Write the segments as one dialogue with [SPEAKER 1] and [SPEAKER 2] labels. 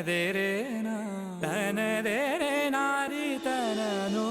[SPEAKER 1] दे रे ना तन दे रे नारी तन नो।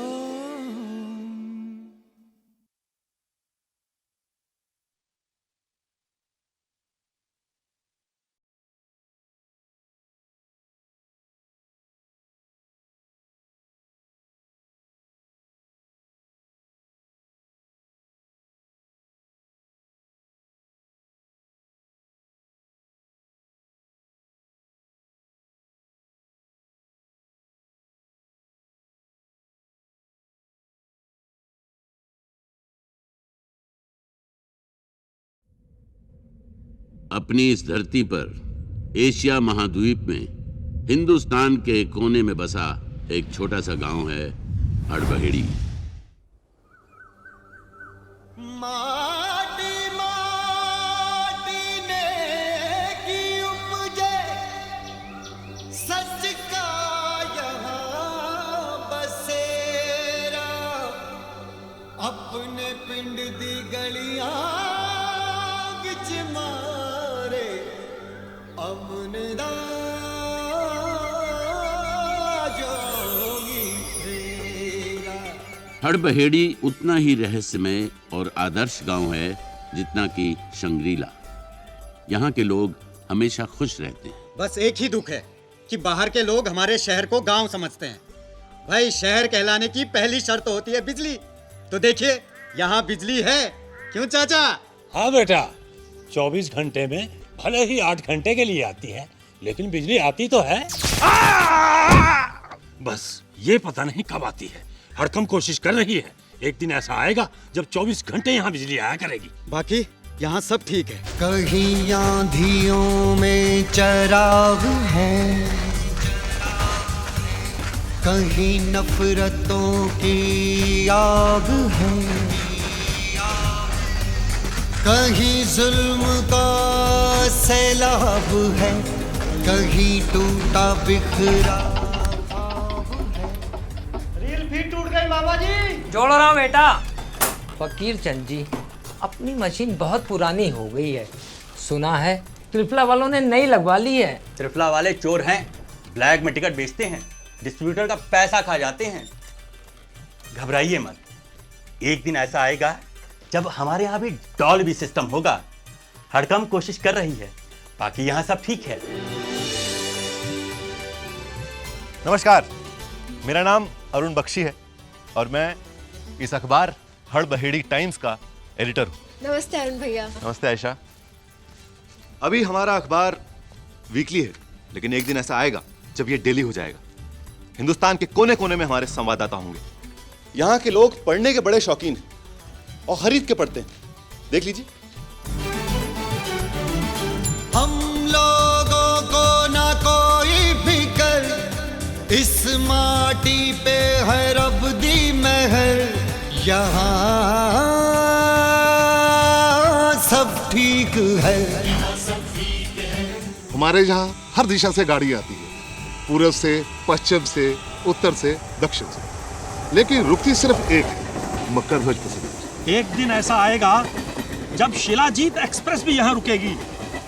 [SPEAKER 2] अपनी इस धरती पर एशिया महाद्वीप में हिंदुस्तान के कोने में बसा एक छोटा सा गांव है हड़बहेड़ी।
[SPEAKER 3] माटी माटी ने की उपजे सच का यहाँ बसेरा, अपने पिंड दी गलियां विच मारे अमनदा जोगी फेरा।
[SPEAKER 2] हड़बहेड़ी उतना ही रहस्यमय और आदर्श गांव है जितना कि शंग्रीला। यहाँ के लोग हमेशा खुश रहते हैं।
[SPEAKER 4] बस एक ही दुख है कि बाहर के लोग हमारे शहर को गांव समझते हैं। भाई शहर कहलाने की पहली शर्त होती है बिजली। तो देखिए यहाँ बिजली है, क्यों चाचा?
[SPEAKER 5] हाँ बेटा, 24 घंटे में भले ही 8 घंटे के लिए आती है, लेकिन बिजली आती तो है। बस ये पता नहीं कब आती है। हरकम कोशिश कर रही है, एक दिन ऐसा आएगा जब 24 घंटे यहाँ बिजली आया करेगी।
[SPEAKER 4] बाकी यहाँ सब ठीक है।
[SPEAKER 3] कहीं आंधियों में चराग है, कहीं नफरतों की आग है, कहीं जुल्म का सैलाब है, कहीं टूटा बिखरा। रील भी टूट गई बाबा जी।
[SPEAKER 6] जोड़ रहा हूँ बेटा। फकीर चंद जी, अपनी मशीन बहुत पुरानी हो गई है। सुना है त्रिफला वालों ने नई लगवा ली है।
[SPEAKER 7] त्रिफला वाले चोर हैं, ब्लैक में टिकट बेचते हैं, डिस्ट्रीब्यूटर का पैसा खा जाते हैं। घबराइए मत, एक दिन ऐसा आएगा जब हमारे यहाँ भी डॉल्बी सिस्टम होगा। हरकम कोशिश कर रही है, बाकी यहाँ सब ठीक है।
[SPEAKER 8] नमस्कार, मेरा नाम अरुण बख्शी है और मैं इस अखबार हड़बहेड़ी टाइम्स का एडिटर हूँ।
[SPEAKER 9] नमस्ते अरुण भैया।
[SPEAKER 8] नमस्ते आयशा। अभी हमारा अखबार वीकली है, लेकिन एक दिन ऐसा आएगा जब ये डेली हो जाएगा। हिंदुस्तान के कोने कोने में हमारे संवाददाता होंगे। यहाँ के लोग पढ़ने के बड़े शौकीन हैं और खरीद के पढ़ते हैं। देख लीजिए।
[SPEAKER 3] हम लोगों को ना कोई फिकर, इस माटी पे है रब दी मेहर, यहाँ सब ठीक है।
[SPEAKER 10] हमारे यहाँ हर दिशा से गाड़ी आती है, पूर्व से, पश्चिम से, उत्तर से, दक्षिण से, लेकिन रुकती सिर्फ एक है, मकर ध्वज पैसेंजर।
[SPEAKER 5] एक दिन ऐसा आएगा जब शिलाजीत एक्सप्रेस भी यहाँ रुकेगी।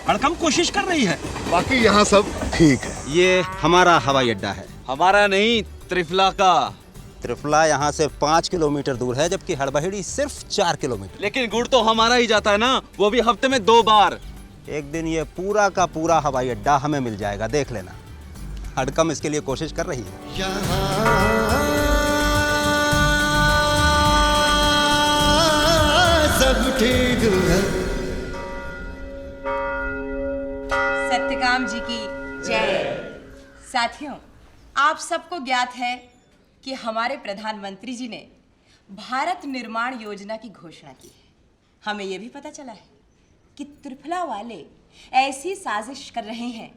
[SPEAKER 5] हरकम कोशिश कर रही है,
[SPEAKER 10] बाकी यहाँ सब ठीक है।
[SPEAKER 4] ये हमारा हवाई अड्डा है।
[SPEAKER 7] हमारा नहीं, त्रिफला का।
[SPEAKER 4] त्रिफला यहाँ से 5 किलोमीटर दूर है, जबकि हड़बहेड़ी सिर्फ 4 किलोमीटर।
[SPEAKER 7] लेकिन गुड़ तो हमारा ही जाता है ना, वो भी हफ्ते में 2 बार।
[SPEAKER 4] एक दिन ये पूरा का पूरा हवाई अड्डा हमें मिल जाएगा, देख लेना। हड़कम इसके लिए कोशिश कर रही है।
[SPEAKER 3] सब ठीक है।
[SPEAKER 11] सत्यकाम जी की जय। साथियों, आप सबको ज्ञात है कि हमारे प्रधानमंत्री जी ने भारत निर्माण योजना की घोषणा की है। हमें यह भी पता चला है कि त्रिफला वाले ऐसी साजिश कर रहे हैं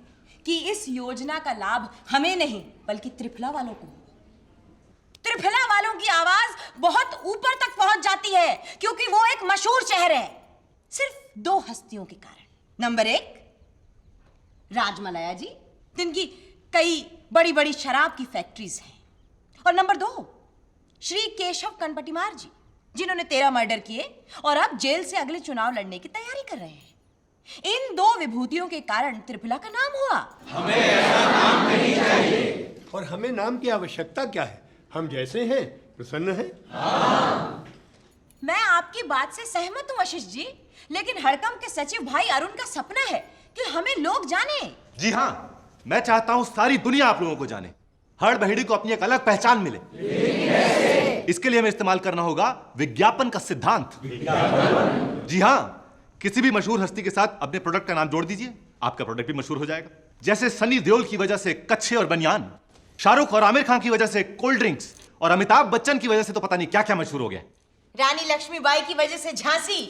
[SPEAKER 11] कि इस योजना का लाभ हमें नहीं बल्कि त्रिफला वालों को। त्रिफला वालों की आवाज बहुत ऊपर तक पहुंच जाती है क्योंकि वो एक मशहूर शहर है, सिर्फ 2 हस्तियों के कारण। नंबर 1 राजमलया जी, जिनकी कई बड़ी बड़ी शराब की फैक्ट्रीज हैं, और नंबर 2 श्री केशव कनपटीमार जी, जिन्होंने 13 मर्डर किए और अब जेल से अगले चुनाव लड़ने की तैयारी कर रहे हैं। इन दो विभूतियों के कारण त्रिपुला का नाम हुआ।
[SPEAKER 9] और हमें नाम की आवश्यकता क्या है? हम जैसे हैं प्रसन्न हैं।
[SPEAKER 11] मैं आपकी बात से सहमत हूँ वशिष्ठ जी, लेकिन हड़कंप के सचिव भाई अरुण का सपना है कि हमें लोग जाने।
[SPEAKER 8] जी हाँ, मैं चाहता हूं सारी दुनिया आप लोगों को जाने, हर बहेड़ी को अपनी एक अलग पहचान मिले। इसके लिए हमें इस्तेमाल करना होगा विज्ञापन का सिद्धांत। जी हाँ, किसी भी मशहूर हस्ती के साथ अपने प्रोडक्ट का नाम जोड़ दीजिए, आपका प्रोडक्ट भी मशहूर हो जाएगा। जैसे सनी देओल की वजह से कच्छे और बनियान, शाहरुख और आमिर खान की वजह से कोल्ड ड्रिंक्स, और अमिताभ बच्चन की वजह से तो पता नहीं क्या क्या मशहूर हो गया।
[SPEAKER 11] रानी लक्ष्मीबाई की वजह से झांसी,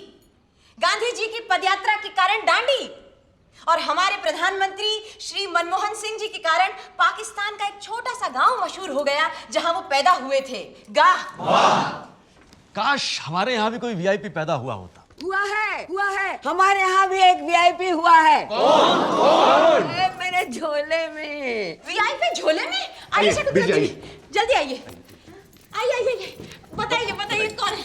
[SPEAKER 11] गांधी जी की पदयात्रा के कारण दांडी, और हमारे प्रधानमंत्री श्री मनमोहन सिंह जी के कारण पाकिस्तान का एक छोटा सा गांव मशहूर हो गया जहां वो पैदा हुए थे।
[SPEAKER 12] काश हमारे यहाँ भी कोई वीआईपी पैदा हुआ होता।
[SPEAKER 13] हुआ है हमारे यहाँ भी एक वीआईपी हुआ है। कौन? मेरे झोले में।
[SPEAKER 11] वीआईपी झोले में? आइए जल्दी आइए। आइए बताइए कौन है?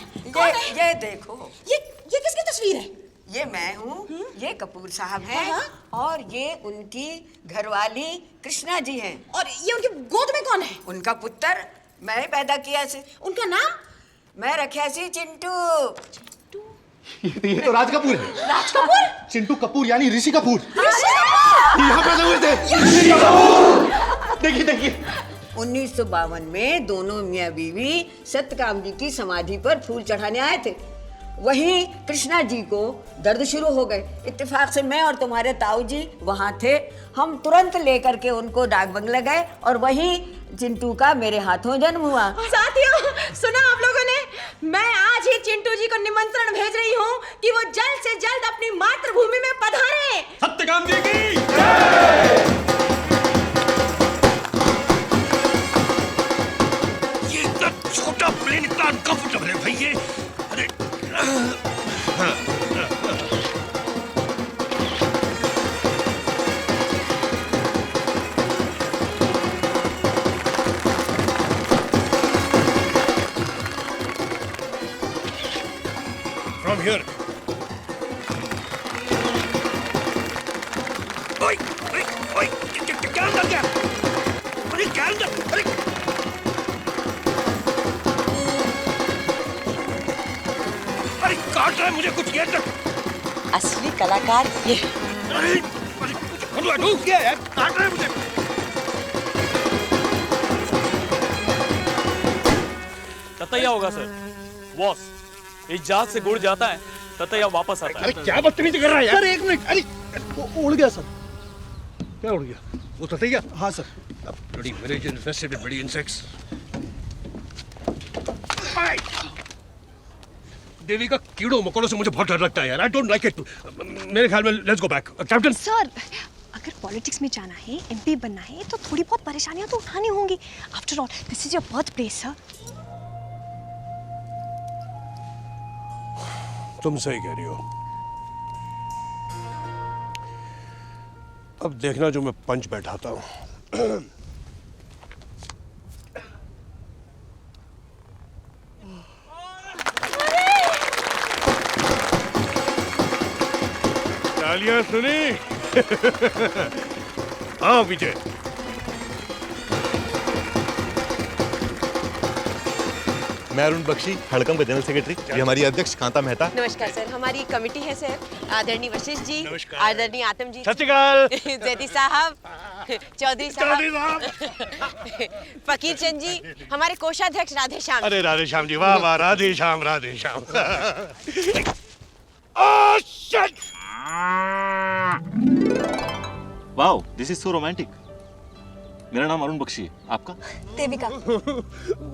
[SPEAKER 13] ये देखो,
[SPEAKER 11] ये किसकी तस्वीर है?
[SPEAKER 13] ये मैं हूँ, ये कपूर साहब हैं, और ये उनकी घरवाली कृष्णा जी हैं।
[SPEAKER 11] और ये उनकी गोद में कौन है?
[SPEAKER 13] उनका पुत्र मैं पैदा किया से।
[SPEAKER 11] उनका नाम?
[SPEAKER 13] मैं रखा सी चिंटू।
[SPEAKER 8] ये तो राज कपूर है।
[SPEAKER 11] राज कपूर?
[SPEAKER 8] चिंटू कपूर यानी ऋषि कपूर।
[SPEAKER 13] यहाँ
[SPEAKER 8] पैदा हुए थे। देखिए
[SPEAKER 13] 1952 में दोनों मियाँ बीवी सत्यकाम जी की समाधि पर फूल चढ़ाने आए थे। वहीं कृष्णा जी को दर्द शुरू हो गए। इत्तेफाक से मैं और तुम्हारे ताऊ जी वहाँ थे। हम तुरंत लेकर के उनको डाक बंगला गए और वहीं चिंटू का मेरे हाथों जन्म हुआ।
[SPEAKER 11] साथियों, सुना आप लोगों ने? मैं आज ही चिंटू जी को निमंत्रण भेज रही हूँ कि वो जल्द से जल्द अपनी मातृभूमि में पधारें।
[SPEAKER 5] सत्यकाम जी की ये इतना छोटा प्लेन इतना अनकंफर्टेबल है भाई। ये अरे From here. ओए, क्या अंदर क्या? अरे क्या अंदर? अरे काट रहा है मुझे कुछ देर तक।
[SPEAKER 11] असली कलाकार ये।
[SPEAKER 5] अरे कुछ डूब गया यार, काट रहा है मुझे।
[SPEAKER 14] ततैया होगा सर। बॉस, इस जहाज से गुड़ जाता है, ततैया वापस आता है।
[SPEAKER 5] अरे क्या बदतमीजी कर रहा है यार?
[SPEAKER 14] सर एक मिनट।
[SPEAKER 5] अरे उड़ गया सर। क्या उड़ गया? वो ततैया? हाँ sir. Bloody village infested with bloody insects. देवी का कीड़ों मकोड़ों से मुझे बहुत डर लगता है यार। I don't like it. मेरे ख्याल में let's go back. Captain.
[SPEAKER 15] Sir, अगर पॉलिटिक्स में जाना है, एमपी बनना है, तो थोड़ी बहुत परेशानियां तो उठानी होंगी। After all, this is your birth place sir.
[SPEAKER 5] तुम सही कह रही हो। अब देखना जो मैं पंच बैठाता हूँ। तालियां सुनी? हाँ विजय।
[SPEAKER 8] मैं अरुण बख्शी, हड़कम का जनरल सेक्रेटरी। ये हमारी अध्यक्ष कांता मेहता।
[SPEAKER 16] नमस्कार सर, हमारी कमेटी है सर। आदरणीय वशिष्ठ जी, आदरणीय आतम जी,
[SPEAKER 5] सत श्री अकाल,
[SPEAKER 16] जैदी साहब, चौधरी साहब, फकीर चंद जी, हमारे कोषाध्यक्ष राधे श्याम।
[SPEAKER 5] अरे राधे श्याम जी, वाह वाह, Radhe Shyam Radhe Shyam.
[SPEAKER 8] Wow, this is so romantic. मेरा नाम अरुण बख्शी है, आपका?
[SPEAKER 15] Devika.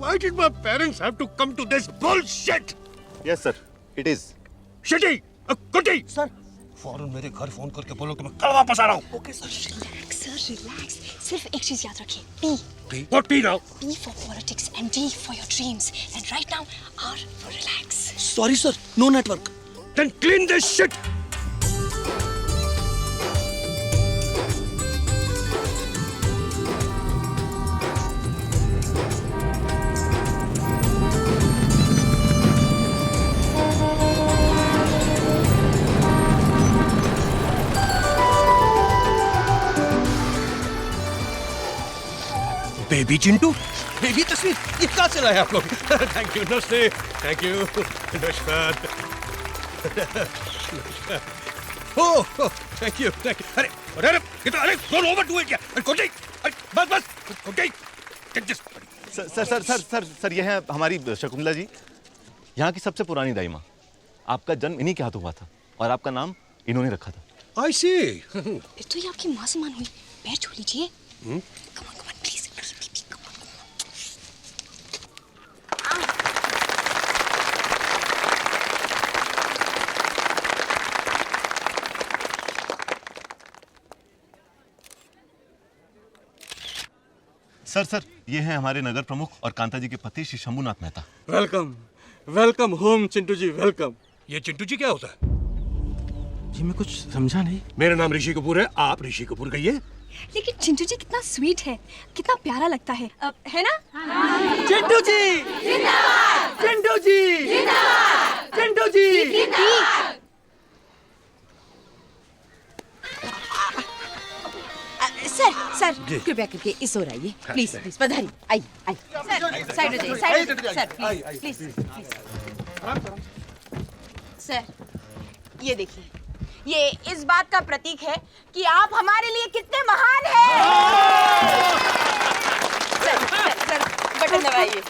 [SPEAKER 5] Why did my parents have to come to this bullshit?
[SPEAKER 8] Yes sir, it is.
[SPEAKER 5] Shitty, कुटी। सर, फौरन मेरे घर फोन करके बोलो कि मैं कल वापस आ रहा हूँ।
[SPEAKER 15] Okay sir. रिलैक्स। सिर्फ एक चीज याद रखिए, P.
[SPEAKER 5] P? What P now?
[SPEAKER 15] P for politics and D for your dreams. And right now, R for relax.
[SPEAKER 12] Sorry sir, no network.
[SPEAKER 5] Then clean this shit.
[SPEAKER 9] Baby Chintu, baby तस्वीर, ये कहाँ से लाए आप लोग? थैंक यू, नमस्ते, thank you, नमस्कार। ओह, thank you, thank you. अरे अरे अरे डोंट ओवरडू इट, कोटी, बस बस, कोटी, टेक दिस।
[SPEAKER 8] सर ये है हमारी शकुंतला जी, यहाँ की सबसे पुरानी दाई माँ। आपका जन्म इन्हीं के हाथों हुआ था और आपका नाम इन्होंने रखा था।
[SPEAKER 9] आई सी।
[SPEAKER 15] फिर तो ये आपकी माँ समान हुई। पैर छू लीजिए। Come on please.
[SPEAKER 8] सर ये हैं हमारे नगर प्रमुख और कांता जी के पति Shri Shambhunath Mehta.
[SPEAKER 9] Welcome, welcome home Chintu ji, welcome. ये चिंटू जी क्या होता है?
[SPEAKER 5] जी मैं कुछ समझा नहीं।
[SPEAKER 9] मेरा नाम ऋषि कपूर है, आप ऋषि कपूर कहिए।
[SPEAKER 15] लेकिन चिंटू जी कितना स्वीट है, कितना प्यारा लगता है ना?
[SPEAKER 1] चिंटू जी जिंदाबाद, चिंटू जी जिंदाबाद, चिंटू जी।
[SPEAKER 16] सर कृपया करके इस ओर आइए, प्लीज प्लीज, पधारिए, आइए आइए। सर साइड हो जाइए, साइड हो जाइए, सर प्लीज प्लीज। सर ये देखिए, ये इस बात का प्रतीक है कि आप हमारे लिए कितने महान हैं। सर बटन दबाइए।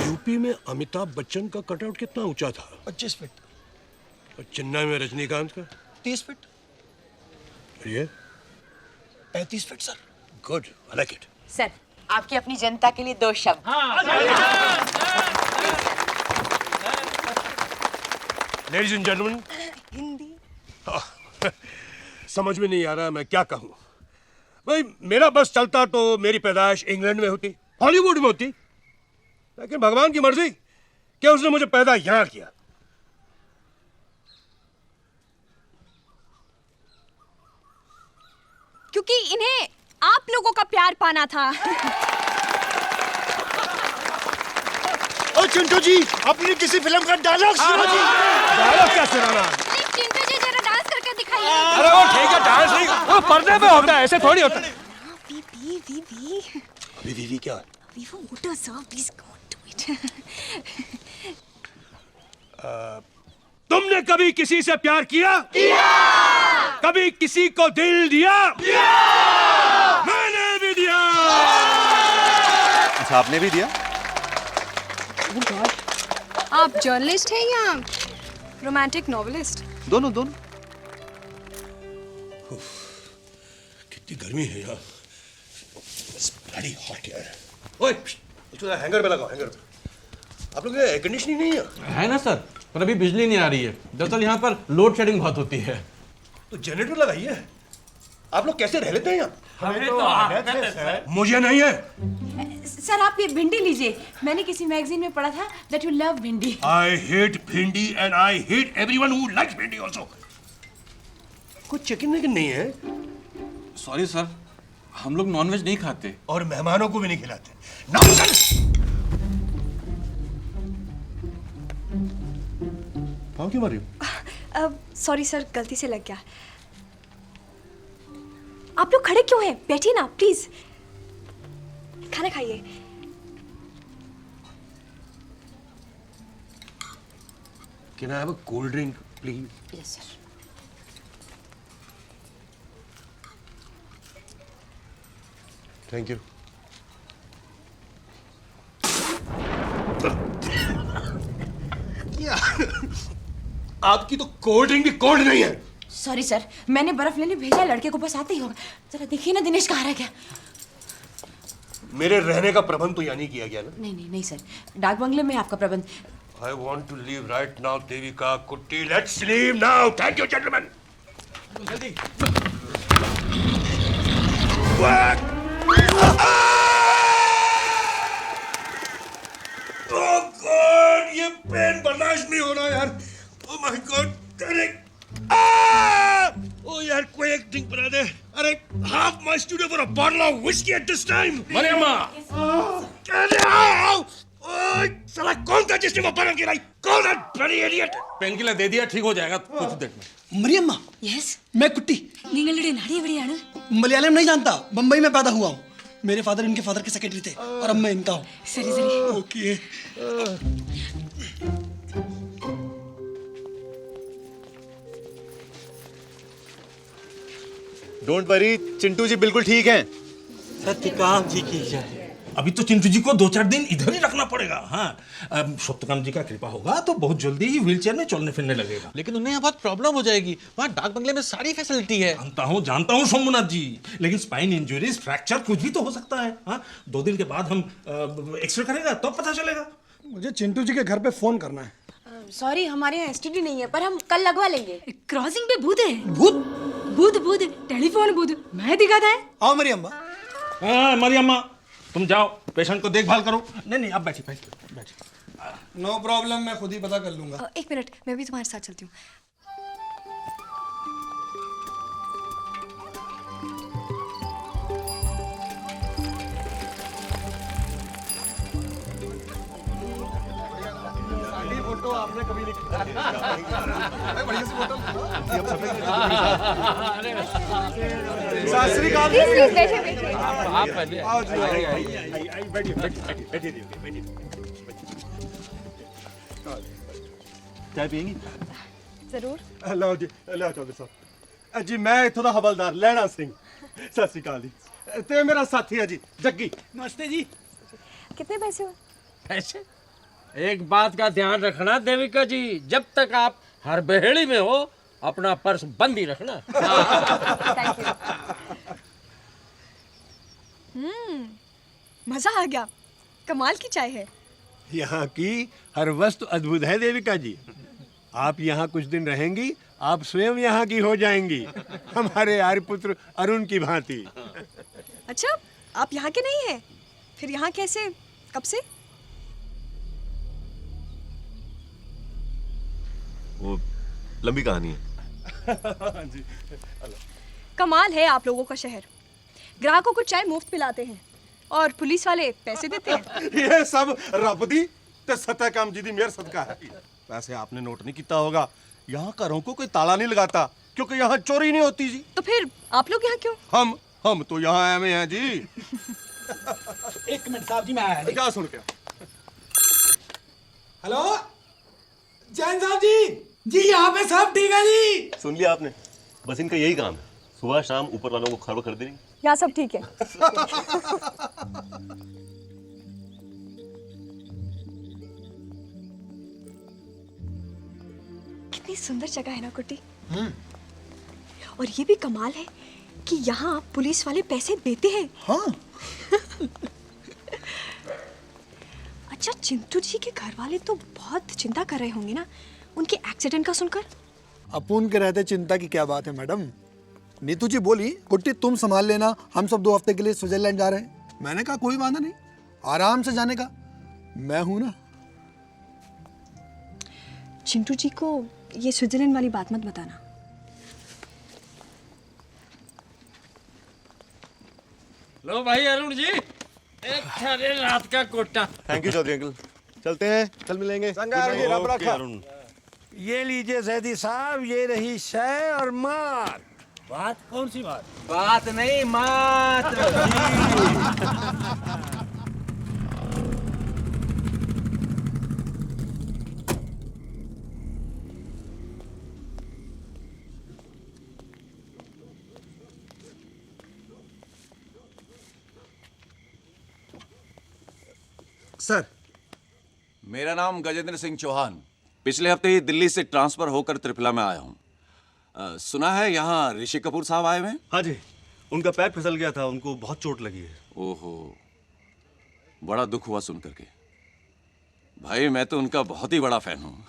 [SPEAKER 9] यूपी में अमिताभ बच्चन का कटआउट कितना ऊंचा था?
[SPEAKER 12] 25 फीट।
[SPEAKER 9] और चेन्नई में रजनीकांत का?
[SPEAKER 12] 30 फीट।
[SPEAKER 9] ये
[SPEAKER 12] 35 feet sir.
[SPEAKER 9] Good, I like it.
[SPEAKER 16] Sir आपकी अपनी जनता के लिए 2 शब्द।
[SPEAKER 9] Ladies and gentleman,
[SPEAKER 15] Hindi.
[SPEAKER 9] समझ में नहीं आ रहा मैं क्या कहूँ। भाई मेरा बस चलता तो मेरी पैदाइश इंग्लैंड में होती, हॉलीवुड में होती, लेकिन भगवान की मर्जी कि उसने मुझे पैदा यहां किया।
[SPEAKER 15] क्योंकि इन्हें आप लोगों का प्यार पाना था।
[SPEAKER 9] ओ चिंटू जी, अपनी किसी फिल्म का डायलॉग सुनो जी। डायलॉग क्या सुनाना?
[SPEAKER 15] चिंटू जी जरा डांस करके दिखाइए।
[SPEAKER 9] अरे वो ठीक है, डांस नहीं, वो पर्दे पे होता है, ऐसे थोड़ी होता है। वी क्या?
[SPEAKER 15] We want water, sir. Please go do it.
[SPEAKER 9] तुमने कभी किसी से प्यार किया? कभी किसी को दिल दिया? मैंने भी दिया।
[SPEAKER 8] अच्छा, आपने भी दिया?
[SPEAKER 15] आप जर्नलिस्ट हैं या रोमांटिक नॉवेलिस्ट?
[SPEAKER 8] दोनों।
[SPEAKER 9] कितनी गर्मी है यार। It's bloody hot यार। ओए, उसको हैंगर पे लगाओ, हैंगर पे। आप लोग एयर कंडीशनिंग नहीं है
[SPEAKER 12] ना सर, पर अभी बिजली नहीं आ रही है। दरअसल यहाँ पर लोड शेडिंग बहुत होती है।
[SPEAKER 9] तो जनरेटर लगाइए। आप लोग कैसे रह लेते हैं यहाँ?
[SPEAKER 1] हमें तो आदत है सर।
[SPEAKER 9] मुझे नहीं है।
[SPEAKER 11] सर आप ये भिंडी लीजिए, मैंने किसी मैगजीन में पढ़ा था that you love भिंडी।
[SPEAKER 9] I hate भिंडी and I hate everyone who likes भिंडी also। कुछ चिकन विकन नहीं है?
[SPEAKER 12] सॉरी सर, हम लोग नॉनवेज नहीं खाते
[SPEAKER 9] और मेहमानों को भी नहीं खिलाते। नॉनसेंस! पाँव क्यों मार रही हो?
[SPEAKER 15] सॉरी सर, गलती से लग गया। आप लोग खड़े क्यों हैं? बैठिए ना प्लीज, खाना खाइए।
[SPEAKER 9] Can I have a cold drink, please?
[SPEAKER 11] Yes, sir.
[SPEAKER 9] Thank you. आपकी तो कोल्ड ड्रिंक भी कोल्ड नहीं है।
[SPEAKER 11] सॉरी सर, मैंने बर्फ लेने भेजा, लड़के को बस आते ही होगा। जरा देखिए ना दिनेश कहाँ रह गया।
[SPEAKER 9] मेरे रहने का प्रबंध तो यहाँ नहीं किया गया ना?
[SPEAKER 11] नहीं सर, डाक बंगले में आपका प्रबंध।
[SPEAKER 9] I want to leave right now, Devika, कुट्टी, let's leave now. Thank you, gentlemen. जल्दी। Oh God, ये पेन बर्दाश्त नहीं हो रहा यार। Oh my God, अरे, oh यार कोई एक ड्रिंक बना दे। अरे half my studio for a bottle of whiskey at this time.
[SPEAKER 5] Mariyamma,
[SPEAKER 9] साला कौन था जिसने वो बरन गिराई? कौन है bloody idiot?
[SPEAKER 5] पेन किलर दे दिया, ठीक हो जाएगा कुछ देर में।
[SPEAKER 17] मरियम्मा,
[SPEAKER 18] यस
[SPEAKER 17] मैं कुट्टी
[SPEAKER 18] നിങ്ങളുടെ നാട് എവിടെയാണ്?
[SPEAKER 17] मलयालम नहीं जानता, बम्बई में पैदा हुआ हूँ। मेरे फादर इनके फादर के सेक्रेटरी थे और अब मैं इनका हूँ।
[SPEAKER 18] Sorry sorry
[SPEAKER 17] okay.
[SPEAKER 8] Don't worry, Chintu ji बिल्कुल ठीक हैं।
[SPEAKER 5] सत्यकाम जी की जय। अभी तो चिंटू जी को 2-4 दिन इधर ही रखना पड़ेगा। हाँ, सत्यकाम जी का कृपा होगा तो बहुत जल्दी ही व्हीलचेयर में चलने फिरने लगेगा।
[SPEAKER 12] लेकिन उन्हें यहाँ बहुत प्रॉब्लम हो जाएगी। वहाँ डाक बंगले में सारी फैसिलिटी है।
[SPEAKER 5] जानता हूँ शंभुनाथ जी, लेकिन स्पाइन इंजरीज, फ्रैक्चर कुछ भी तो हो सकता है। हाँ, 2 दिन के बाद हम एक्सरे करेगा तो पता चलेगा।
[SPEAKER 17] मुझे चिंटू जी के घर पे फोन करना है।
[SPEAKER 16] सॉरी, हमारे यहाँ एसटीडी नहीं है, पर हम कल लगवा लेंगे।
[SPEAKER 18] क्रॉसिंग पे भूत है।
[SPEAKER 17] भूत?
[SPEAKER 18] भूत टेलीफोन भूत मैं दिखाता है।
[SPEAKER 17] आओ मरियम्मा।
[SPEAKER 5] हाँ मरियम्मा, तुम जाओ पेशेंट को देखभाल करो। नहीं आप बैठिए।
[SPEAKER 17] नो प्रॉब्लम, मैं खुद ही पता कर लूंगा।
[SPEAKER 15] 1 मिनट, मैं भी तुम्हारे साथ चलती हूँ।
[SPEAKER 8] फोटो आपने कभी नहीं बढ़िया सी फोटो। सत श्री अकाल।
[SPEAKER 12] आप पहले
[SPEAKER 8] चाय पियेंगी?
[SPEAKER 15] जरूर।
[SPEAKER 9] लो जी, लो चौधरी साहब जी, मैं इत्थों दा हवलदार लैना सिंह। सत श्री अकाल जी। ते मेरा साथी है जी जग्गी।
[SPEAKER 12] नमस्ते जी।
[SPEAKER 15] कितने पैसे हो?
[SPEAKER 19] पैसे? एक बात का ध्यान रखना देविका जी, जब तक आप हर बहेड़ी में हो अपना पर्स बंद ही रखना।
[SPEAKER 15] मजा आ गया, कमाल की चाय है।
[SPEAKER 9] यहाँ की हर वस्तु अद्भुत है देविका जी। आप यहाँ कुछ दिन रहेंगी, आप स्वयं यहाँ की हो जाएंगी, हमारे आर्यपुत्र अरुण की भांति।
[SPEAKER 15] अच्छा, आप यहाँ के नहीं हैं? फिर यहाँ कैसे, कब से?
[SPEAKER 8] वो लंबी कहानी है।
[SPEAKER 9] जी।
[SPEAKER 15] कमाल है आप लोगों का शहर। ग्राहकों को चाय मुफ्त पिलाते हैं और पुलिस वाले पैसे देते हैं।
[SPEAKER 9] ये सब रब दी ते सत्यकाम जी दी मेहर सदका है। वैसे आपने नोट नहीं किया होगा, यहाँ घरों को कोई ताला नहीं लगाता क्योंकि यहाँ चोरी नहीं होती जी।
[SPEAKER 15] तो फिर आप लोग यहाँ क्यों?
[SPEAKER 9] हम तो यहाँ आए हुए हैं जी।
[SPEAKER 17] 1 मिनट साहब जी, मैं आया।
[SPEAKER 9] क्या सुन के?
[SPEAKER 17] हेलो जैन साहब जी, यहाँ पे सब ठीक है जी।
[SPEAKER 8] सुन लिया आपने? बस इनका यही काम है, सुबह शाम ऊपर वालों को खबर कर देनी।
[SPEAKER 15] यहाँ सब ठीक है। कितनी सुंदर जगह है ना कुट्टी। और ये भी कमाल है कि यहाँ पुलिस वाले पैसे देते हैं।
[SPEAKER 17] हाँ।
[SPEAKER 15] अच्छा, चिंटू जी के घर वाले तो बहुत चिंता कर रहे होंगे ना उनके एक्सीडेंट का सुनकर।
[SPEAKER 17] अपुन के रहते चिंता की क्या बात है मैडम। नीतू जी बोली कुट्टी तुम संभाल लेना, हम सब 2 हफ्ते के लिए स्विट्जरलैंड जा रहे हैं। मैंने कहा कोई बात नहीं, आराम से जाने का, मैं हूं ना।
[SPEAKER 15] चिंटू जी को ये स्विट्जरलैंड वाली बात मत बताना।
[SPEAKER 19] लो भाई अरुण जी, एक सारे रात का कोटा।
[SPEAKER 8] थैंक यू चौधरी अंकल, चलते हैं, कल मिलेंगे।
[SPEAKER 19] ये लीजिए सैदी साहब, ये रही शय और मात। बात कौन सी बात? बात नहीं, मात।
[SPEAKER 20] सर, मेरा नाम गजेंद्र सिंह चौहान। पिछले हफ्ते ही दिल्ली से ट्रांसफर होकर त्रिपुरा में आया हूँ। सुना है यहाँ ऋषि कपूर साहब आए हुए हैं?
[SPEAKER 8] हाँ जी, उनका पैर फिसल गया था, उनको बहुत चोट लगी है।
[SPEAKER 20] ओहो, बड़ा दुख हुआ सुन करके। भाई मैं तो उनका बहुत ही बड़ा फैन हूँ।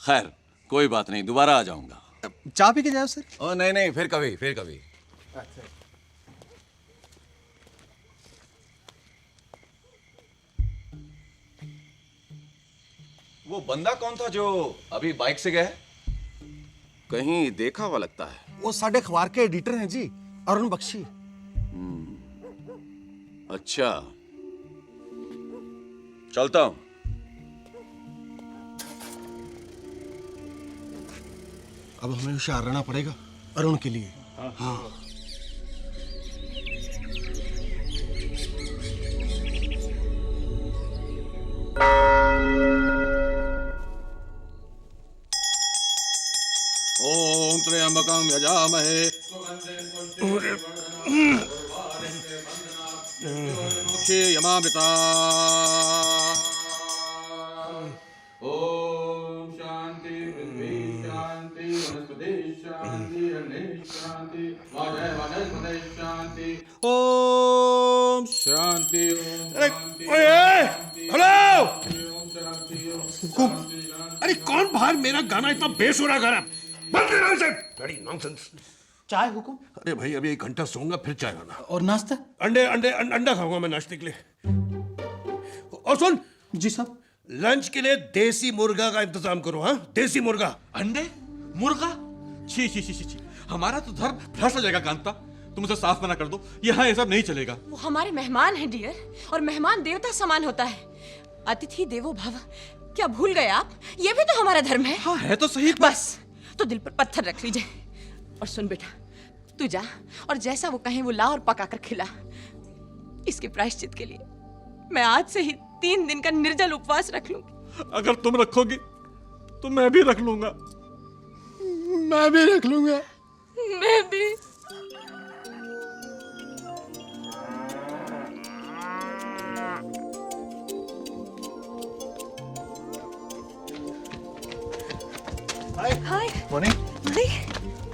[SPEAKER 20] खैर कोई बात नहीं, दोबारा आ जाऊंगा।
[SPEAKER 17] चाय पी के जाओ सर।
[SPEAKER 20] ओ नहीं नहीं, फिर कभी फिर कभी।
[SPEAKER 17] अच्छा।
[SPEAKER 20] वो बंदा कौन था जो अभी बाइक से गया है? कहीं देखा हुआ लगता है।
[SPEAKER 17] वो साढ़े अखबार के एडिटर हैं जी,
[SPEAKER 9] अरुण बख्शी।
[SPEAKER 20] अच्छा, चलता हूं।
[SPEAKER 9] अब हमें होशियार रहना पड़ेगा अरुण के लिए। हाँ।
[SPEAKER 12] ओम त्र्यंबकं यजामहे यमामृता। ओम शांति पृथ्वी शांति वनस्पति शांति अग्नि शांति वायु वनस्पति शांति। ओम शांति।
[SPEAKER 9] हेलो, अरे कौन बाहर मेरा गाना इतना बेसुरा गा रहा? बंद कर इसे। बड़ी नॉनसेंस।
[SPEAKER 19] चाय हुकुम?
[SPEAKER 9] अरे भाई अभी 1 घंटा सोऊंगा फिर चाय खाना।
[SPEAKER 19] और नाश्ता?
[SPEAKER 9] अंडा खाऊंगा मैं नाश्ते के लिए। और सुन
[SPEAKER 19] जी साहब,
[SPEAKER 9] लंच के लिए देसी मुर्गा का इंतजाम करो। हाँ, देसी मुर्गा।
[SPEAKER 12] अंडे मुर्गा? छी छी छी छी छी, हमारा तो धर्म भ्रष्ट हो जाएगा कांता। तुम उसे साफ मना कर दो, यहाँ ये सब नहीं चलेगा।
[SPEAKER 16] वो हमारे मेहमान हैं डियर, और मेहमान देवता समान होता है। अतिथि देवो भव, क्या भूल गए आप? ये भी तो हमारा धर्म है।
[SPEAKER 12] हाँ है तो सही।
[SPEAKER 16] बस तो दिल पर पत्थर रख लीजिए। और सुन बेटा, तू जा और जैसा वो कहें वो ला और पका कर खिला। इसके प्रायश्चित के लिए मैं आज से ही 3 दिन का निर्जल उपवास रख लूंगी।
[SPEAKER 12] अगर तुम रखोगी तो मैं भी रख लूंगा।
[SPEAKER 9] मैं भी रख लूंगा।
[SPEAKER 16] मैं भी।
[SPEAKER 3] Hi morning.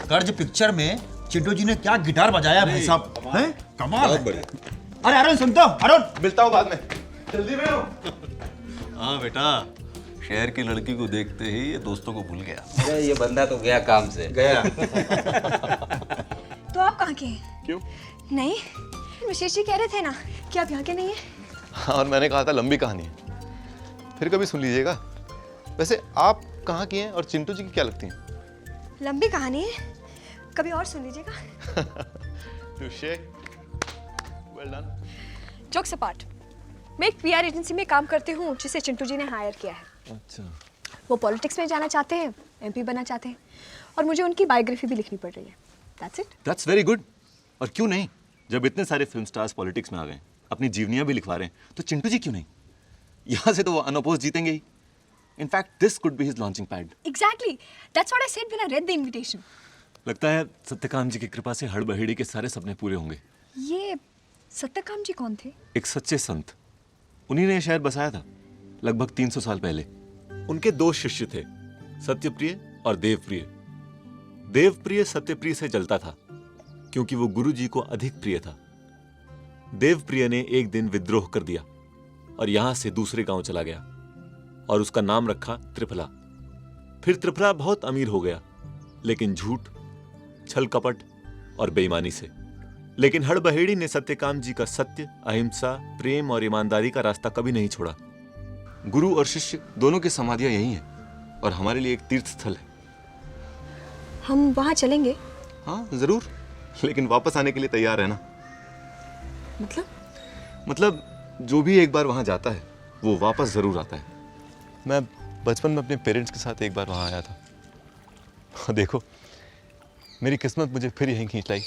[SPEAKER 3] कर्ज पिक्चर में चिंटू जी ने क्या गिटार बजाया भाई साहब, हैं? कमाल है। अरे अरुण सुन तो, अरुण
[SPEAKER 8] मिलता हूँ बाद में।
[SPEAKER 3] जल्दी में हो।
[SPEAKER 20] हाँ बेटा, शहर की लड़की को देखते ही ये दोस्तों को भूल गया।
[SPEAKER 6] अरे ये बंदा तो गया काम से।
[SPEAKER 20] गया।
[SPEAKER 15] तो आप कहाँ के हैं?
[SPEAKER 8] क्यों?
[SPEAKER 15] नहीं, विशेष जी कह रहे थे ना कि आप यहाँ के नहीं हैं।
[SPEAKER 8] हाँ, और मैंने कहा था लंबी कहानी है, फिर कभी सुन लीजिएगा। वैसे आप कहाँ की हैं और चिंटू जी की क्या लगती हैं?
[SPEAKER 15] लंबी कहानी है, कभी और सुन लीजिएगा।
[SPEAKER 8] Well done.
[SPEAKER 15] जोक्स अपार्ट, मैं एक पीआर एजेंसी में काम करती हूँ जिसे चिंटू जी ने हायर किया है।
[SPEAKER 8] अच्छा।
[SPEAKER 15] वो पॉलिटिक्स में जाना चाहते हैं, एमपी बनना चाहते हैं, और मुझे उनकी बायोग्राफी भी लिखनी पड़ रही है। That's it.
[SPEAKER 8] That's very good. और क्यों नहीं, जब इतने सारे फिल्म स्टार्स पॉलिटिक्स में आ गए, अपनी जीवनियां भी लिखवा रहे हैं, तो चिंटू जी क्यों नहीं? यहाँ से तो वो अनअपोज जीतेंगे ही। In fact, this could be his launching pad.
[SPEAKER 15] Exactly. That's what I said when I read the invitation.
[SPEAKER 8] लगता है सत्यकाम जी की कृपा से हड़बड़ेड़ी के सारे सपने पूरे होंगे।
[SPEAKER 15] ये सत्यकाम जी कौन थे?
[SPEAKER 8] एक सच्चे संत, उन्हीं ने शहर बसाया था लगभग 300 साल पहले। उनके 2 शिष्य थे, सत्यप्रिय और देवप्रिय। देवप्रिय सत्यप्रिय से जलता था क्योंकि वो गुरु जी को अधिक प्रिय था। देवप्रिय ने एक दिन विद्रोह कर दिया और यहां से दूसरे गांव चला गया और उसका नाम रखा त्रिफला। फिर त्रिफला बहुत अमीर हो गया, लेकिन झूठ, छल कपट और बेईमानी से। लेकिन हड़बहेड़ी ने सत्यकाम जी का सत्य, अहिंसा, प्रेम और ईमानदारी का रास्ता कभी नहीं छोड़ा। गुरु और शिष्य दोनों की समाधियां यही हैं और हमारे लिए एक तीर्थ स्थल है।
[SPEAKER 15] हम वहां चलेंगे?
[SPEAKER 8] हाँ जरूर, लेकिन वापस आने के लिए तैयार है ना? मतलब जो भी एक बार वहां जाता है वो वापस जरूर आता है। मैं बचपन में अपने पेरेंट्स के साथ एक बार वहां आया था। देखो, मेरी किस्मत मुझे फिर यहीं खींच लाई।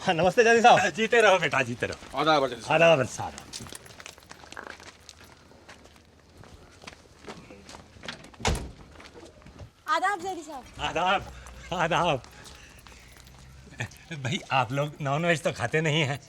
[SPEAKER 19] हाँ, नमस्ते जानी साहब।
[SPEAKER 5] जीते रहो बेटा, जीते रहो।
[SPEAKER 19] आदाब
[SPEAKER 5] आदाब।
[SPEAKER 15] आदाब जैदी साहब।
[SPEAKER 5] आदाब आदाब। भाई आप लोग नॉन वेज तो खाते नहीं हैं,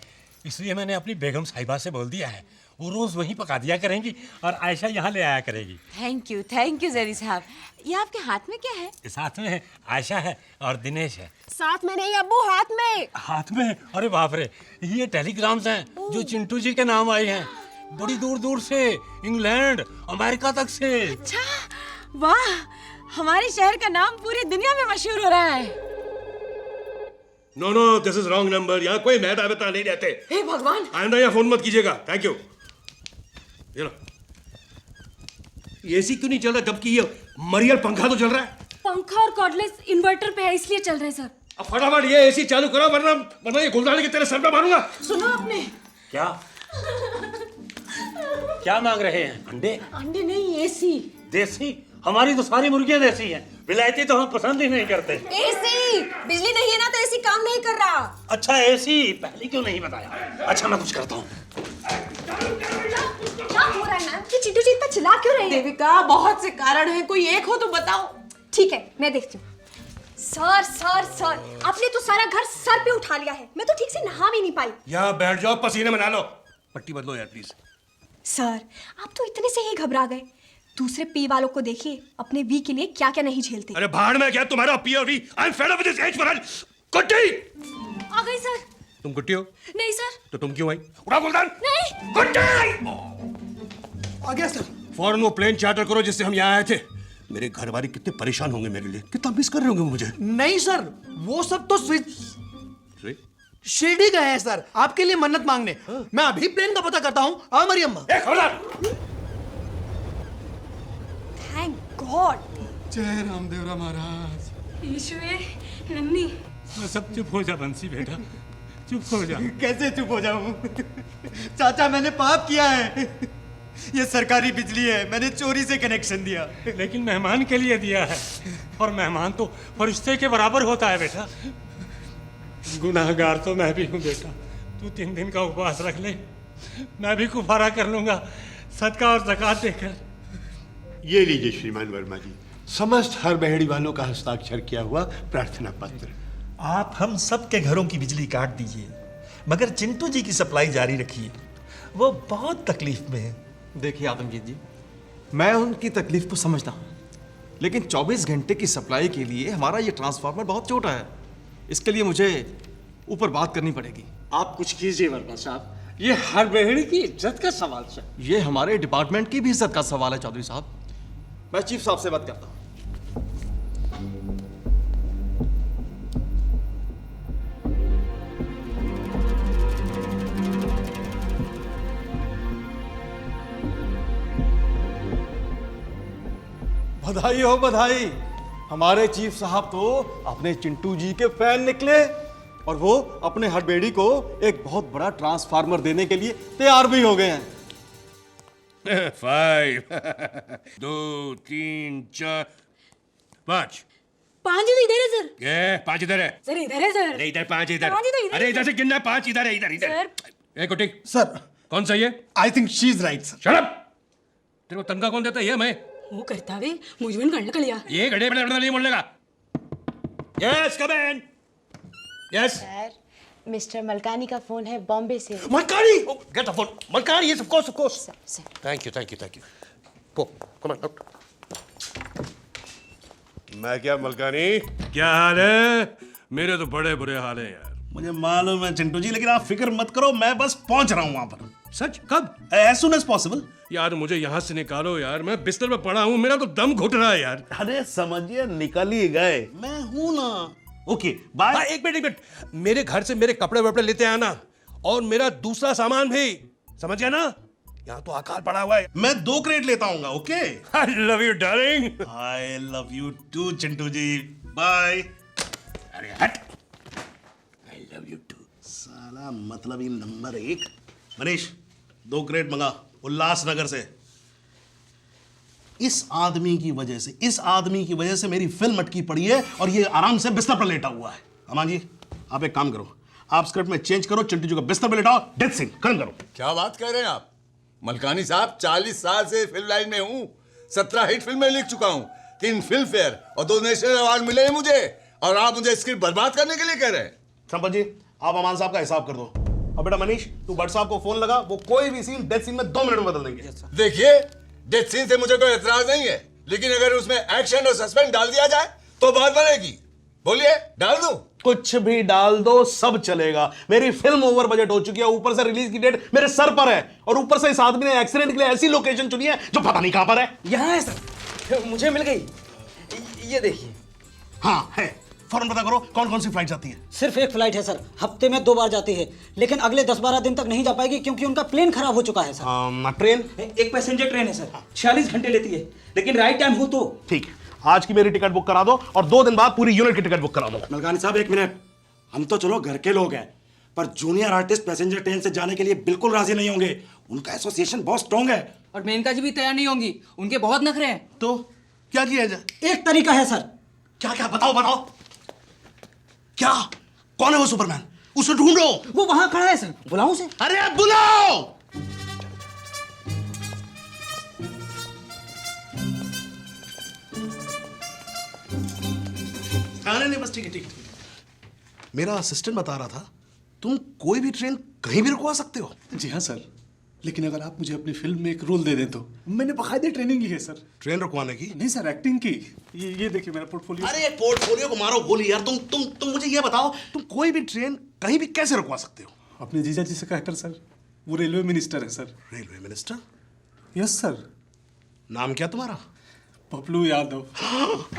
[SPEAKER 5] इसलिए मैंने अपनी बेगम साहिबा से बोल दिया है, वो रोज वहीं पका दिया करेंगी और आयशा यहाँ ले आया करेगी।
[SPEAKER 16] थैंक यू जैदी साहब। ये आपके हाथ में क्या है?
[SPEAKER 5] साथ में आयशा है और दिनेश है।
[SPEAKER 15] साथ में नहीं अब्बू, हाथ में।
[SPEAKER 5] हाथ में? अरे बाप रे, ये टेलीग्राम्स हैं जो चिंटू जी के नाम आए हैं, बड़ी दूर दूर से, इंग्लैंड, अमेरिका तक से।
[SPEAKER 16] अच्छा, वाह, हमारे शहर का नाम पूरी दुनिया में मशहूर हो रहा है।
[SPEAKER 9] No, this is wrong number. यहाँ कोई मेहता वेहता नहीं रहते।
[SPEAKER 16] हे भगवान,
[SPEAKER 9] आइंदा यहाँ फोन मत कीजिएगा। Thank you. ये लो, एसी क्यों नहीं चल रहा जबकि ये मरियल पंखा तो चल रहा है?
[SPEAKER 18] पंखा और कॉर्डलेस इन्वर्टर पे है, इसलिए चल रहे हैं सर।
[SPEAKER 9] अब फटाफट ये एसी चालू करो, वरना वरना ये गुलदाने की तेरे सर पे मारूंगा।
[SPEAKER 16] सुनो आपने।
[SPEAKER 19] क्या क्या मांग रहे हैं? अंडे?
[SPEAKER 16] अंडे नहीं, एसी।
[SPEAKER 19] देसी? हमारी तो सारी मुर्गियां देसी हैं, विलायती तो हम पसंद ही नहीं करते।
[SPEAKER 15] एसी बिजली नहीं है ना तो एसी काम नहीं कर रहा।
[SPEAKER 19] अच्छा एसी पहले क्यों नहीं बताया? अच्छा मैं कुछ करता हूँ।
[SPEAKER 15] क्या हो रहा है मैम? ये चिंटू जी इतना चिल्ला क्यों रही है?
[SPEAKER 16] देविका बहुत से कारण हैं, कोई एक हो तो बताओ।
[SPEAKER 15] ठीक है मैं देखती हूँ। सर सर सर आपने तो सारा घर सर पे उठा लिया है, मैं तो ठीक से नहा भी नहीं पाई।
[SPEAKER 9] यहाँ बैठ जाओ, पसीने में नहा लो। पट्टी बदलो यार प्लीज।
[SPEAKER 15] सर आप तो इतने से ही घबरा गए, दूसरे पी वालों को देखिए, अपने वी के लिए क्या क्या नहीं झेलते।
[SPEAKER 9] अरे भाड़ में क्या तुम्हारा पी और V. I am fed up with this age for Kutti.
[SPEAKER 15] आ गई सर।
[SPEAKER 9] तुम कुट्टी हो?
[SPEAKER 15] नहीं सर।
[SPEAKER 9] तो तुम क्यों आई? उठा गुलदान।
[SPEAKER 15] नहीं।
[SPEAKER 9] कुट्टी आ गया सर। फौरन वो प्लेन चार्टर करो जिससे हम यहाँ आए थे। मेरे घर वाले कितने परेशान होंगे मेरे लिए, कितना मिस कर रहे होंगे मुझे।
[SPEAKER 17] नहीं सर, वो सब तो शिरडी गए हैं सर, आपके लिए मन्नत मांगने। मैं अभी प्लेन का पता करता हूँ। आओ मरियम। Thank God.
[SPEAKER 12] जय रामदेवरा महाराज।
[SPEAKER 18] ईश्वर नन्नी
[SPEAKER 12] सब चुप हो जा बंसी बेटा, चुप हो जा।
[SPEAKER 4] कैसे चुप हो जाऊं? चाचा मैंने पाप किया है। ये सरकारी बिजली है, मैंने चोरी से कनेक्शन दिया।
[SPEAKER 12] लेकिन मेहमान के लिए दिया है, और मेहमान तो फरिश्ते के बराबर होता है बेटा। गुनाहगार तो मैं भी हूँ बेटा, तू 3 दिन का उपवास रख ले, मैं भी कुफारा कर लूंगा सदका और ज़कात देकर।
[SPEAKER 9] ये लीजिए श्रीमान वर्मा जी, समस्त हर बहेड़ी वालों का हस्ताक्षर किया हुआ प्रार्थना पत्र।
[SPEAKER 5] आप हम सब के घरों की बिजली काट दीजिए, मगर चिंटू जी की सप्लाई जारी रखिए, वो बहुत तकलीफ में है।
[SPEAKER 3] देखिए आदमजीत जी, मैं उनकी तकलीफ को समझता हूँ, लेकिन 24 घंटे की सप्लाई के लिए हमारा ये ट्रांसफार्मर बहुत छोटा है। इसके लिए मुझे ऊपर बात करनी पड़ेगी।
[SPEAKER 19] आप कुछ कीजिए वर्मा साहब, ये हर बहेड़ी की इज्जत का सवाल है।
[SPEAKER 3] ये हमारे डिपार्टमेंट की भी इज्जत का सवाल है चौधरी साहब। मैं चीफ साहब से बात करता हूँ। बधाई हो बधाई, हमारे चीफ साहब तो अपने चिंटू जी के फैन निकले, और वो अपने हड़बेड़ी को एक बहुत बड़ा ट्रांसफार्मर देने के लिए तैयार भी हो गए हैं।
[SPEAKER 9] 5 2 3 4 5
[SPEAKER 18] 5 तो इधर है सर।
[SPEAKER 9] ये 5 इधर है
[SPEAKER 18] सर, इधर है सर।
[SPEAKER 9] अरे इधर 5 इधर।
[SPEAKER 18] 5 तो इधर।
[SPEAKER 9] अरे इधर से गिनना, 5 इधर है, इधर इधर। ए कुट्टी
[SPEAKER 17] सर
[SPEAKER 9] कौन सा ये?
[SPEAKER 17] I think she is right sir.
[SPEAKER 9] Shut up. तेरे को तनख्वाह कौन देता है? ये मैं।
[SPEAKER 18] वो करता वे मुझे करने का लिया।
[SPEAKER 9] ये गड़े बड़े नहीं बोलने का। यस कम इन। यस
[SPEAKER 16] सर, मिस्टर मलकानी का फोन है बॉम्बे से।
[SPEAKER 9] Malkani, get the phone. Malkani, yes of course. Thank you. Go, come on, out. मैं क्या मलकानी, क्या हाल है? मेरे तो बड़े बुरे हाल हैं यार।
[SPEAKER 5] मुझे मालूम है चिंटू जी, लेकिन आप फिक्र मत करो, मैं बस पहुंच रहा हूं वहां पर।
[SPEAKER 9] सच? कब?
[SPEAKER 5] As soon as possible.
[SPEAKER 9] यार मुझे यहाँ से निकालो यार, मैं बिस्तर में पड़ा हूँ, मेरा तो दम घुट रहा है यार।
[SPEAKER 5] अरे समझिए निकल ही गए, मैं हूं ना। Okay bye.
[SPEAKER 9] एक मिनट, मेरे घर से मेरे कपड़े वपड़े लेते आना, और मेरा दूसरा सामान भी, समझ गया ना? यहाँ तो अकाल पड़ा हुआ है।
[SPEAKER 5] मैं 2 क्रेट लेता हूँ, okay?
[SPEAKER 9] I love you darling.
[SPEAKER 5] I love you too Chintu ji, bye.
[SPEAKER 9] अरे हट।
[SPEAKER 5] I love you too. साला मतलब नंबर 1। मनीष 2 क्रेट मंगा उल्लासनगर से। इस आदमी की वजह से मेरी फिल्म अटकी पड़ी है, और ये आराम से बिस्तर पर लेटा हुआ है। अमान जी आप एक काम करो, आप स्क्रिप्ट में चेंज करो, चिंटू जी को बिस्तर पर लेटाओ, डेथ सीन खत्म करो।
[SPEAKER 21] क्या बात कह रहे हैं आप मलकानी साहब? 40 साल से फिल्म लाइन में हूँ, 17 हिट फिल्में लिख चुका हूँ, 3 फिल्म फेयर और 2 नेशनल अवार्ड मिले हैं मुझे, और आप मुझे स्क्रिप्ट बर्बाद करने के लिए कह रहे हैं?
[SPEAKER 5] संपत जी आप अमान साहब का हिसाब कर दो। और बेटा मनीष तू भट्ट साहब को फोन लगा, वो कोई भी सीन डेथ सीन में 2 मिनट में बदल देंगे।
[SPEAKER 21] देखिए डेथ सीन से मुझे कोई एतराज नहीं है, लेकिन अगर उसमें एक्शन और सस्पेंस डाल दिया जाए तो बात बनेगी। बोलिए, डाल दूं?
[SPEAKER 5] कुछ भी डाल दो, सब चलेगा। मेरी फिल्म ओवर बजट हो चुकी है, ऊपर से रिलीज की डेट मेरे सर पर है, और ऊपर से इस आदमी ने एक्सीडेंट के लिए ऐसी लोकेशन चुनी है जो पता नहीं कहां पर है।
[SPEAKER 22] यहाँ है सर, मुझे मिल गई, ये देखिए।
[SPEAKER 5] हाँ है, फौरन पता करो कौन कौन सी फ्लाइट आती है।
[SPEAKER 22] सिर्फ एक फ्लाइट है सर, हफ्ते में 2 बार जाती है, लेकिन अगले 10-12 दिन तक नहीं जा पाएगी क्योंकि उनका प्लेन खराब हो चुका है सर।
[SPEAKER 5] ट्रेन?
[SPEAKER 22] एक पैसेंजर ट्रेन है सर, 46 घंटे लेती है, लेकिन राइट टाइम हो तो।
[SPEAKER 5] ठीक, आज की मेरी टिकट बुक करा दो और 2 दिन बाद पूरी यूनिट की टिकट बुक करा दो।
[SPEAKER 2] मलकानी साहब 1 मिनट, हम तो चलो घर के लोग हैं, पर जूनियर आर्टिस्ट पैसेंजर ट्रेन से जाने के लिए बिल्कुल राजी नहीं होंगे। उनका एसोसिएशन बहुत स्ट्रॉन्ग है।
[SPEAKER 10] और मेनका जी भी तैयार नहीं होंगी, उनके बहुत नखरे हैं।
[SPEAKER 5] तो क्या किया जाए?
[SPEAKER 22] एक तरीका है सर।
[SPEAKER 5] क्या क्या बताओ बताओ। क्या? कौन है वो सुपरमैन? उसे ढूंढो।
[SPEAKER 22] वो वहां खड़ा है सर, बुलाऊं उसे?
[SPEAKER 5] अरे बुलाओ। नहीं बस ठीक है ठीक है। मेरा असिस्टेंट बता रहा था तुम कोई भी ट्रेन कहीं भी रुकवा सकते हो।
[SPEAKER 23] जी हाँ सर, लेकिन अगर आप मुझे अपनी फिल्म में एक रोल दे दें तो। मैंने बाकायदे ट्रेनिंग ली है सर।
[SPEAKER 5] ट्रेन रुकवाने की?
[SPEAKER 23] नहीं सर, एक्टिंग की। ये देखिए मेरा पोर्टफोलियो।
[SPEAKER 5] अरे पोर्टफोलियो को मारो गोली यार। तुम मुझे ये बताओ, तुम कोई भी ट्रेन कहीं भी कैसे रुकवा सकते हो?
[SPEAKER 23] अपने जीजा जी से कहकर सर। वो रेलवे मिनिस्टर है sir.
[SPEAKER 5] Railway minister?
[SPEAKER 23] Yes sir.
[SPEAKER 5] नाम क्या तुम्हारा?
[SPEAKER 23] पपलू यादव।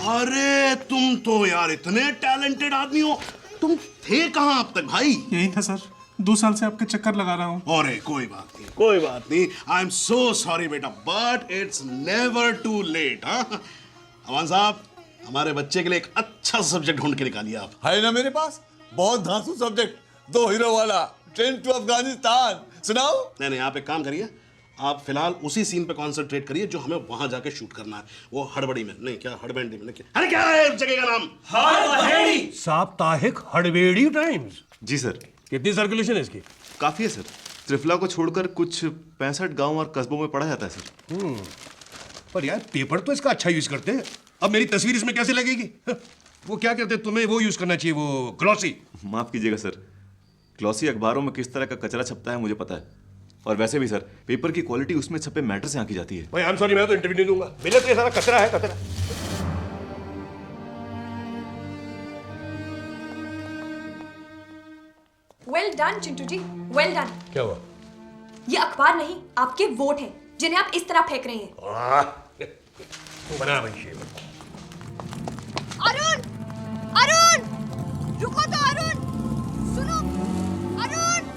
[SPEAKER 5] अरे तुम तो यार इतने टैलेंटेड आदमी हो। तुम थे कहाँ अब तक भाई?
[SPEAKER 23] यही था सर, 2 साल से आपके चक्कर लगा रहा हूँ।
[SPEAKER 5] अरे कोई बात नहीं, कोई बात नहीं। आई एम सो सॉरी बेटा, but it's never too late. Aman साहब, हमारे बच्चे के लिए एक अच्छा सब्जेक्ट ढूंढ के निकालिए आप।
[SPEAKER 21] है ना मेरे पास बहुत धांसू सब्जेक्ट, 2 हीरो वाला, ट्रेन टू अफगानिस्तान। सुनाओ।
[SPEAKER 5] नहीं आप एक काम करिए, आप फिलहाल उसी सीन पे कॉन्सेंट्रेट करिए जो हमें वहां जाके शूट करना है। वो हड़बड़ी में नहीं, क्या हड़बड़ी में नहीं, अरे क्या है जगह का नाम?
[SPEAKER 9] हड़बड़ी। साप्ताहिक हड़बेड़ी टाइम्स।
[SPEAKER 8] जी सर।
[SPEAKER 9] कितनी सर्कुलेशन है इसकी?
[SPEAKER 8] काफी है सर। त्रिफला को छोड़कर कुछ 65 गांव और कस्बों में पढ़ा जाता है सर।
[SPEAKER 9] पर यार पेपर तो इसका अच्छा यूज करते हैं। अब मेरी तस्वीर इसमें कैसे लगेगी? वो क्या कहते हैं, तुम्हें वो यूज करना चाहिए, वो ग्लॉसी।
[SPEAKER 8] माफ कीजिएगा सर, ग्लॉसी अखबारों में किस तरह का कचरा छपता है मुझे पता है। और वैसे भी सर, पेपर की क्वालिटी उसमें छपे मैटर से आंकी जाती है।
[SPEAKER 9] भाई आई एम सॉरी, मैं तो इंटरव्यू नहीं दूंगा। मेरे तो ये सारा कचरा है, कचरा।
[SPEAKER 15] वेल डन चिंटू जी, वेल डन।
[SPEAKER 9] क्या हुआ?
[SPEAKER 15] ये अखबार नहीं, आपके वोट हैं जिन्हें आप इस तरह फेंक रहे हैं।
[SPEAKER 9] बना भाई।
[SPEAKER 15] अरुण, अरुण, रुको तो अरुण, सुनो, अरुण।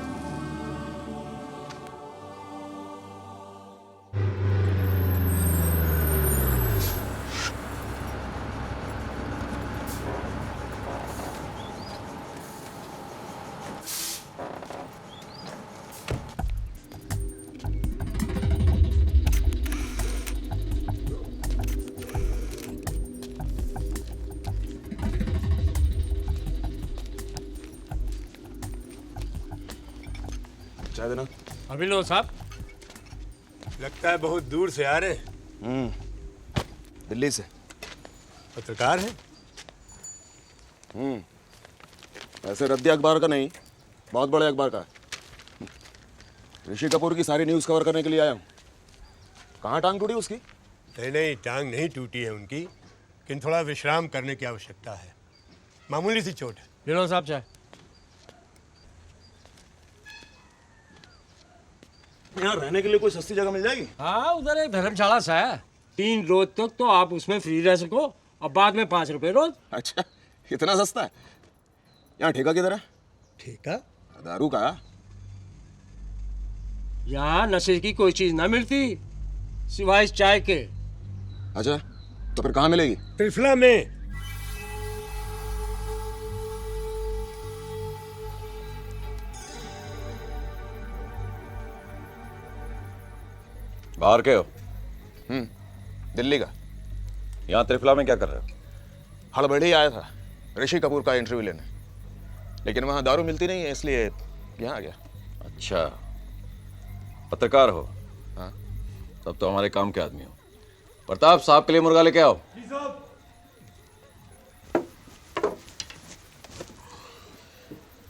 [SPEAKER 21] चाय देना।
[SPEAKER 19] अभी लो साहब।
[SPEAKER 9] लगता है बहुत दूर से आ रहे।
[SPEAKER 21] दिल्ली से।
[SPEAKER 9] पत्रकार है?
[SPEAKER 21] ऐसे रद्दी अखबार का नहीं, बहुत बड़े अखबार का है। ऋषि कपूर की सारी न्यूज़ कवर करने के लिए आया हूँ। कहाँ टांग टूटी उसकी?
[SPEAKER 9] नहीं, टांग नहीं टूटी है उनकी, लेकिन थोड़ा विश्राम करने की आवश्यकता है। मामूली सी चोट है।
[SPEAKER 19] ले लो साहब चाय।
[SPEAKER 5] यहाँ रहने के लिए कोई सस्ती जगह मिल जाएगी?
[SPEAKER 19] हाँ, उधर एक धर्मशाला सा है। 3 रोज तक तो आप उसमें फ्री रह सको और बाद में 5 रुपए रोज।
[SPEAKER 21] अच्छा, इतना सस्ता है? यहाँ ठेका किधर है?
[SPEAKER 9] ठेका?
[SPEAKER 21] दारू का?
[SPEAKER 19] यहाँ नशे की कोई चीज ना मिलती सिवाय इस चाय के।
[SPEAKER 21] अच्छा, तो फिर कहाँ मिलेगी?
[SPEAKER 9] त्रिफला में।
[SPEAKER 20] बाहर के हो? दिल्ली का। यहाँ त्रिफला में क्या कर रहे हो?
[SPEAKER 21] हड़बड़ी आया था ऋषि कपूर का इंटरव्यू लेने, लेकिन वहाँ दारू मिलती नहीं है, इसलिए यहाँ आ गया।
[SPEAKER 20] अच्छा, पत्रकार हो?
[SPEAKER 21] हाँ।
[SPEAKER 20] तब तो हमारे काम के आदमी हो। प्रताप साहब के लिए मुर्गा लेके आओ।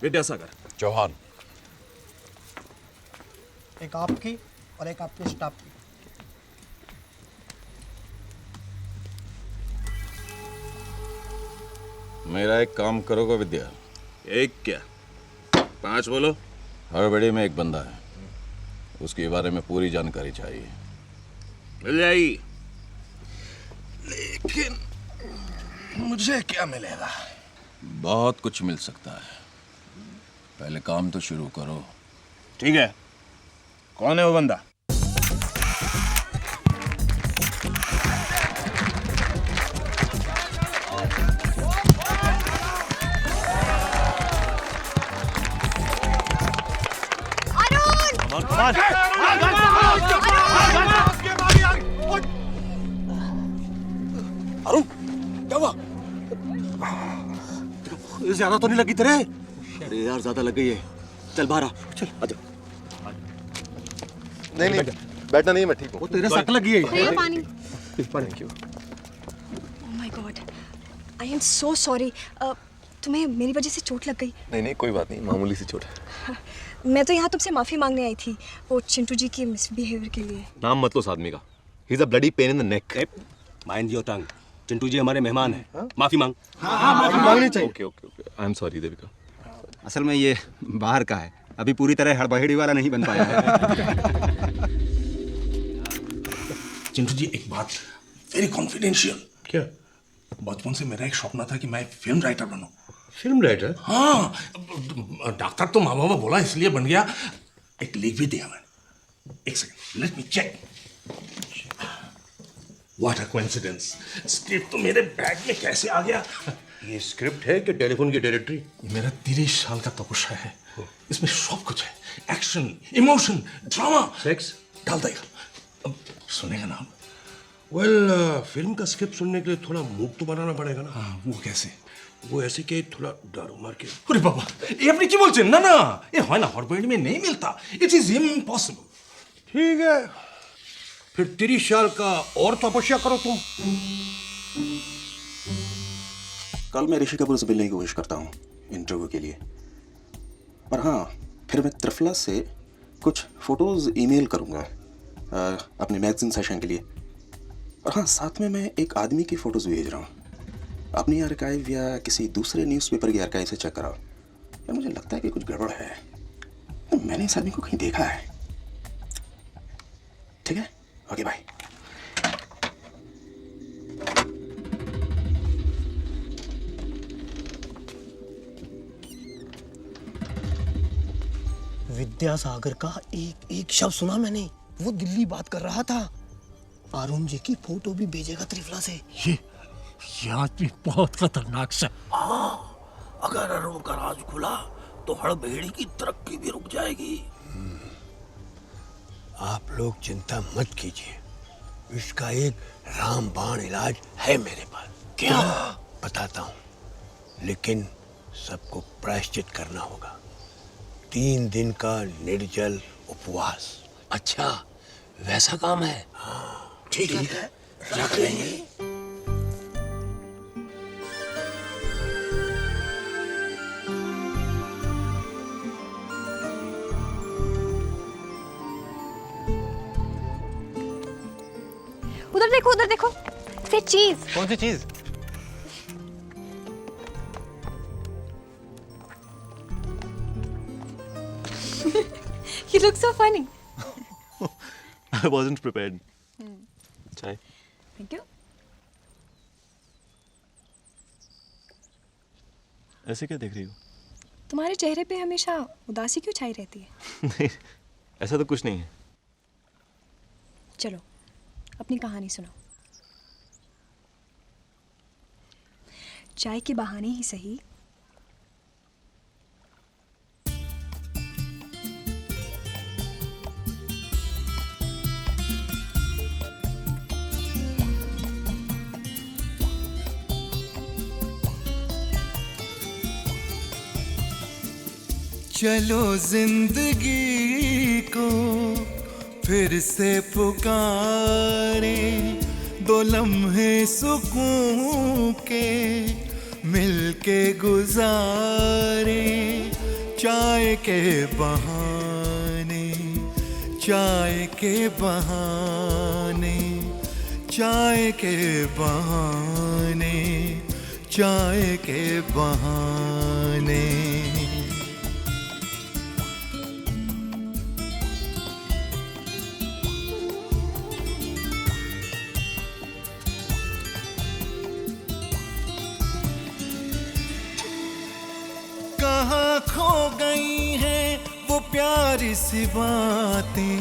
[SPEAKER 5] विद्यासागर।
[SPEAKER 20] चौहान।
[SPEAKER 22] एक आपकी और एक आपके स्टाफ की।
[SPEAKER 20] मेरा एक काम करोगे विद्या?
[SPEAKER 5] एक क्या? 5 बोलो।
[SPEAKER 20] हड़बड़ी में एक बंदा है, उसके बारे में पूरी जानकारी चाहिए।
[SPEAKER 5] मिल जाएगी, लेकिन मुझे क्या मिलेगा?
[SPEAKER 20] बहुत कुछ मिल सकता है, पहले काम तो शुरू करो।
[SPEAKER 5] ठीक है, कौन है वो बंदा?
[SPEAKER 3] अरुण क्या हुआ? ज्यादा तो नहीं लगी तेरे?
[SPEAKER 8] अरे यार ज्यादा लग गई है। चल बाहर आ। चल आजा। नहीं नहीं बैठना नहीं, मैं ठीक हूँ।
[SPEAKER 3] वो तेरे सक लगी है।
[SPEAKER 15] पानी।
[SPEAKER 3] Thank you.
[SPEAKER 15] Oh my God, I am so sorry. तुम्हें मेरी वजह से चोट लग गई?
[SPEAKER 8] नहीं नहीं कोई बात नहीं, मामूली सी चोट है।
[SPEAKER 15] मैं तो यहाँ तुमसे माफी मांगने आई थी वो चिंटू जी के मिसबिहेवियर के लिए।
[SPEAKER 8] नाम मत लो उस आदमी का। He is a bloody pain in the neck.
[SPEAKER 3] Mind your tongue. Chintu ji हमारे मेहमान हैं। माफी मांग।
[SPEAKER 8] माफी मांगनी चाहिए। Okay okay okay, I am sorry Devika.
[SPEAKER 4] असल में ये बाहर का है, अभी पूरी तरह हड़बड़ी वाला नहीं बन पाया है।
[SPEAKER 23] चिंटू जी एक बात वेरी कॉन्फिडेंशियल। क्या? बचपन से मेरा एक सपना था कि मैं फिल्म राइटर बनूं।
[SPEAKER 9] Film writer?
[SPEAKER 23] हाँ, डॉक्टर तो माँ बाबा बोला इसलिए बन गया। एक लिख भी दिया मैंने। एक second, let me check. What a coincidence, script तो मेरे बैग में कैसे आ गया?
[SPEAKER 9] ये स्क्रिप्ट है कि टेलीफोन की डायरेक्टरी?
[SPEAKER 23] ये मेरा 30 साल का तपस्या है। इसमें सब कुछ है, एक्शन, इमोशन, ड्रामा,
[SPEAKER 9] सेक्स
[SPEAKER 23] डाल देगा। अब सुनेगा ना?
[SPEAKER 9] वेल फिल्म का स्क्रिप्ट सुनने के लिए थोड़ा मूड तो बनाना पड़ेगा ना।
[SPEAKER 23] हाँ, वो कैसे?
[SPEAKER 9] वो ऐसे कि थोड़ा दारू मार के।
[SPEAKER 23] अरे बाबा, ये अपनी की बोलছেন? ना ना, ये है ना हॉटबॉइल्ड में नहीं मिलता। It is impossible.
[SPEAKER 9] ठीक है, फिर 30 साल का और तपस्या करो तुम।
[SPEAKER 2] कल मैं ऋषि कपूर से मिलने की कोशिश करता हूँ इंटरव्यू के लिए। और हाँ, फिर मैं त्रिफला से कुछ फोटोज ईमेल करूँगा अपने मैगजीन सेशन के लिए। और हाँ, साथ में मैं एक आदमी की फोटोज भेज रहा हूँ। अपनी आर्काइव या किसी दूसरे न्यूज़पेपर की आर्काइव से चेक कराओ। यार मुझे लगता है कि कुछ गड़बड़ है। तो मैंने इस आदमी को कहीं देखा है। ठीक है, ओके बाय।
[SPEAKER 5] विद्यासागर का एक एक शब्द सुना मैंने। वो दिल्ली बात कर रहा था। अरुण जी की फोटो भी भेजेगा त्रिफला से।
[SPEAKER 19] ये आदमी बहुत खतरनाक सा।
[SPEAKER 5] अगर अरुण का राज खुला तो हड़बेड़ी की तरक्की भी रुक जाएगी।
[SPEAKER 7] आप लोग चिंता मत कीजिए, इसका एक रामबाण इलाज है मेरे पास।
[SPEAKER 5] क्या?
[SPEAKER 7] बताता हूँ, लेकिन सबको प्रायश्चित करना होगा। 3 दिन का निर्जल उपवास।
[SPEAKER 5] अच्छा, वैसा काम है?
[SPEAKER 7] हाँ
[SPEAKER 5] ठीक है, रख लेंगे।
[SPEAKER 15] उधर देखो, से चीज।
[SPEAKER 4] कौन सी चीज?
[SPEAKER 15] You look so funny.
[SPEAKER 8] I wasn't prepared. चाय?
[SPEAKER 15] Thank you.
[SPEAKER 8] ऐसे क्या देख रही हो?
[SPEAKER 15] तुम्हारे चेहरे पे हमेशा उदासी क्यों छाई रहती है?
[SPEAKER 8] नहीं, ऐसा तो कुछ नहीं है।
[SPEAKER 15] चलो, अपनी कहानी सुनाओ। चाय के बहाने ही सही।
[SPEAKER 1] चलो जिंदगी को फिर से पुकारे, 2 लम्हे सुकून के मिलके गुजारे। चाय के बहाने, चाय के बहाने, चाय के बहाने, चाय के बहाने। कहाँ खो गई हैं वो प्यारी सी बातें,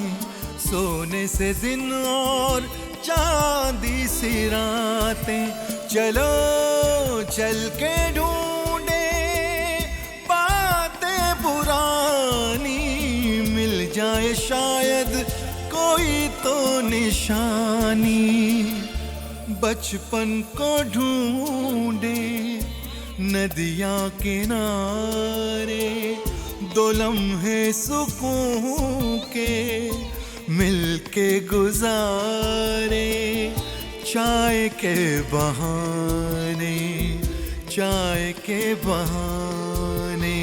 [SPEAKER 1] सोने से दिन और चांदी सी रातें। चलो चल के ढूंढे बातें पुरानी, मिल जाए शायद निशानी बचपन को ढूंढे नदियां किनारे, दो लम्हे सुकून के मिलके गुजारे, चाय के बहाने, चाय के बहाने,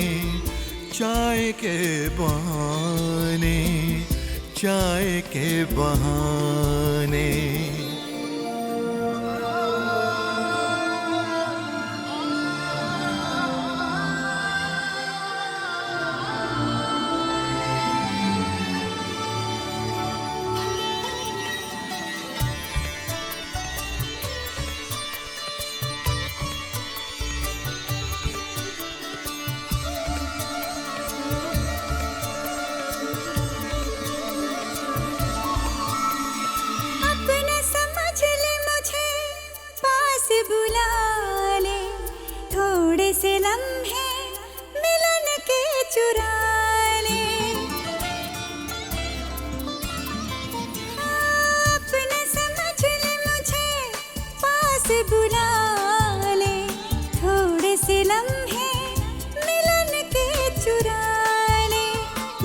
[SPEAKER 1] चाय के बहाने, चाय के बहाने।
[SPEAKER 11] बुला ले थोड़े से लम्हे मिलन के चुरा ले, अपने समझ ले मुझे पास बुला ले, थोड़े से लम्हे मिलन के चुरा ले।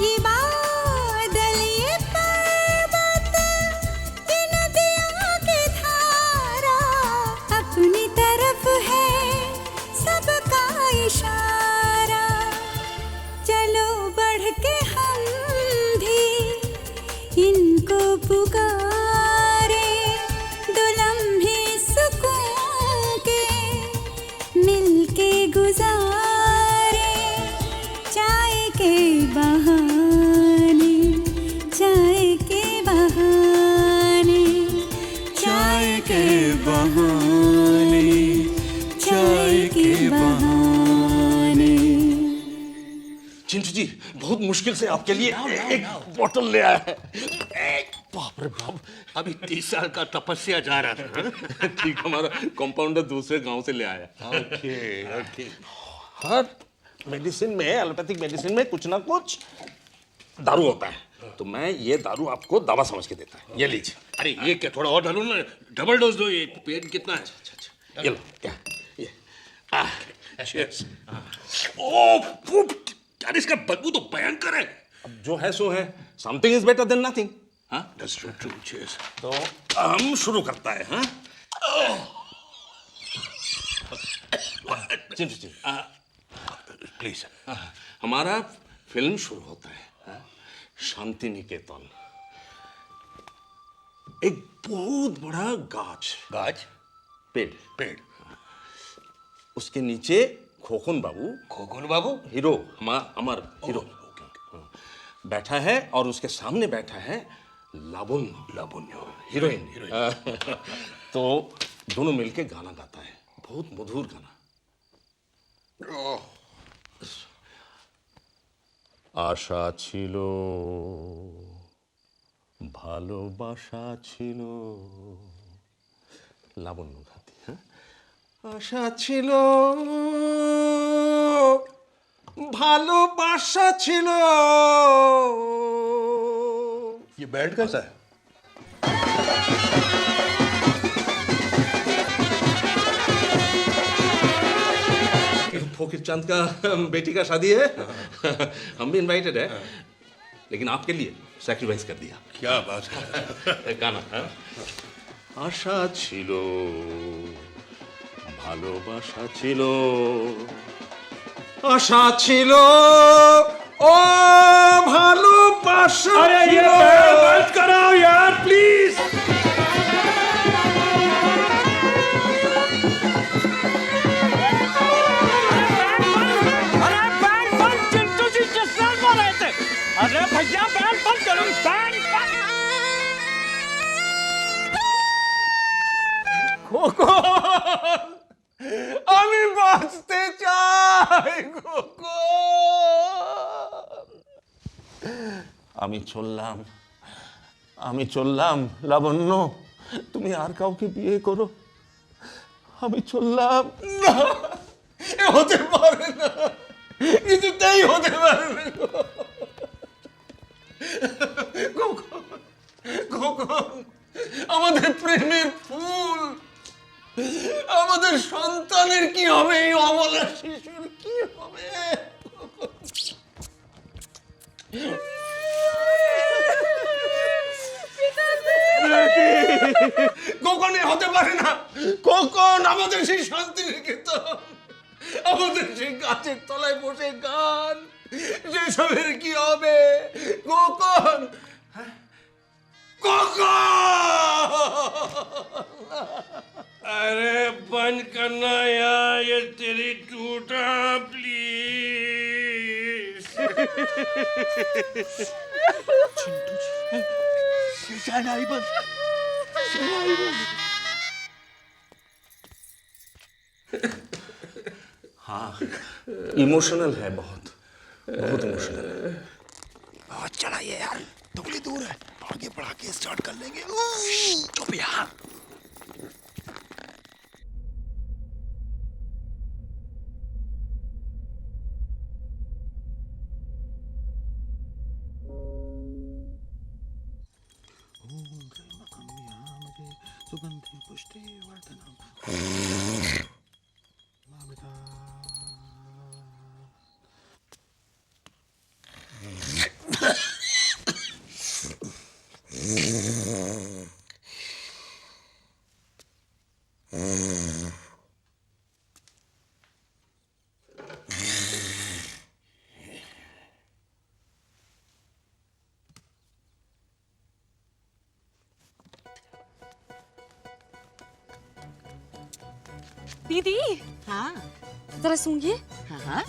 [SPEAKER 11] ये बादल ये पर्वत ये नदियाँ की धारा अपनी तरफ है सबका इशारा, चलो बढ़ के हम भी इनको पुकारे, दो लम्हे सुकून के मिलके गुजारे, चाय के बहाने, चाय के बहाने, चाय के बहाने, चाय के बहाने।
[SPEAKER 23] चिंटू जी बहुत मुश्किल से आपके लिए एक बोतल ले आया है। बाप रे बाप,
[SPEAKER 9] अभी 30 साल का तपस्या जा रहा था।
[SPEAKER 23] ठीक, हमारा कंपाउंडर दूसरे गांव से ले आया।
[SPEAKER 9] Okay okay.
[SPEAKER 23] हर मेडिसिन में, एलोपैथिक मेडिसिन में कुछ ना कुछ दारू होता है, तो मैं ये दारू आपको दवा समझ के देता है। ये लीजिए।
[SPEAKER 9] अरे ये क्या, थोड़ा और डालो ना, डबल डोज दो। ये पेन कितना है? अच्छा
[SPEAKER 23] ये लो, क्या ये
[SPEAKER 9] Cheers। ओह फुट, यार इसका बदबू तो भयंकर है।
[SPEAKER 23] अब जो है सो है, something is better than nothing.
[SPEAKER 9] हाँ, दैट्स ट्रू ट्रू। चीयर्स।
[SPEAKER 23] तो हम शुरू करता है। हाँ चिंटू जी
[SPEAKER 9] प्लीज।
[SPEAKER 23] हमारा फिल्म शुरू होता है शांति निकेतन। एक बहुत बड़ा गाछ, पेड़
[SPEAKER 9] पेड़,
[SPEAKER 23] उसके नीचे खोखन बाबू हीरो, हमार हीरो बैठा है, और उसके सामने बैठा है लावण्य हीरोइन। तो दोनों मिलके गाना गाता है, बहुत मधुर गाना। आशा छिलो ভালোবাসা ছিল, লাবণ্য গাতি। হ্যাঁ, আশা ছিল ভালোবাসা ছিল। ये बैठ कैसा है? फकीर चंद का बेटी का शादी है, हम भी इनवाइटेड है, लेकिन आपके लिए सैक्रिफाइस कर दिया।
[SPEAKER 9] क्या बात है।
[SPEAKER 23] गाना आशा छिलो ভালোবাসা ছিল, আশা ছিল ও ভালোবাসা।
[SPEAKER 9] अरे ये बैंड बंद कराओ यार प्लीज।
[SPEAKER 19] अरे बैंड बंद, चिंटू जी जिस बैंड बोल रहे थे। अरे भैया बैंड बंद करो, बैंड बंद।
[SPEAKER 23] আমি বাঁচতে চাই আমি চললাম লাবণ্য, তুমি আর কাউকে বিয়ে করো, আমি চললাম। না, হতে পারে না, কিছুতেই হতে পারে না। খোকন
[SPEAKER 9] কখনোই অমলের শিশুর কি হবে? কখনই হতে পারে না। কখন আমাদের সেই শান্তি নিকেতন, আমাদের সেই গাছের তলায় বসে গান, সেসবের কি হবে? কখন अरे बंद करना यार ये तेरी टूटा प्लीज।
[SPEAKER 23] हाँ इमोशनल है, बहुत बहुत इमोशनल है।
[SPEAKER 5] बहुत चढ़ाई है यार, थोड़ी दूर है, आगे बढ़ा के स्टार्ट कर लेंगे। चुप यार।
[SPEAKER 2] सुगंधि पुष्टि वर्धनम।
[SPEAKER 15] दीदी, हाँ जरा सूंघिए। हाँ हाँ।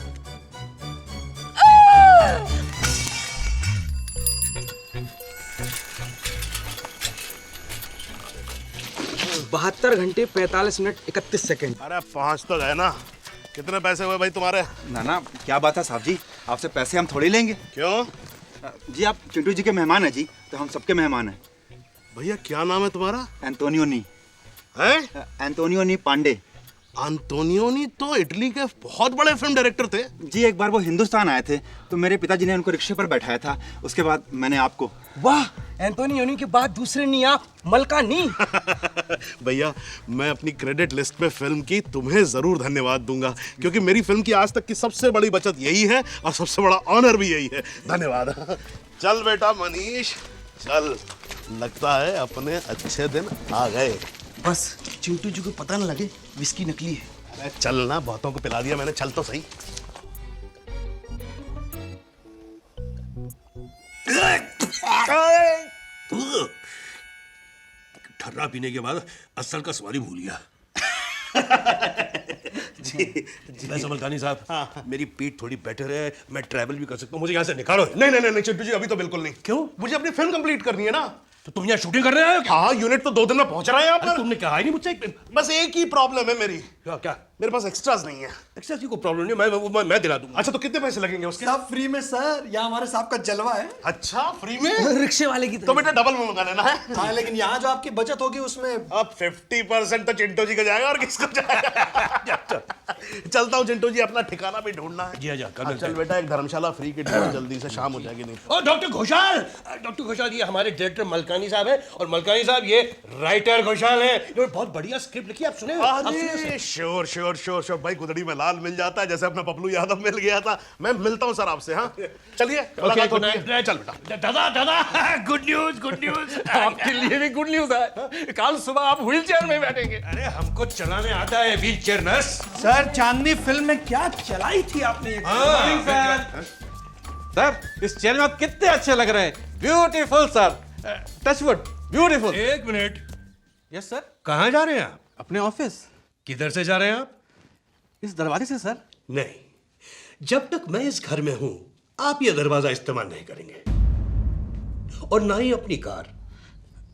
[SPEAKER 6] 72 घंटे 45 मिनट 31 सेकंड।
[SPEAKER 5] अरे 5 तो गए ना। कितने पैसे हुए भाई तुम्हारे?
[SPEAKER 4] ना ना, क्या बात है साहब जी, आपसे पैसे हम थोड़ी लेंगे।
[SPEAKER 5] क्यों?
[SPEAKER 4] जी आप चिंटू जी के मेहमान हैं जी, तो हम सबके मेहमान हैं।
[SPEAKER 5] भैया क्या नाम है तुम्हारा?
[SPEAKER 4] एंटोनियोनी।
[SPEAKER 5] हैं?
[SPEAKER 4] एंटोनियोनी पांडे।
[SPEAKER 5] एंटोनियोनी तो इटली के बहुत बड़े फिल्म डायरेक्टर थे।
[SPEAKER 4] जी एक बार वो हिंदुस्तान आए थे, तो मेरे पिताजी ने उनको रिक्शे पर बैठाया था, उसके बाद मैंने आपको।
[SPEAKER 6] वाह, एंटोनियोनी के बाद दूसरे नहीं आप, मलकानी।
[SPEAKER 5] भैया मैं अपनी क्रेडिट लिस्ट में फिल्म की तुम्हें जरूर धन्यवाद दूंगा, क्योंकि मेरी फिल्म की आज तक की सबसे बड़ी बचत यही है और सबसे बड़ा ऑनर भी यही है। धन्यवाद। चल बेटा मनीष चल, लगता है अपने अच्छे दिन आ गए।
[SPEAKER 9] बस चिंटू जी को पता न लगे विस्की नकली है।
[SPEAKER 5] अरे चल ना, बहुतों को पिला दिया मैंने, चल तो सही।
[SPEAKER 9] ठर्रा पीने के बाद असल का सवारी भूल गया। जी वैसे मलकानी साहब, मेरी पीठ थोड़ी बेटर है, मैं ट्रैवल भी कर सकता हूँ, मुझे यहाँ से निकालो।
[SPEAKER 5] नहीं नहीं नहीं चिंटू जी, अभी तो बिल्कुल नहीं। क्यों? मुझे अपनी फिल्म कंप्लीट करनी है ना।
[SPEAKER 9] तो तुम यहाँ शूटिंग कर रहे हो क्या?
[SPEAKER 5] हाँ, यूनिट तो 2 दिन में पहुंच रहा है यहाँ पर।
[SPEAKER 9] तुमने कहा ही नहीं मुझसे।
[SPEAKER 5] बस एक ही प्रॉब्लम है मेरी।
[SPEAKER 9] क्या?
[SPEAKER 5] मेरे पास एक्स्ट्रास नहीं है।
[SPEAKER 9] एक्स्ट्रास की कोई प्रॉब्लम नहीं, मैं दिला दूंगा।
[SPEAKER 5] अच्छा तो कितने पैसे लगेंगे उसके?
[SPEAKER 17] सब फ्री में सर, यहाँ हमारे साहब का जलवा है।
[SPEAKER 5] अच्छा फ्री में?
[SPEAKER 17] रिक्शे वाले की
[SPEAKER 5] तो बेटा डबल में मंगा लेना है।
[SPEAKER 17] हाँ लेकिन यहाँ जो आपकी बचत होगी उसमें
[SPEAKER 5] अब 50% तो चिंटू जी का जाएगा और किसका जाएगा। चलता हूँ चिंटू जी, अपना ठिकाना भी ढूंढना है।
[SPEAKER 9] जी जा।
[SPEAKER 5] चल बेटा, एक धर्मशाला फ्री की ढूंढ जल्दी से, शाम हो जाएगी नहीं।
[SPEAKER 9] और डॉक्टर घोषाल ये हमारे डायरेक्टर मलकानी साहब हैं, और मलकानी साहब ये राइटर घोषाल हैं। इन्होंने बहुत बढ़िया स्क्रिप्ट लिखी, आप सुने?
[SPEAKER 5] श्योर भाई, गुदड़ी में लाल मिल जाता है जैसे अपना पपलू यादव मिल गया था। मैं मिलता हूँ सर आपसे। हाँ चलिए, चल बेटा।
[SPEAKER 9] दादा गुड न्यूज
[SPEAKER 12] आपके लिए भी गुड न्यूज है, कल सुबह आप व्हील चेयर में बैठेंगे।
[SPEAKER 9] अरे हमको चलाने आता है व्हील चेयर नर्स।
[SPEAKER 1] सर चांदनी फिल्म में क्या चलाई थी आपने?
[SPEAKER 12] सर इस चेयर में आप कितने अच्छे लग रहे हैं, ब्यूटीफुल सर, टचवुड ब्यूटीफुल।
[SPEAKER 9] एक मिनट।
[SPEAKER 12] Yes sir.
[SPEAKER 9] कहाँ जा रहे हैं आप?
[SPEAKER 12] अपने ऑफिस।
[SPEAKER 9] किधर से जा रहे हैं आप?
[SPEAKER 12] इस दरवाजे से सर।
[SPEAKER 9] नहीं, जब तक मैं इस घर में हूं आप ये दरवाजा इस्तेमाल नहीं करेंगे, और ना ही अपनी कार।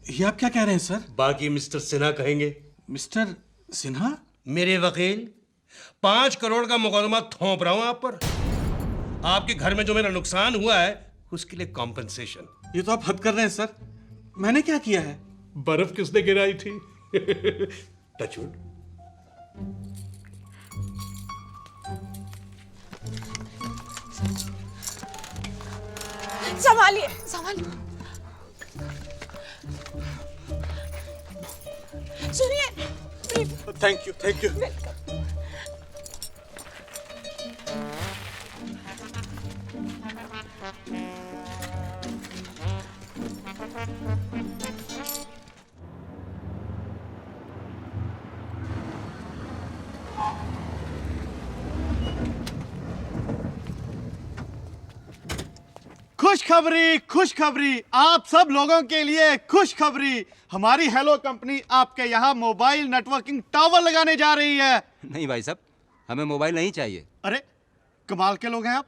[SPEAKER 12] ये आप क्या कह रहे हैं सर?
[SPEAKER 9] बाकी मिस्टर सिन्हा कहेंगे।
[SPEAKER 12] मिस्टर सिन्हा?
[SPEAKER 9] मेरे वकील 5 करोड़ का मुकदमा थोप रहा हूं आप पर। आपके घर में जो मेरा नुकसान हुआ है उसके लिए कॉम्पनसेशन।
[SPEAKER 12] ये तो आप हद कर रहे हैं सर, मैंने क्या किया है?
[SPEAKER 9] बर्फ किसने गिराई थी? टचवुड।
[SPEAKER 16] संभालिए। सुनिए।
[SPEAKER 5] Thank you.
[SPEAKER 3] खुशखबरी, खुशखबरी, आप सब लोगों के लिए खुशखबरी। हमारी हेलो कंपनी आपके यहाँ मोबाइल नेटवर्किंग टावर लगाने जा रही है।
[SPEAKER 4] नहीं भाई साहब, हमें मोबाइल नहीं चाहिए।
[SPEAKER 3] अरे कमाल के लोग हैं आप।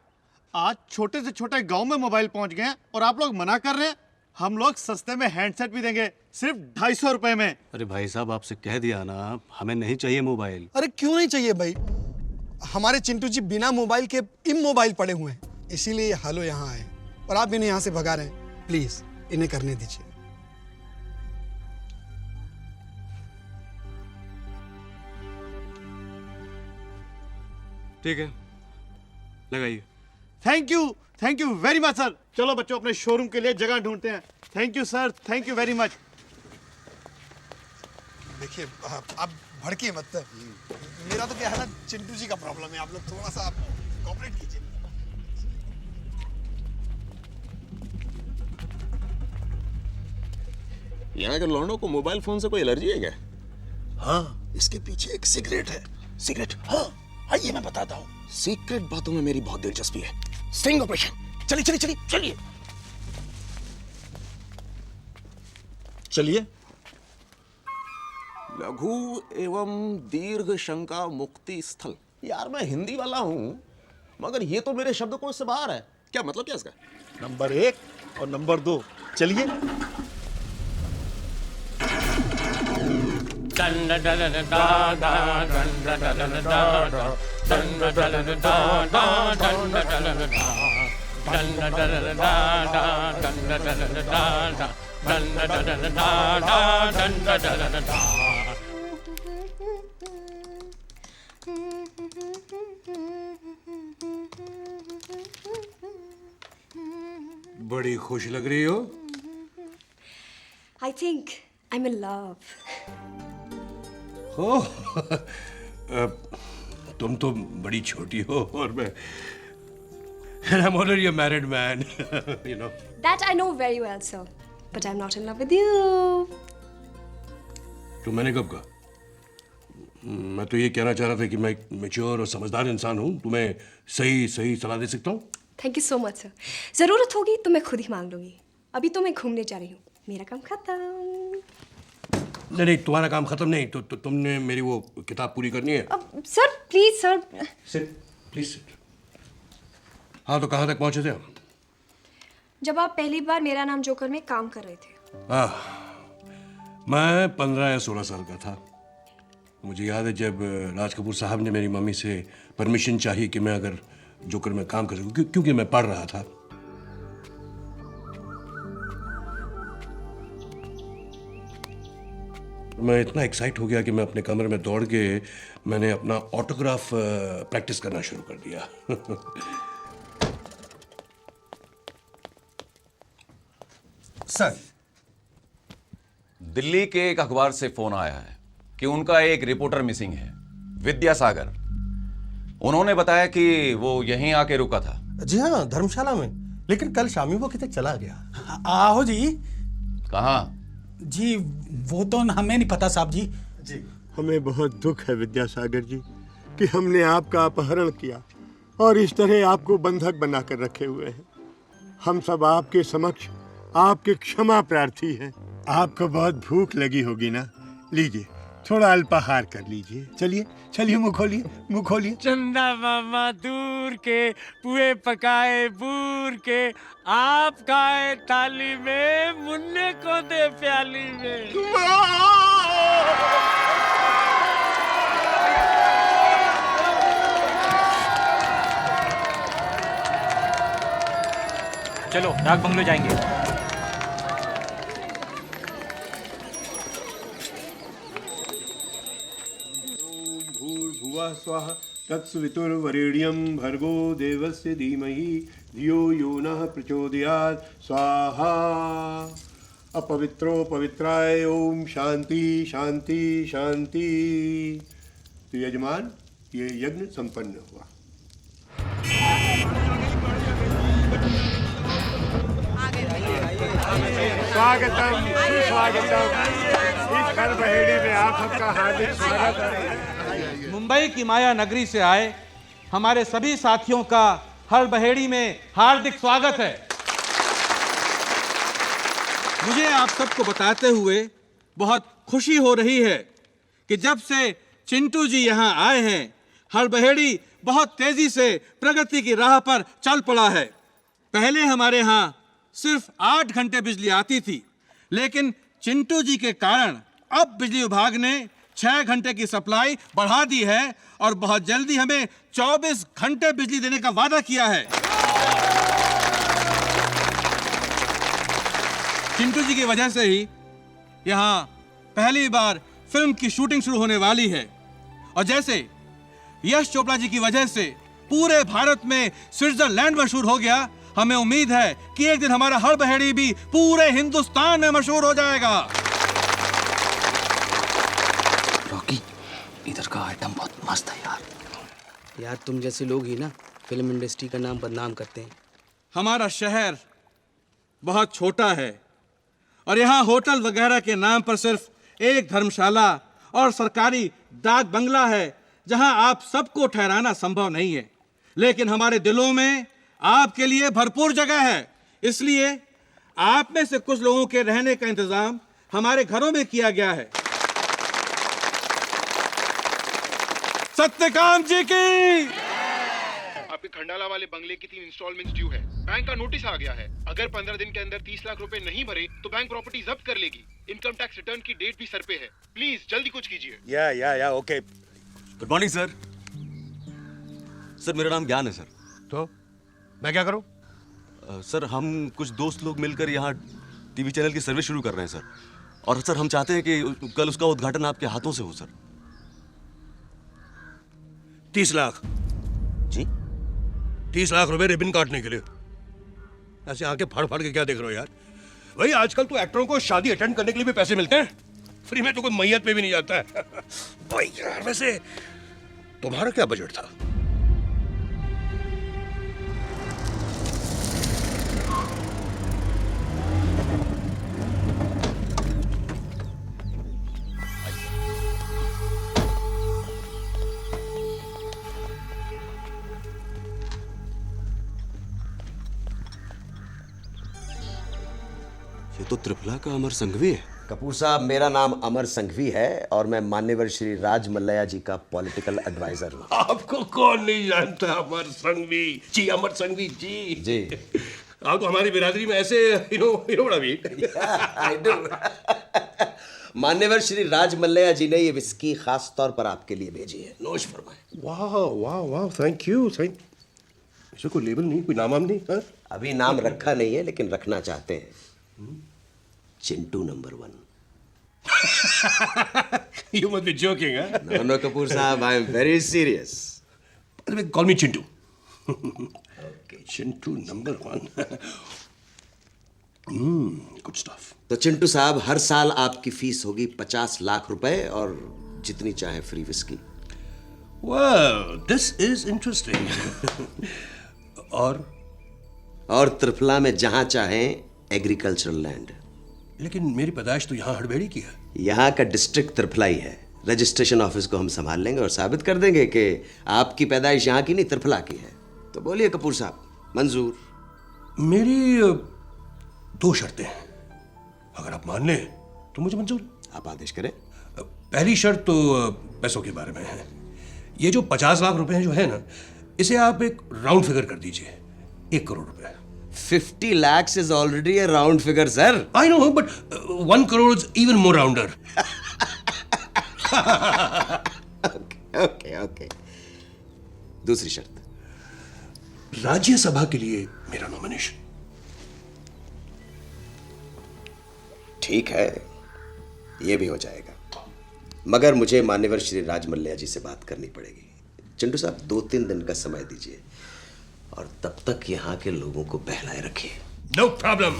[SPEAKER 3] आज छोटे से छोटे गांव में मोबाइल पहुंच गए हैं और आप लोग मना कर रहे हैं। हम लोग सस्ते में हैंडसेट भी देंगे, सिर्फ 250 रुपए में।
[SPEAKER 9] अरे भाई साहब, आपसे कह दिया ना, हमें नहीं चाहिए मोबाइल।
[SPEAKER 17] अरे क्यों नहीं चाहिए भाई? हमारे चिंटू जी बिना मोबाइल के इमोबाइल पड़े हुए हैं, इसीलिए हेलो यहाँ आए और आप इन्हें यहाँ से भगा रहे हैं। प्लीज इन्हें करने दीजिए।
[SPEAKER 9] ठीक है, लगाइए।
[SPEAKER 3] Thank you very much sir. चलो बच्चों, अपने शोरूम के लिए जगह ढूंढते हैं। Thank you sir, thank you very much.
[SPEAKER 17] देखिए आप भड़किए मत। मेरा तो क्या है ना, चिंटू जी का प्रॉब्लम है। आप लोग थोड़ा सा कोऑपरेट कीजिए।
[SPEAKER 2] यहाँ के लौंडों को मोबाइल फोन से कोई एलर्जी है क्या?
[SPEAKER 17] हाँ, इसके पीछे एक सिगरेट है।
[SPEAKER 2] सिगरेट?
[SPEAKER 17] हाँ, आइए मैं बताता हूँ।
[SPEAKER 2] सीक्रेट बातों में मेरी बहुत दिलचस्पी है। Sting operation. चलिए चलिए चलिए चलिए चलिए। लघु एवं दीर्घ शंका मुक्ति स्थल। यार मैं हिंदी वाला हूं, मगर ये तो मेरे शब्दकोश से बाहर है। क्या मतलब क्या इसका?
[SPEAKER 3] नंबर 1 और नंबर 2। चलिए।
[SPEAKER 9] बड़ी खुश लग रही हो।
[SPEAKER 15] I think I'm in love.
[SPEAKER 9] हो तुम तो बड़ी छोटी हो और मैं and I'm already a married man, you know.
[SPEAKER 15] That I know very well, sir. But I'm not in love with you.
[SPEAKER 9] तो मैंने कब कहा? मैं तो ये कहना चाह रहा था कि मैं एक मैच्योर और समझदार इंसान हूँ, तुम्हें सही सही सलाह दे सकता हूँ।
[SPEAKER 15] Thank you so much, sir. जरूरत होगी तो मैं खुद ही मांग लूंगी। अभी तो मैं घूमने जा रही हूँ। मेरा काम खत्म।
[SPEAKER 9] नहीं, तुम्हारा काम खत्म नहीं। तो तुमने मेरी वो किताब पूरी करनी है।
[SPEAKER 15] Sir please sir.
[SPEAKER 9] Sit, please sit. हाँ, तो कहाँ तक पहुँचे थे हम?
[SPEAKER 15] जब आप पहली बार मेरा नाम जोकर में काम कर रहे थे।
[SPEAKER 9] मैं 15 या 16 साल का था। मुझे याद है जब राज कपूर साहब ने मेरी मम्मी से परमिशन चाहिए कि मैं अगर जोकर में काम कर सकूं, क्योंकि मैं पढ़ रहा था। मैं इतना एक्साइट हो गया कि मैं अपने कमरे में दौड़ के मैंने अपना ऑटोग्राफ प्रैक्टिस करना शुरू कर दिया।
[SPEAKER 20] सर, दिल्ली के एक अखबार से फोन आया है कि उनका एक रिपोर्टर मिसिंग है, विद्यासागर। उन्होंने बताया कि वो यहीं आके रुका था।
[SPEAKER 13] जी हाँ, धर्मशाला में, लेकिन कल शामी वो कितने चला गया। आहो जी।
[SPEAKER 20] कहाँ?
[SPEAKER 13] जी वो तो हमें नहीं पता साहब जी।
[SPEAKER 14] हमें बहुत दुख है विद्यासागर जी कि हमने आपका अपहरण किया और इस तरह आपको बंधक बनाकर रखे हुए हैं। हम सब आपके समक्ष आपके क्षमा प्रार्थी हैं। आपको बहुत भूख लगी होगी ना, लीजिए थोड़ा अल्पाहार कर लीजिए। चलिए चलिए, मुँह खोलिए, मुँह खोलिए।
[SPEAKER 19] चंदा मामा दूर के पुए पकाए बूर के, आप खाए थाली में, मुन्ने को दे प्याली में।
[SPEAKER 10] चलो डाक बंगलो जाएंगे।
[SPEAKER 14] भूर्भुवः स्वः तत्सवितुर्वरेण्यं भर्गो देवस्य धीमहि धियो यो नः प्रचोदयात् स्वाहा। अपवित्रो पवित्राय ओम शांति शांति शांति। तो यजमान, ये यज्ञ संपन्न हुआ। स्वागतम सुस्वागतम। इस हर बहेड़ी में आप सबका हार्दिक स्वागत है।
[SPEAKER 12] मुंबई की माया नगरी से आए हमारे सभी साथियों का हर बहेड़ी में हार्दिक स्वागत है। मुझे आप सबको बताते हुए बहुत खुशी हो रही है कि जब से चिंटू जी यहाँ आए हैं, हड़बहेड़ी बहुत तेजी से प्रगति की राह पर चल पड़ा है। पहले हमारे यहाँ सिर्फ 8 घंटे बिजली आती थी, लेकिन चिंटू जी के कारण अब बिजली विभाग ने 6 घंटे की सप्लाई बढ़ा दी है और बहुत जल्दी हमें 24 घंटे बिजली देने का वादा किया है। चिंटू जी की वजह से ही यहाँ पहली बार फिल्म की शूटिंग शुरू होने वाली है और जैसे यश चोपड़ा जी की वजह से पूरे भारत में स्विट्जरलैंड मशहूर हो गया, हमें उम्मीद है कि एक दिन हमारा हड़बहेड़ी भी पूरे हिंदुस्तान में मशहूर हो जाएगा।
[SPEAKER 6] रॉकी, इधर का आइटम बहुत मस्त है यार। यार तुम जैसे लोग ही ना फिल्म इंडस्ट्री का नाम बदनाम करते हैं।
[SPEAKER 12] हमारा शहर बहुत छोटा है और यहाँ होटल वगैरह के नाम पर सिर्फ एक धर्मशाला और सरकारी डाक बंगला है जहाँ आप सबको ठहराना संभव नहीं है, लेकिन हमारे दिलों में आपके लिए भरपूर जगह है। इसलिए आप में से कुछ लोगों के रहने का इंतजाम हमारे घरों में किया गया है। सत्यकाम जी की।
[SPEAKER 18] आपके खंडाला वाले बंगले की 3 इंस्टॉलमेंट्स ड्यू है। बैंक का नोटिस आ गया है, अगर 15 दिन के अंदर 30 लाख रुपए नहीं भरे तो बैंक प्रॉपर्टी जब्त कर लेगी। इनकम टैक्स रिटर्न की डेट भी सर पे है, प्लीज जल्दी कुछ कीजिए।
[SPEAKER 3] या okay.
[SPEAKER 8] Good morning sir. Sir मेरा नाम ज्ञान है सर।
[SPEAKER 9] तो मैं क्या करूं?
[SPEAKER 8] सर हम कुछ दोस्त लोग मिलकर यहाँ टीवी चैनल की सर्विस शुरू कर रहे हैं सर, और सर हम चाहते हैं कि कल उसका उद्घाटन आपके हाथों से हो सर।
[SPEAKER 9] 30 लाख
[SPEAKER 8] जी?
[SPEAKER 9] 30 लाख रुपए रिबन काटने के लिए? ऐसे आंखें फाड़ फाड़ के क्या देख रहे हो यार? भाई आजकल तो एक्टरों को शादी अटेंड करने के लिए भी पैसे मिलते हैं, फ्री में तो कोई मैयत पे भी नहीं जाता है। भाई यार वैसे तुम्हारा क्या बजट था?
[SPEAKER 8] ये तो त्रिफला का अमर संघवी है।
[SPEAKER 21] कपूर साहब, मेरा नाम अमर संघवी है और मैं मान्यवर श्री राज मल्लैया जी का पॉलिटिकल एडवाइजर हूँ।
[SPEAKER 9] आपको कौन नहीं जानता अमर संघवी जी? अमर संघवी जी
[SPEAKER 21] जी।
[SPEAKER 9] आप तो हमारी बिरादरी में ऐसे बड़ा भी।
[SPEAKER 21] मान्यवर श्री राज मल्लैया जी ने ये विस्की खास तौर पर आपके लिए भेजी है, नोश फरमाए।
[SPEAKER 9] वाह वाह वाह, थैंक यू। इसे कोई लेबल नहीं, कोई नाम नहीं? हा?
[SPEAKER 21] अभी नाम रखा नहीं है लेकिन रखना चाहते हैं। Chintu number 1।
[SPEAKER 9] You must be joking, huh?
[SPEAKER 21] No, Kapoor साहब, I am very serious.
[SPEAKER 9] Call me Chintu. Okay, Chintu number 1. Good stuff.
[SPEAKER 21] तो चिंटू साहब, हर साल आपकी फीस होगी 50 लाख रुपए और जितनी चाहे free whisky.
[SPEAKER 9] Well, this is interesting.
[SPEAKER 21] और त्रिफला में जहां चाहें एग्रीकल्चरल लैंड।
[SPEAKER 9] लेकिन मेरी पैदाइश तो यहाँ हड़बेड़ी की है।
[SPEAKER 21] यहाँ का डिस्ट्रिक्ट त्रिफला ही है। रजिस्ट्रेशन ऑफिस को हम संभाल लेंगे और साबित कर देंगे कि आपकी पैदाइश यहाँ की नहीं त्रिफला की है। तो बोलिए कपूर साहब, मंजूर?
[SPEAKER 9] मेरी 2 शर्तें हैं, अगर आप मान लें तो मुझे मंजूर।
[SPEAKER 21] आप आदेश करें।
[SPEAKER 9] पहली शर्त तो पैसों के बारे में है। ये जो 50 लाख रुपए हैं जो है ना, इसे आप एक राउंड फिगर कर दीजिए, 1 करोड़ रुपए।
[SPEAKER 21] 50 lakhs is already a round figure, sir.
[SPEAKER 9] I know, but 1 crore is even more rounder.
[SPEAKER 21] Okay. दूसरी शर्त,
[SPEAKER 9] राज्यसभा के लिए मेरा नॉमिनेशन।
[SPEAKER 21] ठीक है, ये भी हो जाएगा, मगर मुझे मान्यवर श्री राज मल्लैया जी से बात करनी पड़ेगी। चिंटू साहब, 2-3 दिन का समय दीजिए और तब तक यहाँ के लोगों को बहलाए रखिए।
[SPEAKER 9] No problem.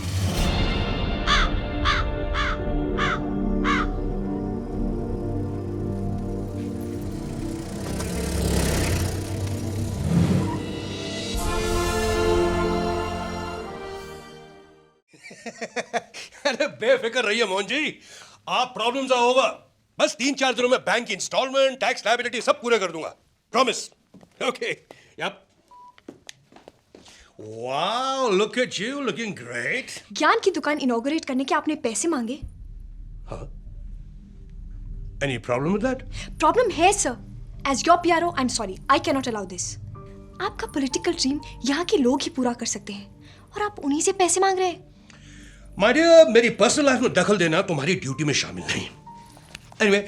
[SPEAKER 9] अरे बेफिक्र रहिए मोहन जी, आप प्रॉब्लम सा होगा, बस 3-4 दिनों में बैंक की इंस्टॉलमेंट, टैक्स लायबिलिटी सब पूरे कर दूंगा, promise. Okay. Yup. Wow, look at you, looking great.
[SPEAKER 15] ज्ञान की दुकान इनॉग्रेट करने के आपने पैसे मांगे?
[SPEAKER 9] Any problem with that?
[SPEAKER 15] Problem है sir. As your PRO, I'm sorry. I cannot allow this. आपका पॉलिटिकल ड्रीम यहाँ के लोग ही पूरा कर सकते हैं और आप उन्हीं से पैसे मांग रहे हैं.
[SPEAKER 9] My dear, मेरी पर्सनल लाइफ में दखल देना तुम्हारी ड्यूटी में शामिल नहीं. Anyway,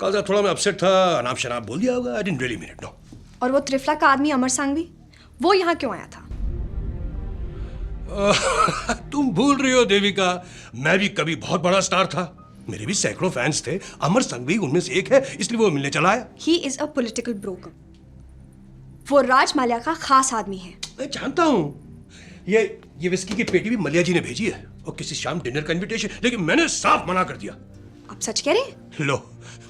[SPEAKER 9] कल थोड़ा मैं अपसेट था, अनाप शनाप बोल दिया होगा. I didn't really mean it, no.
[SPEAKER 15] और वो त्रिफला का आदमी अमर सांघवी, वो यहाँ क्यों आया था?
[SPEAKER 9] तुम भूल रही हो देविका, मैं भी कभी बहुत बड़ा स्टार था. मेरे भी सैकड़ों फैंस थे. अमर संघवी उनमें से एक है, इसलिए वो मिलने चला आया.
[SPEAKER 15] He is a political broker. वो राज माल्या का खास आदमी है.
[SPEAKER 9] मैं जानता हूँ. ये विस्की की पेटी भी मलिया जी ने भेजी है और किसी शाम डिनर का इनविटेशन, लेकिन मैंने साफ मना कर दिया.
[SPEAKER 15] आप सच कह रहे हैं?
[SPEAKER 9] लो,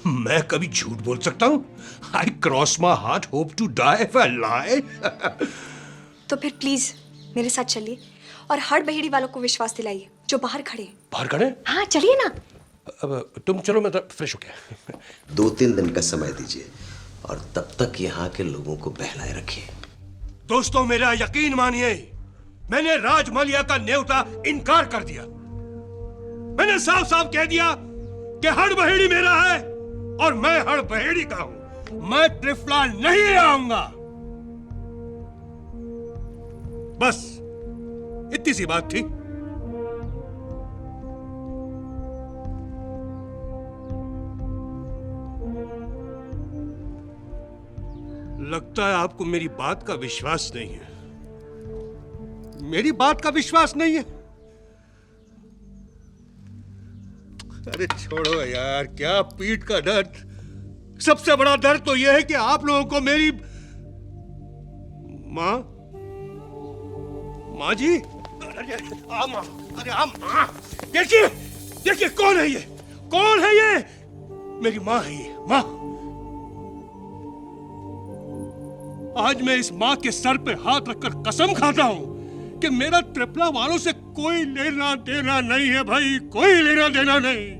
[SPEAKER 9] मैं कभी झूठ बोल सकता हूँ? I cross my heart, hope to die if I lie.
[SPEAKER 15] तो फिर प्लीज मेरे साथ चलिए और हड़ बहेड़ी वालों को विश्वास दिलाइए जो बाहर खड़े हैं.
[SPEAKER 9] बाहर खड़े?
[SPEAKER 15] हाँ चलिए ना.
[SPEAKER 9] अब तुम चलो, मैं तो फ्रेश हो गया.
[SPEAKER 21] 2-3 दिन का समय दीजिए और तब तक यहाँ के लोगों को बहलाए रखिए.
[SPEAKER 9] दोस्तों, मेरा यकीन मानिए, मैंने राज माल्या का न्योता इनकार कर दिया. मैंने साफ साफ कह दिया कि हड़ बहेड़ी मेरा है और मैं हड़ बहेड़ी का हूं. मैं त्रिफला नहीं आऊंगा. बस इतनी सी बात थी. लगता है आपको मेरी बात का विश्वास नहीं है. मेरी बात का विश्वास नहीं है? अरे छोड़ो यार, क्या पीठ का दर्द. सबसे बड़ा दर्द तो यह है कि आप लोगों को मेरी माँ जी. अरे माँ, देखिए कौन है ये? कौन है ये? मेरी माँ है ये. माँ, आज मैं इस माँ के सर पे हाथ रखकर कसम खाता हूं कि मेरा त्रिफला वालों से कोई लेना देना नहीं है भाई. कोई लेना देना नहीं.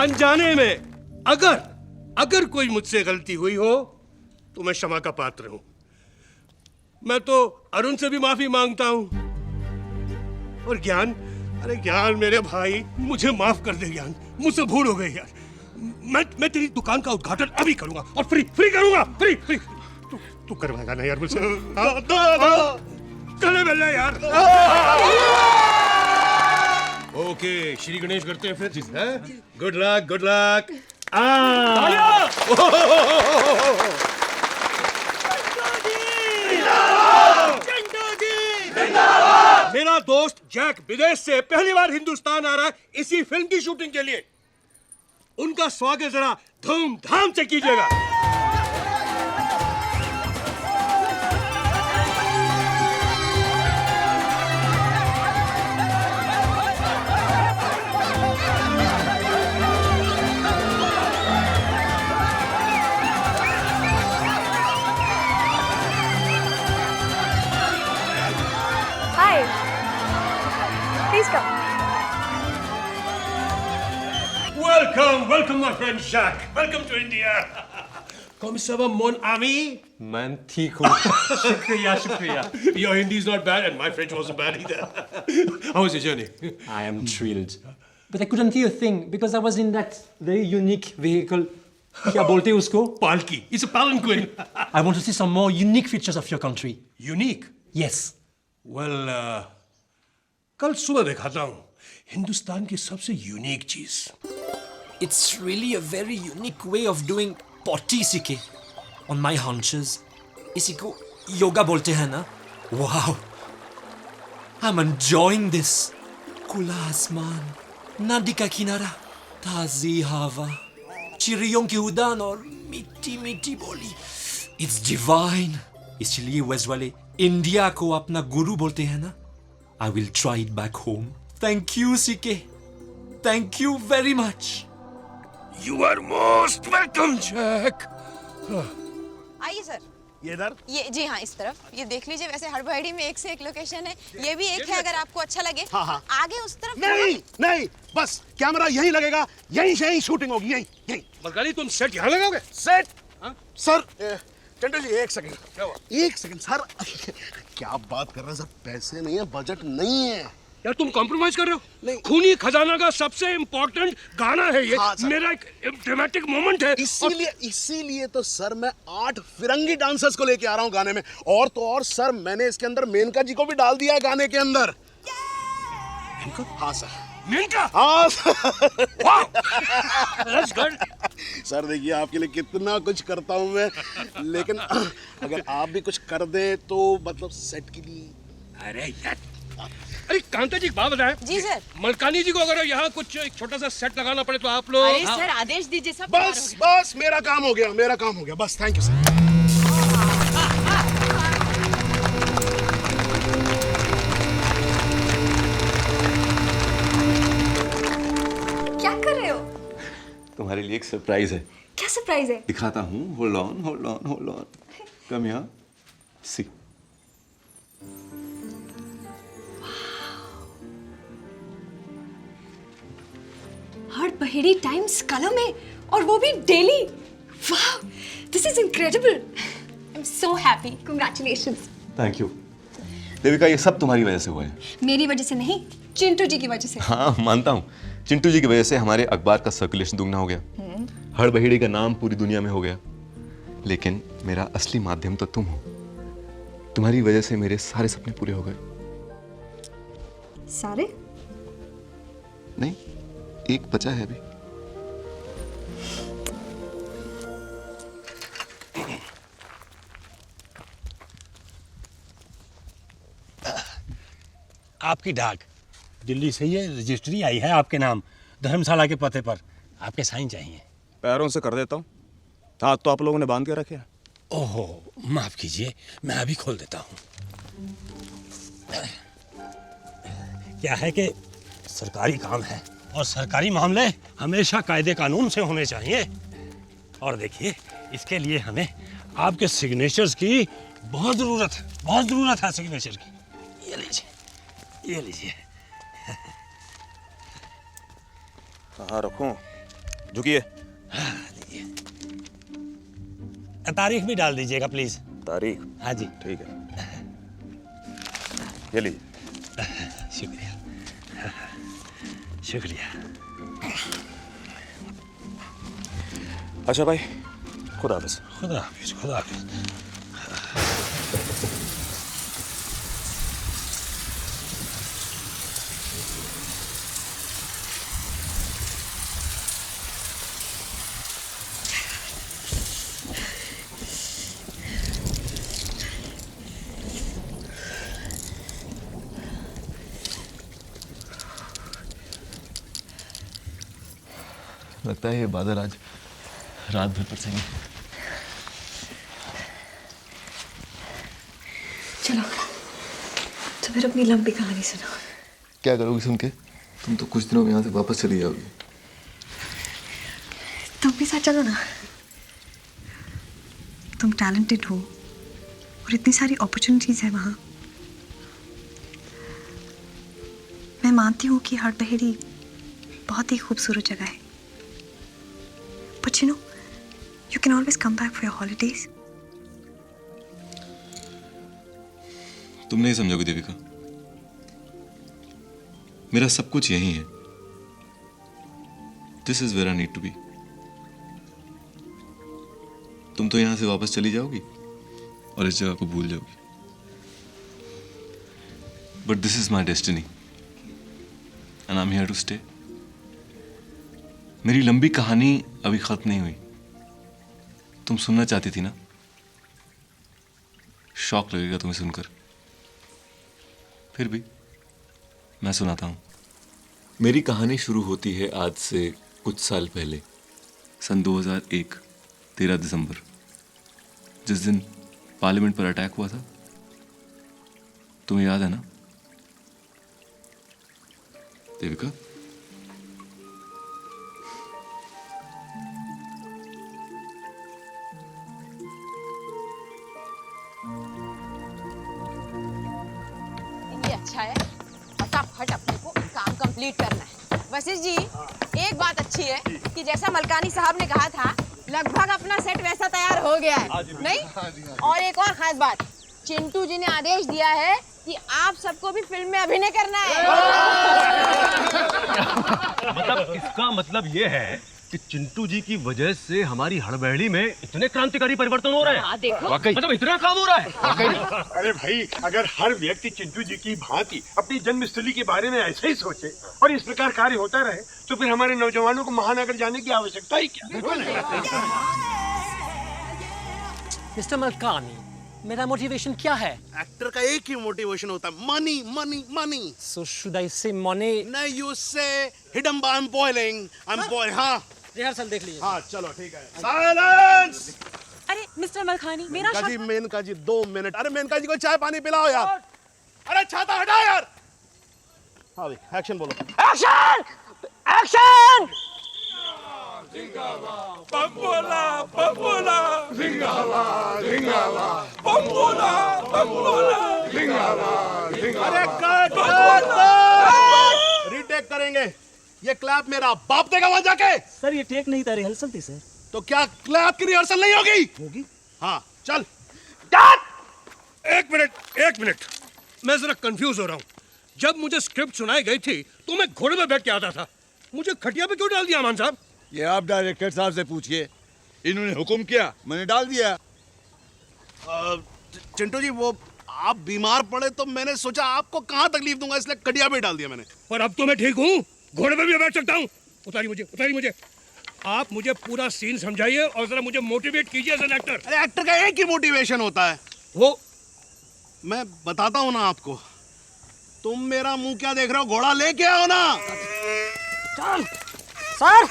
[SPEAKER 9] अनजाने में अगर कोई मुझसे गलती हुई हो तो मैं क्षमा का पात्र हूं. मैं तो अरुण से भी माफी मांगता हूं. और ज्ञान, अरे ज्ञान मेरे भाई, मुझे माफ कर दे ज्ञान. मुझसे भूल हो गई यार. मैं तेरी दुकान का उद्घाटन अभी करूंगा और फ्री करूंगा. फ्री. तू करवाएगा ना यार मुझसे? गले मिलना यार. ओके, श्री गणेश करते हैं फिर. Good luck. मेरा दोस्त जैक विदेश से पहली बार हिंदुस्तान आ रहा है इसी फिल्म की शूटिंग के लिए. उनका स्वागत जरा धूमधाम से कीजिएगा.
[SPEAKER 15] Please come.
[SPEAKER 9] Welcome, my friend Jacques. Welcome to India. Comment ça va, mon ami?
[SPEAKER 13] मैं ठीक हूँ. शुक्रिया.
[SPEAKER 9] Your Hindi is not bad, and my French wasn't bad either. How was your journey?
[SPEAKER 10] I am thrilled. But I couldn't hear a thing because I was in that very unique vehicle. क्या बोलते हैं उसको?
[SPEAKER 9] Palki. It's a palanquin.
[SPEAKER 10] I want to see some more unique features of your country.
[SPEAKER 9] Unique?
[SPEAKER 10] Yes.
[SPEAKER 9] Well, कल सुबह दिखाता हूँ हिंदुस्तान की सबसे यूनिक चीज.
[SPEAKER 10] It's really a very unique way of doing potty CK. On my hunches, इसी को योगा बोलते हैं ना? Wow. I'm enjoying this. खुला आसमान, नदी का किनारा, ताज़ी हवा, चिड़ियों की उड़ान और मीठी बोली. It's divine. इसलिए वेस्ट वाले इंडिया को अपना गुरु बोलते हैं ना? I will try it back home. Thank you, CK. Thank you very much.
[SPEAKER 9] You are most welcome, Jack.
[SPEAKER 16] आइए सर।
[SPEAKER 5] ये इधर?
[SPEAKER 16] ये जी हाँ, इस तरफ ये देख लीजिए। वैसे हड़बड़ी में एक से एक लोकेशन है, ये भी एक है अगर आपको अच्छा लगे।
[SPEAKER 5] हाँ, हाँ।
[SPEAKER 16] आगे उस तरफ
[SPEAKER 5] नहीं नहीं, बस कैमरा यहीं लगेगा, यहीं से यहीं शूटिंग होगी, यहीं यहीं।
[SPEAKER 9] मलकानी तुम सेट यहाँ लगाओगे?
[SPEAKER 5] सेट? सर चंटू जी एक सेकंड। क्या हुआ? एक सेकंड सर। क्या बात कर रहे हैं सर, पैसे नहीं है, बजट नहीं है।
[SPEAKER 9] यार तुम कॉम्प्रोमाइज कर रहे हो? नहीं। खूनी खजाना का सबसे इम्पोर्टेंट गाना है ये।
[SPEAKER 5] हाँ,
[SPEAKER 9] मेरा एक ड्रामेटिक मोमेंट है।
[SPEAKER 5] इसीलिए तो सर मैं 8 फिरंगी डांसर्स को लेके आ रहा हूँ गाने में। और तो और सर मैंने इसके अंदर मेनका जी को भी डाल दिया है गाने के अंदर। हाँ सर।
[SPEAKER 9] मेनका?
[SPEAKER 5] हाँ सर।
[SPEAKER 9] That's good.
[SPEAKER 5] सर देखिए आपके लिए कितना कुछ करता हूँ मैं, लेकिन अगर आप भी कुछ कर दें तो मतलब सेट के लिए।
[SPEAKER 9] अरे यार, अरे कांता जी एक बात बताएं।
[SPEAKER 16] जी सर।
[SPEAKER 9] मलकानी जी को अगर यहाँ कुछ एक छोटा सा सेट लगाना पड़े तो आप लोग।
[SPEAKER 16] अरे सर आदेश दीजिए, सब
[SPEAKER 5] बस बस मेरा काम हो गया, मेरा काम हो गया, बस थैंक यू सर।
[SPEAKER 15] क्या कर रहे हो?
[SPEAKER 8] तुम्हारे लिए एक सरप्राइज है।
[SPEAKER 15] क्या सरप्राइज है?
[SPEAKER 8] दिखाता हूँ। Hold on hold on hold on. Come here. See.
[SPEAKER 15] हड़बड़ी टाइम्स कलम में, और वो भी डेली। वाह, this is incredible. I am so happy. Congratulations.
[SPEAKER 8] Thank you Devika, ये सब तुम्हारी वजह से हुआ है।
[SPEAKER 15] मेरी वजह से नहीं, चिंटू जी की वजह से।
[SPEAKER 8] हाँ मानता हूँ, चिंटू जी की वजह से हमारे अखबार का सर्कुलेशन दुगना हो गया, हड़बहेड़ी का नाम पूरी दुनिया में हो गया। लेकिन मेरा असली माध्यम तो तुम हो। तुम्हारी वजह से मेरे सारे सपने पूरे हो गए।
[SPEAKER 15] सारे?
[SPEAKER 8] नहीं, एक बचा है अभी।
[SPEAKER 13] आपकी डाक दिल्ली से ये रजिस्ट्री आई है आपके नाम, धर्मशाला के पते पर। आपके साइन चाहिए।
[SPEAKER 3] पैरों से कर देता हूँ, हाथ तो आप लोगों ने बांध के रखे हैं।
[SPEAKER 13] ओहो, माफ कीजिए, मैं अभी खोल देता हूँ। क्या है कि सरकारी काम है और सरकारी मामले हमेशा कायदे कानून से होने चाहिए। और देखिए, इसके लिए हमें आपके सिग्नेचर्स की बहुत ज़रूरत है सिग्नेचर की। ये लीजिए, ये लीजिए।
[SPEAKER 3] हाँ रखूं, झुकिए।
[SPEAKER 13] तारीख भी डाल दीजिएगा प्लीज।
[SPEAKER 3] तारीख?
[SPEAKER 13] हाँ जी।
[SPEAKER 3] ठीक है, ये लीजिए।
[SPEAKER 13] शुक्रिया शुक्रिया।
[SPEAKER 3] अच्छा भाई, खुदा हाफिज।
[SPEAKER 13] खुदा हाफिज, खुदा हाफिज।
[SPEAKER 8] लगता है ये बादल आज रात भर बरसेंगे।
[SPEAKER 15] चलो, तो फिर अपनी लंबी कहानी सुनाओ।
[SPEAKER 8] क्या करोगी सुन के? तुम तो कुछ दिनों में यहाँ से वापस चली जाओगी।
[SPEAKER 15] तुम भी साथ चलो ना। तुम टैलेंटेड हो और इतनी सारी अपॉर्चुनिटीज है वहाँ। मैं मानती हूँ कि हड़बहेड़ी बहुत ही खूबसूरत जगह है, but you know, you can always come back for your holidays.
[SPEAKER 8] तुम नहीं समझोगी देविका, मेरा सब कुछ यही है। This is where I need to be. तुम तो यहां से वापस चली जाओगी और इस जगह को भूल जाओगी। But this is my destiny, and I'm here to stay. मेरी लंबी कहानी अभी खत्म नहीं हुई। तुम सुनना चाहती थी ना? शॉक लगेगा तुम्हें सुनकर, फिर भी मैं सुनाता हूं। मेरी कहानी शुरू होती है आज से कुछ साल पहले, सन 2001, 13 दिसंबर, जिस दिन पार्लियामेंट पर अटैक हुआ था। तुम्हें याद है ना देविका?
[SPEAKER 16] अच्छा है, फटाफट अपने को काम कंप्लीट करना है। वशिष्ठ जी, एक बात अच्छी है कि जैसा मलकानी साहब ने कहा था, लगभग अपना सेट वैसा तैयार हो गया है, नहीं? और एक और खास बात, चिंटू जी ने आदेश दिया है कि आप सबको भी फिल्म में अभिनय करना है।
[SPEAKER 9] मतलब इसका मतलब ये है कि चिंटू जी की वजह से हमारी हड़बड़ी में इतने क्रांतिकारी परिवर्तन हो रहे हैं।
[SPEAKER 16] हाँ, देखो।
[SPEAKER 9] वाकई मतलब इतना काम हो रहा है।
[SPEAKER 14] अरे भाई, अगर हर व्यक्ति चिंटू जी की भांति अपनी जन्मस्थली के बारे में ऐसे ही सोचे और इस प्रकार कार्य होता रहे, तो फिर हमारे नौजवानों को महानगर जाने की आवश्यकता ही क्या?
[SPEAKER 10] मिस्टर मलकानी, मेरा मोटिवेशन क्या है?
[SPEAKER 5] एक्टर का एक ही मोटिवेशन होता है, money money money.
[SPEAKER 10] So should I say money?
[SPEAKER 5] नहीं, you say hidamba, I'm boiling, I'm boiling। हाँ,
[SPEAKER 10] रिहर्सल देख लीजिए।
[SPEAKER 5] हाँ, चलो ठीक है। साइलेंस।
[SPEAKER 16] अरे मिस्टर मलखानी, मेरा
[SPEAKER 5] मेनका जी 2 मिनट। अरे मेनका जी को चाय पानी पिलाओ यार। अरे छाता हटा यार। हाँ भाई, एक्शन बोलो।
[SPEAKER 1] एक्शन! एक्शन!
[SPEAKER 9] बम्बोला बम्बोला
[SPEAKER 14] जिंगाबाद जिंगाबाद
[SPEAKER 9] बम्बोला बम्बोला
[SPEAKER 5] अरे कट कट, रीटेक करेंगे। ये क्लैप मेरा बाप देगा वहां जाके।
[SPEAKER 1] सर ये टेक नहीं था, रिहर्सल थी सर।
[SPEAKER 5] तो क्या क्लैप की रिहर्सल नहीं होगी? होगी। हाँ चल।
[SPEAKER 9] एक मिनट, मैं जरा कंफ्यूज हो रहा हूँ। जब मुझे स्क्रिप्ट सुनाई गई थी तो मैं घोड़े में बैठ के आता था, मुझे खटिया पे क्यों डाल दिया अमान साहब?
[SPEAKER 7] ये आप डायरेक्टर साहब से पूछिए, इन्होंने हुक्म किया, मैंने डाल दिया।
[SPEAKER 5] चिंटू जी, वो आप बीमार पड़े तो मैंने सोचा आपको कहाँ तकलीफ दूंगा, इसलिए खटिया पे डाल दिया मैंने।
[SPEAKER 9] पर अब तो मैं ठीक हूँ, घोड़े पे भी बैठ सकता हूँ। उतारिए मुझे। आप मुझे पूरा सीन समझाइए और जरा मुझे मोटिवेट कीजिए एज एन एक्टर।
[SPEAKER 5] अरे एक्टर का एक ही मोटिवेशन होता है, वो मैं बताता हूँ ना आपको। तुम मेरा मुंह क्या देख रहे हो, घोड़ा लेके आओ ना।
[SPEAKER 1] चल सर,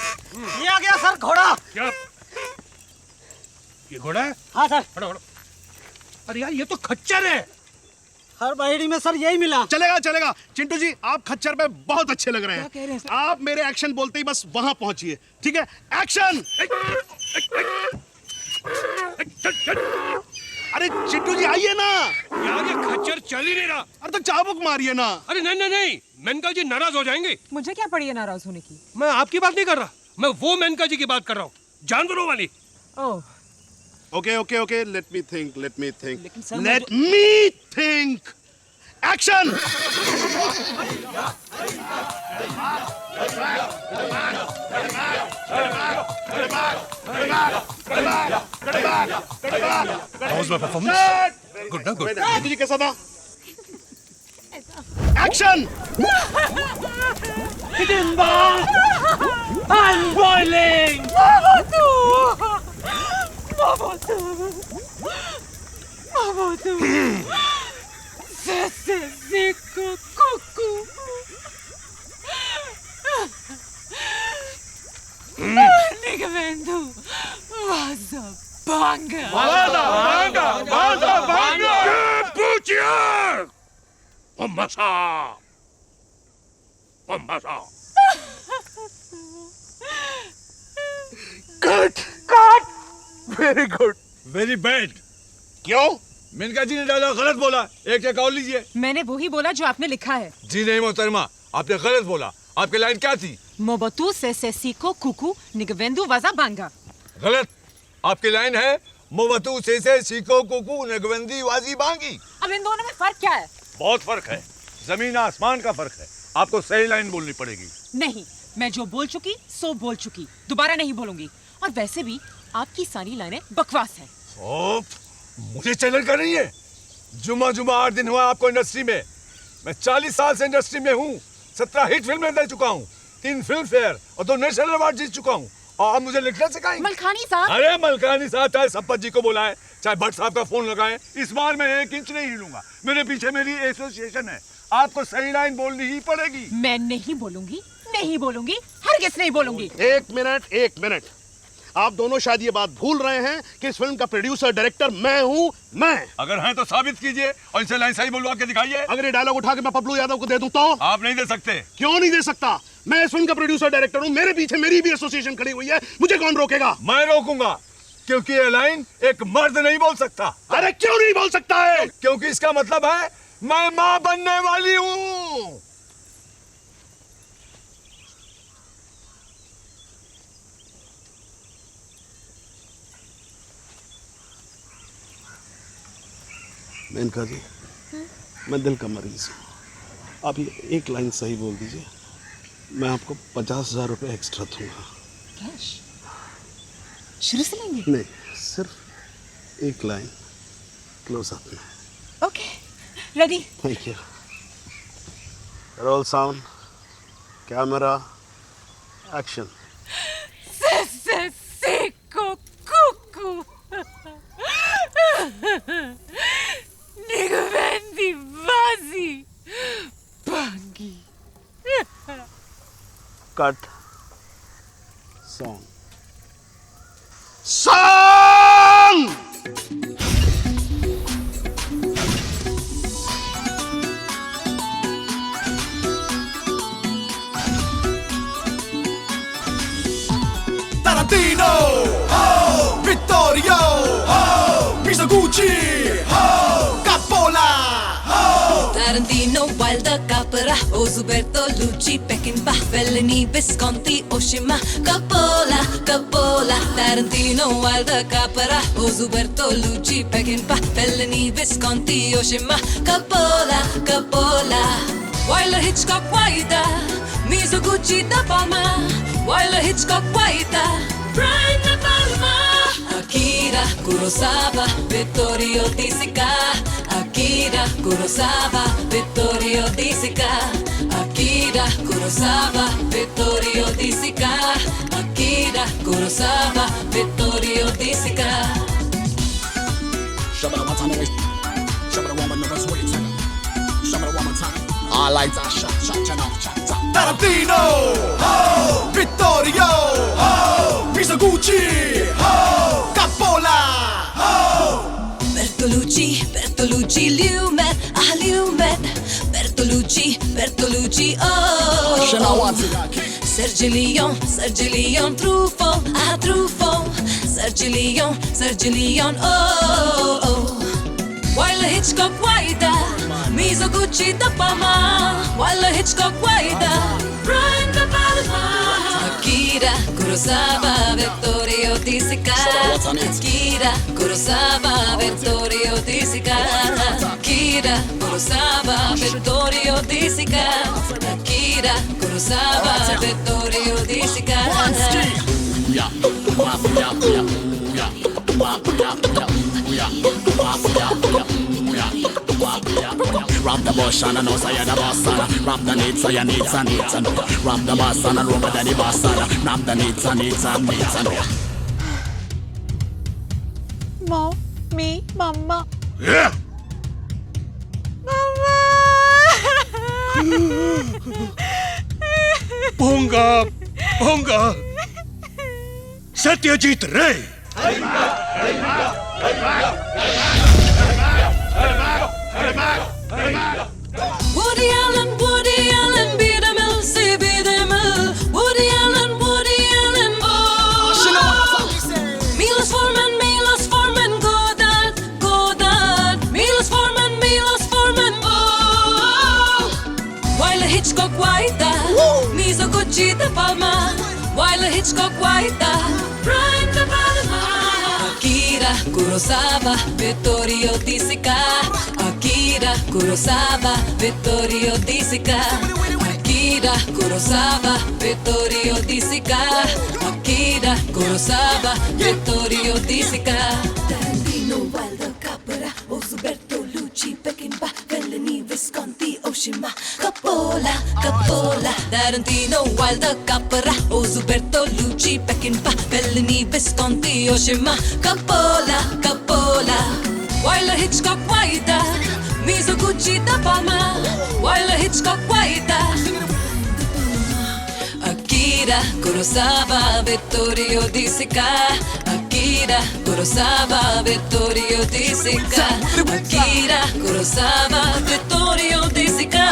[SPEAKER 1] ये आ गया सर घोड़ा।
[SPEAKER 9] क्या ये घोड़ा है?
[SPEAKER 1] हाँ सर।
[SPEAKER 9] हटो। अरे यार, ये तो खच्चर है।
[SPEAKER 1] हर बहेड़ी में सर यही मिला।
[SPEAKER 5] चलेगा। चिंटू जी, आप खच्चर पे बहुत अच्छे लग रहे हैं।
[SPEAKER 1] क्या कह रहे हैं सर?
[SPEAKER 5] आप मेरे एक्शन बोलते ही बस वहां पहुंचिए, ठीक है? एक्शन। अरे चिंटू जी आइए ना
[SPEAKER 9] यार, ये खच्चर चल ही नहीं रहा।
[SPEAKER 5] अरे तो चाबुक मारिए ना।
[SPEAKER 9] अरे नहीं, मेनका जी नाराज हो जाएंगे।
[SPEAKER 16] मुझे क्या पड़ी है नाराज होने की?
[SPEAKER 9] मैं आपकी बात नहीं कर रहा, मैं वो मेनका जी की बात कर रहा हूँ, जानवरों वाली।
[SPEAKER 16] Oh,
[SPEAKER 5] okay, let me think.
[SPEAKER 16] Sir,
[SPEAKER 5] let me think. Action.
[SPEAKER 9] How's my performance? Good, ना? Good.
[SPEAKER 5] तुझे कैसा था? Action.
[SPEAKER 1] Hidimba, I'm boiling. Mamotu. Seko kuku. Nigamento. Vaza banga.
[SPEAKER 9] Que putia! Bombasa!
[SPEAKER 7] Cut. Very good, very bad.
[SPEAKER 5] क्यों?
[SPEAKER 7] मेनका जी ने dialogue गलत बोला, एक take और लीजिए।
[SPEAKER 16] मैंने वही बोला जो आपने लिखा है।
[SPEAKER 7] जी नहीं मोहतरमा, आपने गलत बोला। आपकी लाइन क्या थी?
[SPEAKER 16] मोबतू से सीको कुकू निगवेंदु वाजा बांगा।
[SPEAKER 7] गलत। आपकी लाइन है मोबतू से सीको कुकू नगवंदी वाजी बांगी।
[SPEAKER 16] अब इन दोनों में फर्क क्या है?
[SPEAKER 7] बहुत फर्क है, जमीन आसमान का फर्क है। आपको सही लाइन बोलनी पड़ेगी।
[SPEAKER 16] नहीं, मैं जो बोल चुकी सो बोल चुकी, दोबारा नहीं बोलूंगी। और वैसे भी आपकी सारी लाइनें बकवास हैं।
[SPEAKER 7] मुझे चैलेंज कर रही है? जुमा 8 दिन हुआ आपको इंडस्ट्री में। मैं 40 साल से इंडस्ट्री में हूँ, 17 हिट फिल्में दे चुका हूँ, 3 फिल्म फेयर और 2 नेशनल अवार्ड जीत चुका हूँ। और आप मुझे लिखना सिखाएंगे?
[SPEAKER 16] मलखानी साहब।
[SPEAKER 7] अरे मलखानी साहब, चाहे संपत जी को बुलाएं, चाहे भट्ट साहब का फोन लगाएं, इस बार मैं 1 इंच नहीं हिलूंगा। मेरे पीछे मेरी एसोसिएशन है, आपको सही लाइन बोलनी ही पड़ेगी।
[SPEAKER 16] मैं नहीं बोलूंगी, हरगिज़ नहीं बोलूंगी।
[SPEAKER 5] एक मिनट। आप दोनों शायद ये बात भूल रहे हैं कि इस फिल्म का प्रोड्यूसर डायरेक्टर मैं हूँ। मैं
[SPEAKER 7] अगर हैं तो साबित कीजिए और इनसे लाइन सही बोलवा के दिखाइए।
[SPEAKER 5] अगर ये डायलॉग उठा के मैं पप्लू यादव को दे दूं तो?
[SPEAKER 7] आप नहीं दे सकते।
[SPEAKER 5] क्यों नहीं दे सकता? मैं इस फिल्म का प्रोड्यूसर डायरेक्टर हूँ, मेरे पीछे मेरी भी एसोसिएशन खड़ी हुई है, मुझे कौन रोकेगा?
[SPEAKER 7] मैं रोकूंगा, क्योंकि ये लाइन एक मर्द नहीं बोल सकता।
[SPEAKER 5] अरे क्यों नहीं बोल सकता है?
[SPEAKER 7] क्योंकि इसका मतलब है मैं मां बनने वाली हूं।
[SPEAKER 5] मेनका जी, मैं दिल का मरीज हूँ। आप ये एक लाइन सही बोल दीजिए, मैं आपको 50,000 रुपये एक्स्ट्रा दूंगा।
[SPEAKER 16] कैश शुरू से लेंगे?
[SPEAKER 5] नहीं, सिर्फ एक लाइन क्लोज अप में।
[SPEAKER 16] Okay, ready.
[SPEAKER 5] Thank you. Role sound, camera, action.
[SPEAKER 19] Nigga Vazi Bangi.
[SPEAKER 5] Cut song.
[SPEAKER 1] Tarantino, oh, Vittorio, oh, Mizoguchi, oh, Coppola, oh.
[SPEAKER 11] Tarantino, Wilder, Capra, Ozuberto, Lucci, Peckinpah, Fellini, Visconti, Oshima, Coppola, Coppola. Tarantino, Wilder, Capra, Ozuberto, Lucci, Peckinpah, Fellini, Visconti, Oshima, Coppola, Coppola. Wilder, Hitchcock, Wilder, Mizoguchi, Da Palma, Wilder, Hitchcock, Wilder, Brian De Palma. Akira Kurosawa, Vittorio De Sica. Akira Kurosawa, Vittorio De Sica. Akira Kurosawa, Vittorio De Sica. Akira Kurosawa, Vittorio De Sica.
[SPEAKER 1] Shabba one time, shabba one more time, shabba one more time. I like that shot, Tarantino, oh, Vittorio, oh, Mizoguchi, oh, Coppola, oh.
[SPEAKER 11] Bertolucci, Lumet, Lumet. Bertolucci, oh. Sergio Leone, Truffaut, Sergio Leone, oh. Wilder, Hitchcock, Wilder, Mizoguchi, Da Palma. Wilder, Hitchcock, Wilder, Brian De Palma. Akira Kurosawa, Vittorio De Sica. Akira Kurosawa, Vittorio De Sica. Akira Kurosawa, Vittorio De Sica. Akira Kurosawa, Vittorio De Sica.
[SPEAKER 1] Rap the boss and I know say you're the boss and rap the needs so you needs and needs and rap the boss and I rub the boss and rap the needs and needs and needs and
[SPEAKER 16] Mom, me, Mama.
[SPEAKER 5] Yeah. Ponga Satyajit Ray.
[SPEAKER 11] Woody Allen, be the mill, say be the mill. Woody Allen, oh. Milos Forman, Godard. Milos Forman, oh. Wilder, Hitchcock, Wilder, Mizoguchi, Da Palma. Wilder, Hitchcock, Wilder, Brian De Palma. Akira Kurosawa, Vittorio De Sica. Akira Kurosawa, Vittorio De Sica. Akira Kurosawa, Vittorio De Sica. Akira Kurosawa, Vittorio De Sica. Tarantino, Wilder, Capra, Ozuberto, Lucci, Peckinpah, Fellini, Visconti, Oshima, Coppola. Tarantino, Wilder, Capra, Ozuberto, Lucci, Peckinpah, Fellini, Visconti, Oshima, Coppola. Wilder, Hitchcock, Wilder, Mizoguchi, Da Palma. Wilder, Hitchcock, Wilder. Akira Kurosawa, Vittorio De Sica. Akira Kurosawa, Vittorio De Sica. Akira Kurosawa, Vittorio De Sica.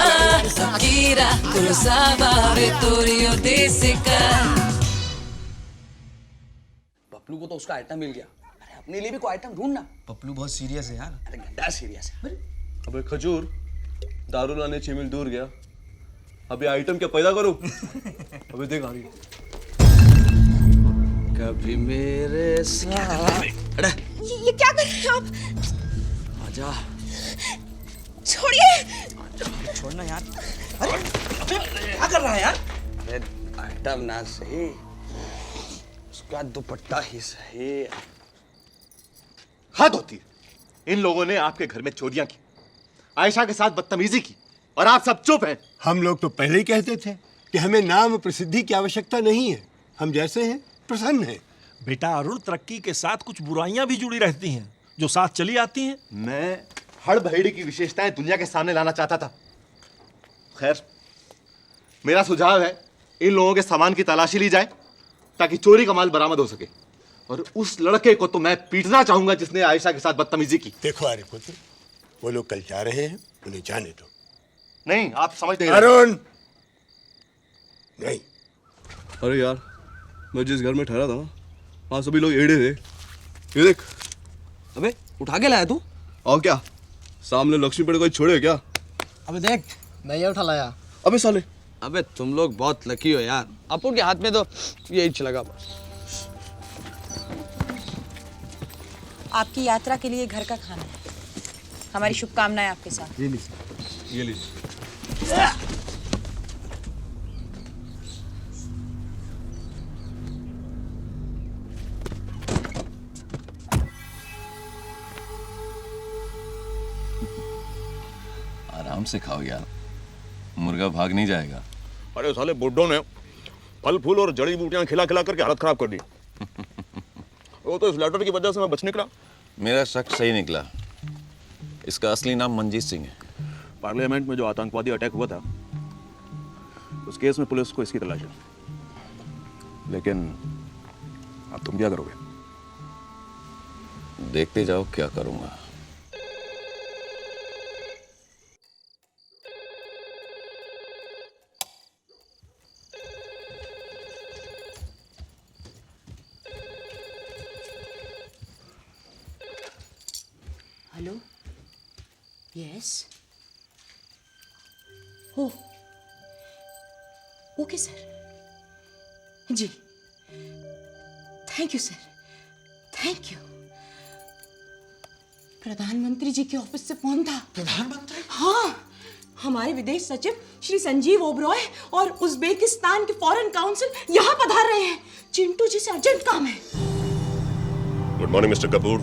[SPEAKER 11] Akira Kurosawa, Vittorio De Sica.
[SPEAKER 6] Paplu को तो उसका item मिल गया। अरे अपने लिए भी कोई item ढूंढना।
[SPEAKER 4] पप्लू बहुत सीरियस है यार।
[SPEAKER 6] अरे गड्ढा सीरियस है।
[SPEAKER 5] अबे खजूर,
[SPEAKER 8] दारू लाने 6 मील दूर गया, अभी आइटम क्या पैदा करूं? अभी देख आ रही है।
[SPEAKER 6] कभी मेरे साथ।
[SPEAKER 16] ये क्या कर रहे हैं आप?
[SPEAKER 6] आजा।
[SPEAKER 16] छोड़िए।
[SPEAKER 6] छोड़ना यार। अरे क्या कर रहा है यार? अरे आइटम ना सही, उसका दुपट्टा ही सही।
[SPEAKER 8] हद होती है। इन लोगों ने आपके घर में चोरियां की, आयशा के साथ बदतमीजी की, और आप सब चुप हैं।
[SPEAKER 14] हम लोग तो पहले ही कहते थे कि हमें नाम प्रसिद्धि की आवश्यकता नहीं है, हम जैसे हैं प्रसन्न हैं।
[SPEAKER 13] बेटा अरुण, तरक्की के साथ कुछ बुराइयां भी जुड़ी रहती हैं जो साथ चली आती हैं।
[SPEAKER 8] मैं हड़बड़ी की विशेषताएं दुनिया के सामने लाना चाहता था। खैर, मेरा सुझाव है इन लोगों के सामान की तलाशी ली जाए ताकि चोरी का माल बरामद हो सके, और उस लड़के को तो मैं पीटना चाहूंगा जिसने आयशा के साथ बदतमीजी की।
[SPEAKER 14] देखो अरे पुत्र, वो लोग कल जा रहे हैं, उन्हें जाने दो।
[SPEAKER 8] नहीं, आप समझते हैं।
[SPEAKER 14] अरुण नहीं।
[SPEAKER 8] अरे यार, मैं जिस घर में ठहरा था ना, वहां सभी लोग एड़े थे। ये देख।
[SPEAKER 6] अबे उठा के लाया तू?
[SPEAKER 8] और क्या, सामने लक्ष्मी पेड़ कोई छोड़े क्या?
[SPEAKER 6] अबे देख, मैं ये उठा लाया।
[SPEAKER 8] अबे साले।
[SPEAKER 6] अबे तुम लोग बहुत लकी हो यार, अपुन के हाथ में तो यही चलेगा बस।
[SPEAKER 17] आपकी यात्रा के लिए घर का खाना है। हमारी शुभकामनाएं आपके साथ।
[SPEAKER 8] ये लीजिए, ये लीजिए।
[SPEAKER 20] आराम से खाओ यार, मुर्गा भाग नहीं जाएगा।
[SPEAKER 2] अरे साले बुड्ढों ने फल फूल और जड़ी बूटियां खिला खिला करके हालत खराब कर दी। वो तो इस लेटर की वजह से मैं बच निकला।
[SPEAKER 20] मेरा शक सही निकला, इसका असली नाम मंजीत सिंह है।
[SPEAKER 2] पार्लियामेंट में जो आतंकवादी अटैक हुआ था, उस केस में पुलिस को इसकी तलाश है। लेकिन अब तुम क्या करोगे?
[SPEAKER 20] देखते जाओ क्या करूंगा।
[SPEAKER 16] हेलो, यस, हो, ओके सर, जी, thank you sir, thank you. प्रधानमंत्री जी के ऑफिस से फोन था।
[SPEAKER 10] प्रधानमंत्री?
[SPEAKER 16] हाँ, हमारे विदेश सचिव श्री संजीव ओबरॉय और उज्बेकिस्तान के फॉरेन काउंसिल यहाँ पधार रहे हैं। चिंटू जी से अर्जेंट काम है।
[SPEAKER 22] Good morning, Mr. Kapoor.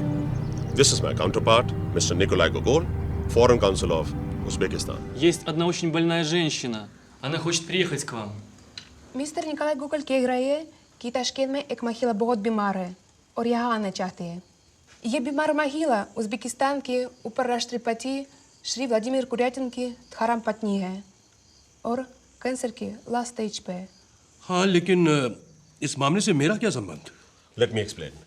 [SPEAKER 22] This is my counterpart, Mr. Nikolai Gogol, Foreign Council of Uzbekistan.
[SPEAKER 10] Есть одна очень больная женщина. Она хочет приехать к вам.
[SPEAKER 23] Mister Nikolai Gokul कह रहे हैं कि ताशकंद में एक महिला बहुत बीमार है और यहाँ आना चाहते हैं। ये बीमार महिला उज्बेकिस्तान के उपराष्ट्रपति श्री व्लादिमीर कुर्यातिन की धर्म पत्नी है और कैंसर के लास्ट स्टेज पे है।
[SPEAKER 9] हाँ, लेकिन इस मामले से मेरा क्या संबंध?
[SPEAKER 22] Let me explain.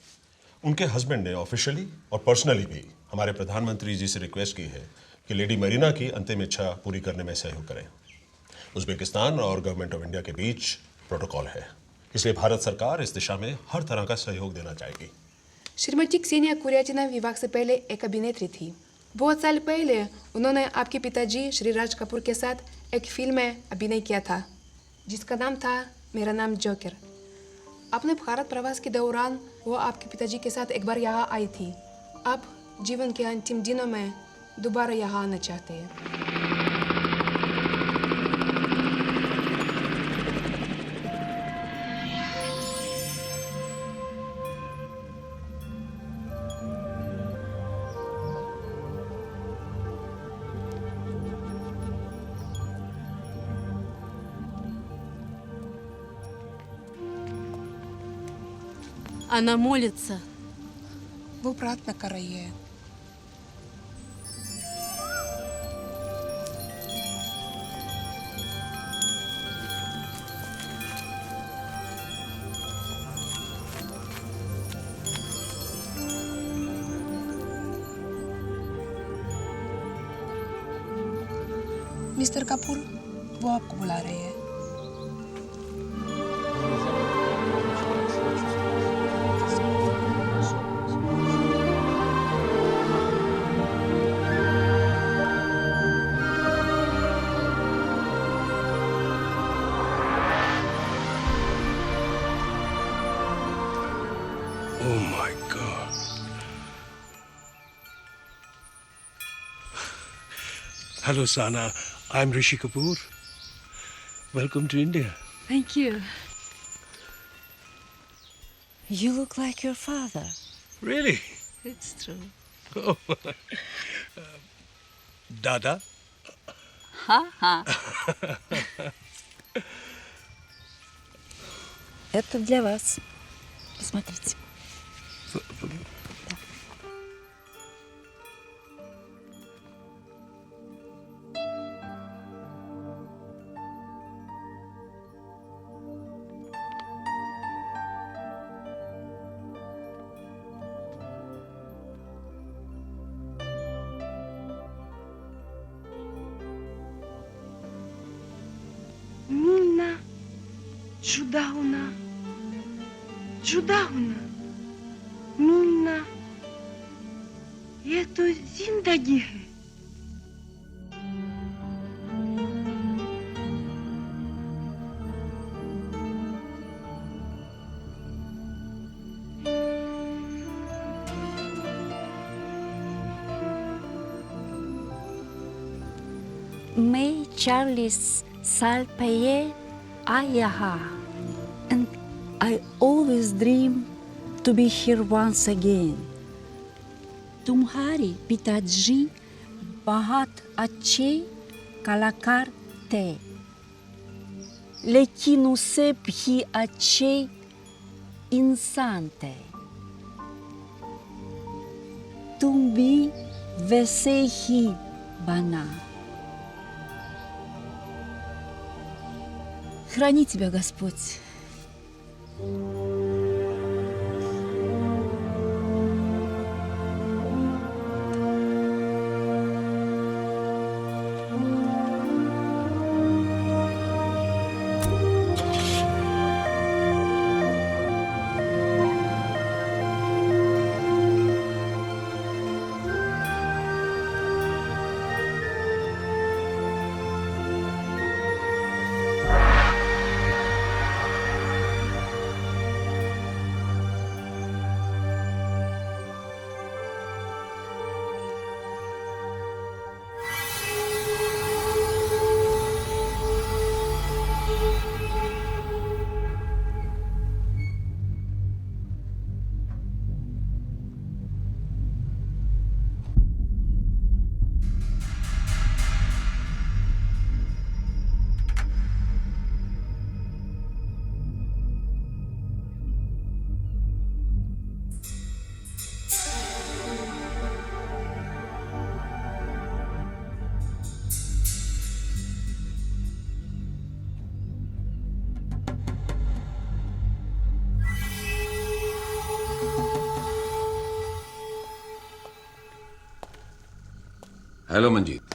[SPEAKER 22] उनके हस्बैंड ने ऑफिशियली और पर्सनली भी हमारे प्रधानमंत्री जी से रिक्वेस्ट की है कि लेडी मरीना की अंतिम इच्छा पूरी करने में सहयोग करें। उज्बेकिस्तान और गवर्नमेंट ऑफ इंडिया के बीच प्रोटोकॉल है, इसलिए भारत सरकार इस दिशा में हर तरह का सहयोग देना चाहेगी।
[SPEAKER 23] श्रीमती क्सेनिया कुर्यातिना विवाह से पहले एक अभिनेत्री थी। बहुत साल पहले उन्होंने आपके पिताजी श्री राज कपूर के साथ एक फिल्म में अभिनय किया था जिसका नाम था मेरा नाम जोकर। अपने भारत प्रवास के दौरान वो आपके पिताजी के साथ एक बार यहाँ आई थी। अब जीवन के अंतिम दिनों में दोबारा यहाँ आना चाहते हैं।
[SPEAKER 11] Она молится.
[SPEAKER 23] वो प्रार्थना कर रही है। मिस्टर कपूर, वो आपको बुला रहे हैं।
[SPEAKER 7] Hello, Sana. I'm Rishi Kapoor. Welcome to India.
[SPEAKER 11] Thank you.
[SPEAKER 12] You look like your father.
[SPEAKER 7] Really?
[SPEAKER 11] It's true.
[SPEAKER 7] Oh. Dada?
[SPEAKER 11] Ха-ха.
[SPEAKER 12] Это для вас. Посмотрите.
[SPEAKER 11] मिलना जुदा होना जुदा होना मिलना ये तो जिंदगी है
[SPEAKER 12] मैं 40 साल पहले आया and I always dream to be here once again. तुम्हारे पिताजी बहुत अच्छे कलाकार थे, लेकिन उससे भी अच्छे इंसान थे। तुम भी वैसे ही बना। Храни тебя Господь.
[SPEAKER 20] हेलो मंजीत।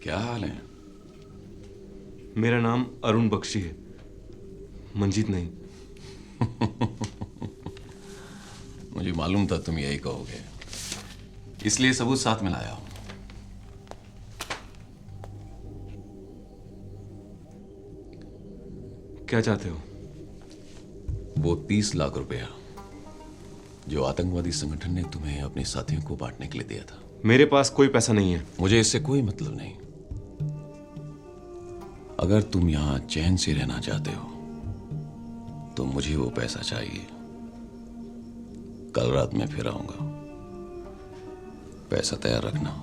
[SPEAKER 20] क्या हाल है?
[SPEAKER 8] मेरा नाम अरुण बख्शी है, मंजीत नहीं।
[SPEAKER 20] मुझे मालूम था तुम यही कहोगे, इसलिए सबूत साथ में लाया हूं।
[SPEAKER 8] क्या चाहते हो?
[SPEAKER 20] वो 30 लाख रुपया जो आतंकवादी संगठन ने तुम्हें अपने साथियों को बांटने के लिए दिया था।
[SPEAKER 8] मेरे पास कोई पैसा नहीं है।
[SPEAKER 20] मुझे इससे कोई मतलब नहीं। अगर तुम यहां चैन से रहना चाहते हो तो मुझे वो पैसा चाहिए। कल रात में फिर आऊंगा, पैसा तैयार रखना।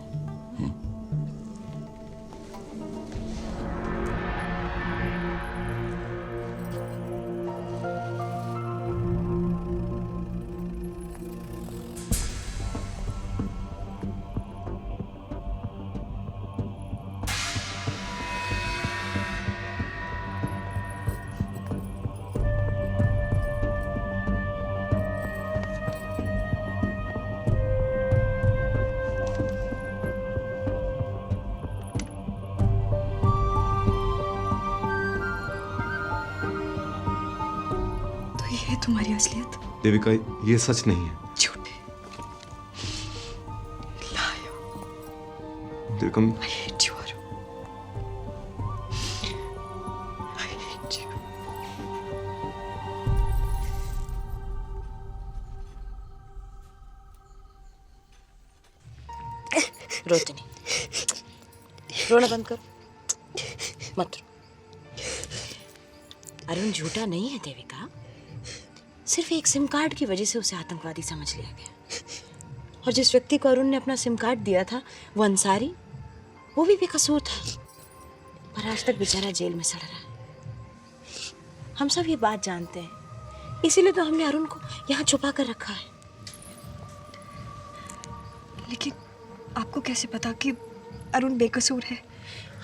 [SPEAKER 15] तुम्हारी असलियत?
[SPEAKER 8] देविका, ये सच नहीं है।
[SPEAKER 15] झूठे।
[SPEAKER 8] Devika,
[SPEAKER 15] I hate you, Aru. I hate you.
[SPEAKER 17] रोते नहीं, रोना बंद करो, मत रो। अरुण झूठा नहीं है देविका, सिर्फ एक सिम कार्ड की वजह से उसे आतंकवादी समझ लिया गया। और जिस व्यक्ति को अरुण ने अपना सिम कार्ड दिया था वो अंसारी, वो भी बेकसूर था, पर आज तक बेचारा जेल में सड़ रहा है। हम सब ये बात जानते हैं, इसीलिए तो हमने अरुण को यहाँ छुपा कर रखा है।
[SPEAKER 15] लेकिन आपको कैसे पता कि अरुण बेकसूर है?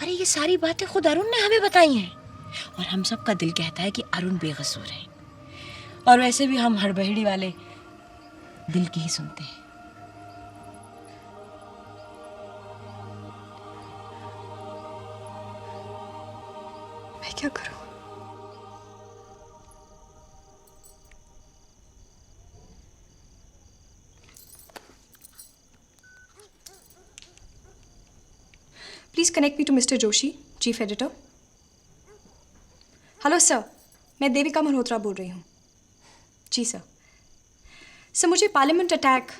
[SPEAKER 17] अरे ये सारी बातें खुद अरुण ने हमें बताई हैं, और हम सबका दिल कहता है कि अरुण बेकसूर है। और वैसे भी हम हड़बड़ी वाले दिल की ही सुनते हैं।
[SPEAKER 15] मैं क्या करूं?
[SPEAKER 3] Please connect me to mister Joshi, chief editor. Hello sir, मैं देविका मल्होत्रा बोल रही हूँ। जी सर। सर मुझे पार्लियामेंट अटैक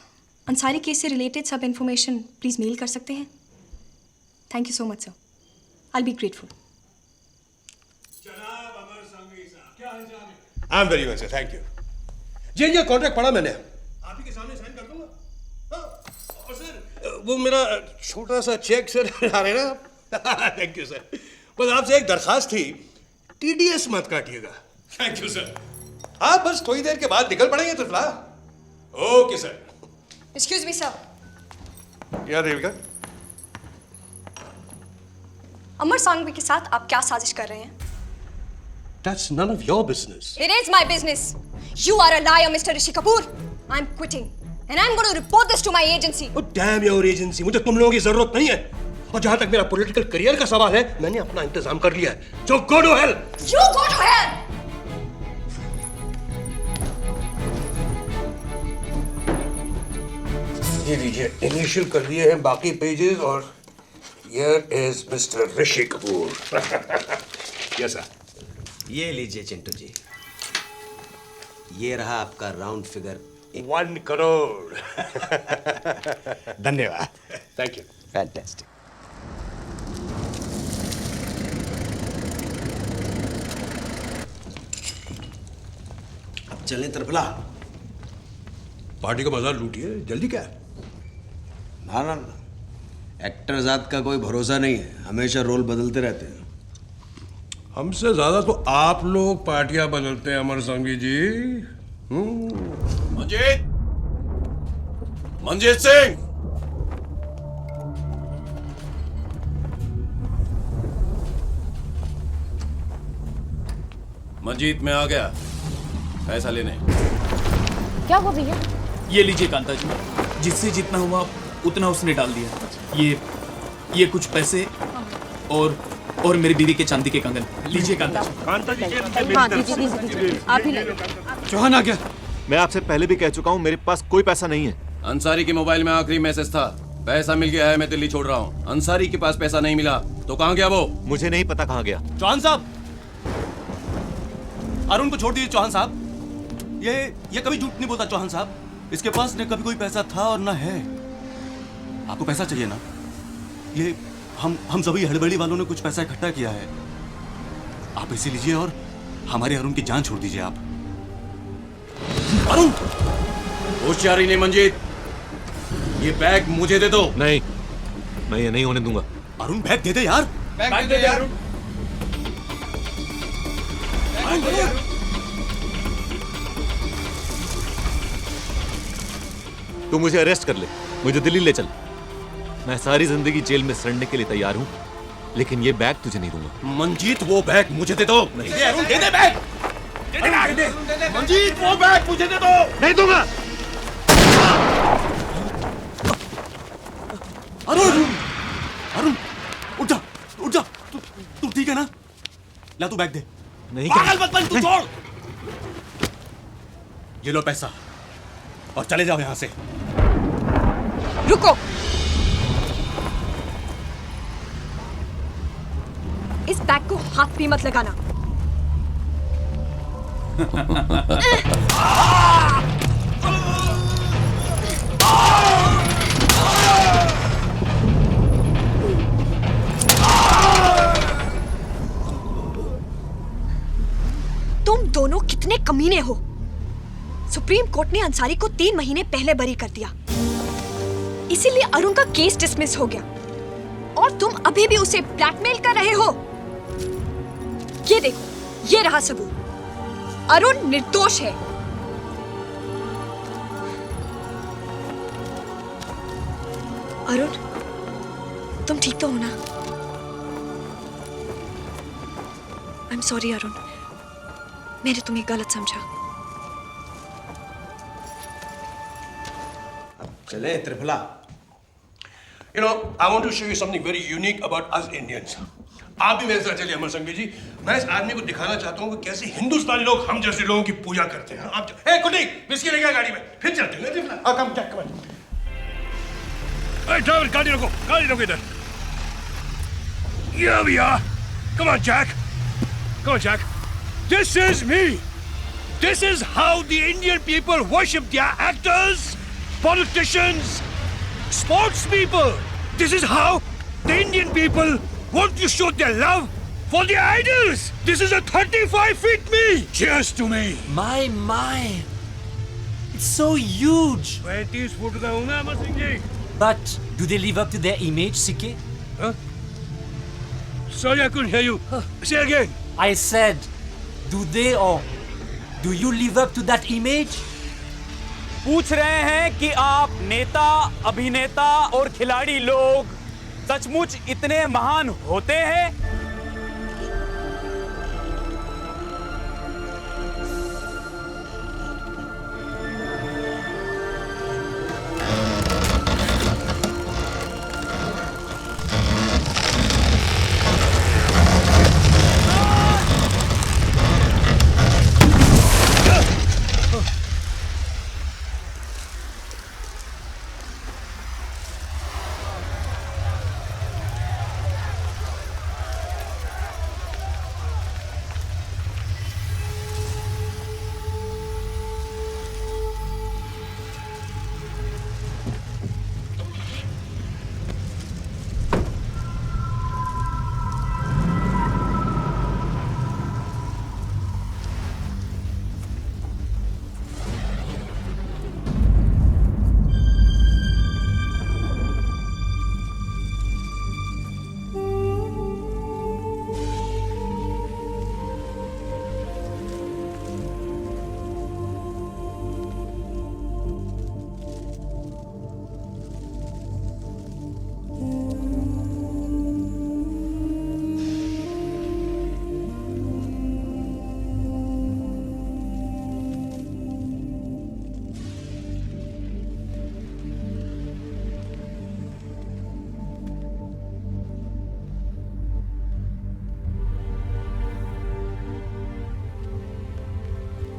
[SPEAKER 3] अंसारी केस से रिलेटेड सब इन्फॉर्मेशन प्लीज़ मेल कर सकते हैं? Thank you so much sir, I will be grateful.
[SPEAKER 9] I am very well sir, thank you. जी जी, कॉन्ट्रैक्ट पढ़ा मैंने, आप ही के सामने साइन कर दूंगा। और सर वो मेरा छोटा सा चेक सर आ रहे ना, थैंक यू सर। बस आपसे एक दरखास्त थी, टीडीएस मत काटिएगा। Thank you sir. हाँ बस थोड़ी देर के बाद निकल पड़ेंगे triphala. Okay sir.
[SPEAKER 3] Excuse me sir.
[SPEAKER 9] या देविका,
[SPEAKER 3] अमर सांघवी के साथ आप क्या साजिश कर रहे हैं?
[SPEAKER 9] That's none of your business.
[SPEAKER 3] It is my business. You are a liar, Mr. Rishi Kapoor. I'm quitting, and I'm going to report this to my agency.
[SPEAKER 9] Oh damn your agency! मुझे तुम लोगों की जरूरत नहीं है। और जहाँ तक मेरा पॉलिटिकल करियर का सवाल है, मैंने अपना इंतजाम कर लिया है। So go to hell.
[SPEAKER 3] You go to hell.
[SPEAKER 9] ये लीजिए, इनिशियल कर दिए हैं बाकी पेजेस, और here is Mr. Rishi Kapoor. Yes sir.
[SPEAKER 18] ये लीजिए चिंटू जी, ये रहा आपका राउंड फिगर
[SPEAKER 9] 1 करोड़। धन्यवाद। Thank you.
[SPEAKER 18] फैंटास्टिक।
[SPEAKER 9] अब चलें त्रिफला, पार्टी का मजा लूटिए, जल्दी क्या है?
[SPEAKER 18] ना ना ना, एक्टर जात का कोई भरोसा नहीं है, हमेशा रोल बदलते रहते हैं।
[SPEAKER 9] हमसे ज्यादा तो आप लोग पार्टियां बदलते हैं अमर सांघवी जी।
[SPEAKER 20] मंजीत, मंजीत सिंह, मंजीत मैं आ गया पैसा लेने।
[SPEAKER 17] क्या हुआ भैया?
[SPEAKER 21] ये लीजिए कांता जी, जिससे जितना हुआ उतना उसने डाल दिया। ये कुछ पैसे और मेरी बीवी के चांदी के कंगन। लीजिए कांता जी।
[SPEAKER 13] कांता जी,
[SPEAKER 17] आप ही ले।
[SPEAKER 21] चौहान आ गया।
[SPEAKER 8] मैं आपसे पहले भी कह चुका हूँ, मेरे पास कोई पैसा नहीं है।
[SPEAKER 20] अंसारी के मोबाइल में आखिरी मैसेज था, पैसा मिल गया है, मैं दिल्ली छोड़ रहा हूँ। अंसारी के पास पैसा नहीं मिला तो कहाँ गया वो?
[SPEAKER 8] मुझे नहीं पता कहाँ गया।
[SPEAKER 21] चौहान साहब, अरुण को छोड़ दीजिए चौहान साहब। ये कभी झूठ नहीं बोलता चौहान साहब। इसके पास न कभी कोई पैसा था और न है। आपको पैसा चाहिए ना? ये हम सभी हड़बड़ी वालों ने कुछ पैसा इकट्ठा किया है। आप पैसे लीजिए और हमारे अरुण की जान छोड़ दीजिए आप।
[SPEAKER 20] अरुण! होशियारी नहीं मंजीत, ये बैग मुझे दे दो।
[SPEAKER 8] नहीं, मैं ये नहीं होने दूंगा।
[SPEAKER 21] अरुण बैग दे दे यार।
[SPEAKER 20] बैग दे दे यार।
[SPEAKER 8] तू मुझे अरेस्ट कर ले, मुझे दिल्ली ले चल। मैं सारी जिंदगी जेल में सड़ने के लिए तैयार हूँ, लेकिन ये बैग तुझे नहीं दूंगा।
[SPEAKER 20] मंजीत वो बैग मुझे दे दो।
[SPEAKER 21] नहीं दे अरुण, दे दे बैग।
[SPEAKER 20] मंजीत वो बैग मुझे दे दो।
[SPEAKER 8] नहीं दूंगा।
[SPEAKER 21] अरुण, अरुण उठ जा, उठ जा। तू ठीक है ना? ला तू बैग दे।
[SPEAKER 8] नहीं
[SPEAKER 21] पागल मत बन, तू छोड़। ये लो पैसा और चले जाओ यहां से।
[SPEAKER 3] रुको, इस बैग को हाथ भी मत लगाना। तुम दोनों कितने कमीने हो। सुप्रीम कोर्ट ने अंसारी को 3 महीने पहले बरी कर दिया, इसीलिए अरुण का केस डिसमिस हो गया और तुम अभी भी उसे ब्लैकमेल कर रहे हो। ये देखो, ये रहा सबूत। अरुण निर्दोष है। अरुण, तुम ठीक तो हो ना? आई एम सॉरी अरुण, मैंने तुम्हें गलत समझा।
[SPEAKER 18] चले triphala.
[SPEAKER 9] You know, I want to show you something very unique about us Indians. आप भी मेरे साथ चलिए अमर संघवी जी। मैं इस आदमी को दिखाना चाहता हूँ कि कैसे हिंदुस्तानी लोग हम जैसे लोगों की पूजा करते हैं। आप ए कुलदीप, बिस्किट लेके आ गाड़ी में, फिर चलते हैं त्रिफला। कम ड्राइवर, गाड़ी रोको इधर। Here we are. Come on, Jack. This is me. This is how the Indian people worship their actors, politicians, sports people. This is how the Indian people want to show their love for their idols. This is a 35 feet me. Cheers to me.
[SPEAKER 10] My. It's so huge.
[SPEAKER 9] 35 foot का हूँ ना Amar Singh ji.
[SPEAKER 10] But do they live up to their image, CK?
[SPEAKER 9] Huh? Sorry, I couldn't hear you. Say again.
[SPEAKER 10] I said, do they or do you live up to that image?
[SPEAKER 1] पूछ रहे हैं कि आप नेता, अभिनेता और खिलाड़ी लोग सचमुच इतने महान होते हैं?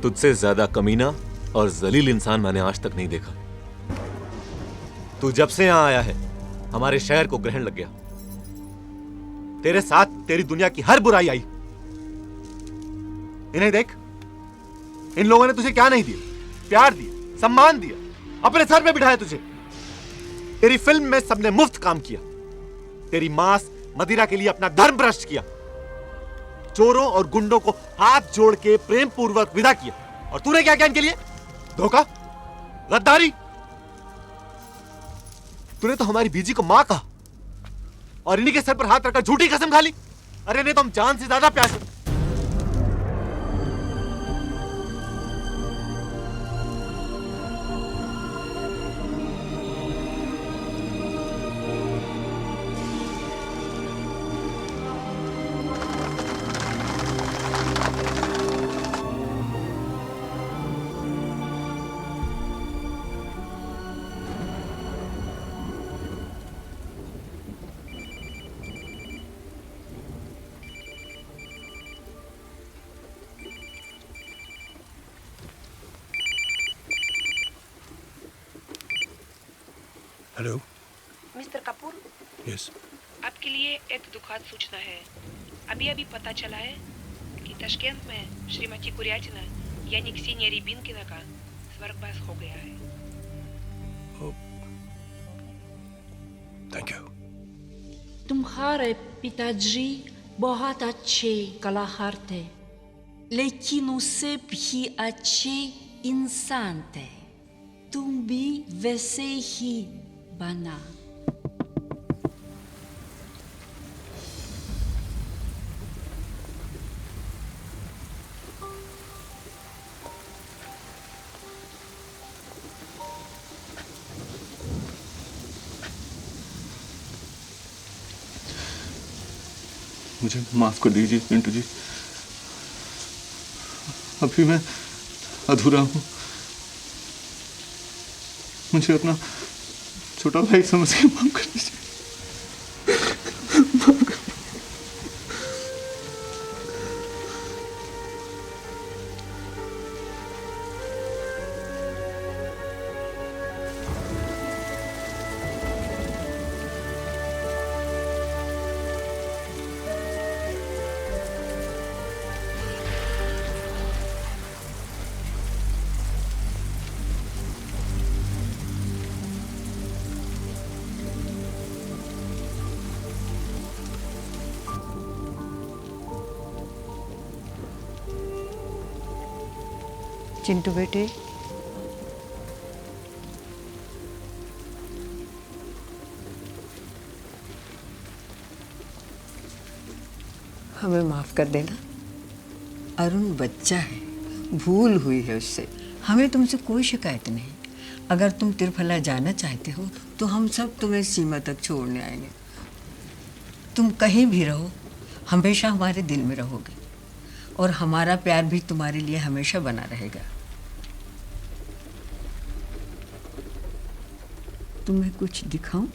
[SPEAKER 8] तुझसे ज्यादा कमीना और जलील इंसान मैंने आज तक नहीं देखा। तू जब से यहां आया है हमारे शहर को ग्रहण लग गया। तेरे साथ तेरी दुनिया की हर बुराई आई। इन्हें देख, इन लोगों ने तुझे क्या नहीं दिया? प्यार दिया, सम्मान दिया, अपने सर पे बिठाया तुझे। तेरी फिल्म में सबने मुफ्त काम किया। तेरी मांस मदिरा के लिए अपना धर्म भ्रष्ट किया। चोरों और गुंडों को हाथ जोड़ के प्रेम पूर्वक विदा किया। और तूने क्या किया इनके लिए? धोखा, गद्दारी। तूने तो हमारी बीजी को मां कहा और इन्हीं के सर पर हाथ रखकर झूठी कसम खा ली। अरे नहीं तो हम जान से ज्यादा प्यार से।
[SPEAKER 9] हेलो
[SPEAKER 23] मिस्टर कपूर,
[SPEAKER 9] यस,
[SPEAKER 23] आपके लिए एक दुखद सूचना है। अभी पता चला है कि ताशकंद में श्रीमती कुरियाटिना यानी क्सेनिया रिबिनकिना का स्वर्गवास हो गया है।
[SPEAKER 9] Thank you.
[SPEAKER 12] तुम्हारे पिताजी बहुत अच्छे कलाकार थे। Le kinusephi ace insante. Tumbi vesehi bana.
[SPEAKER 8] मुझे माफ कर दीजिए पिंटू जी, अभी मैं अधूरा हूं। मुझे अपना छोटा भाई समझ के माफ कर दीजिए।
[SPEAKER 4] चिंटू बेटे, हमें माफ कर देना। अरुण बच्चा है, भूल हुई है उससे। हमें तुमसे कोई शिकायत नहीं। अगर तुम तिरफला जाना चाहते हो तो हम सब तुम्हें सीमा तक छोड़ने आएंगे। तुम कहीं भी रहो, हमेशा हमारे दिल में रहोगे और हमारा प्यार भी तुम्हारे लिए हमेशा बना रहेगा। तुम्हें कुछ दिखाऊं?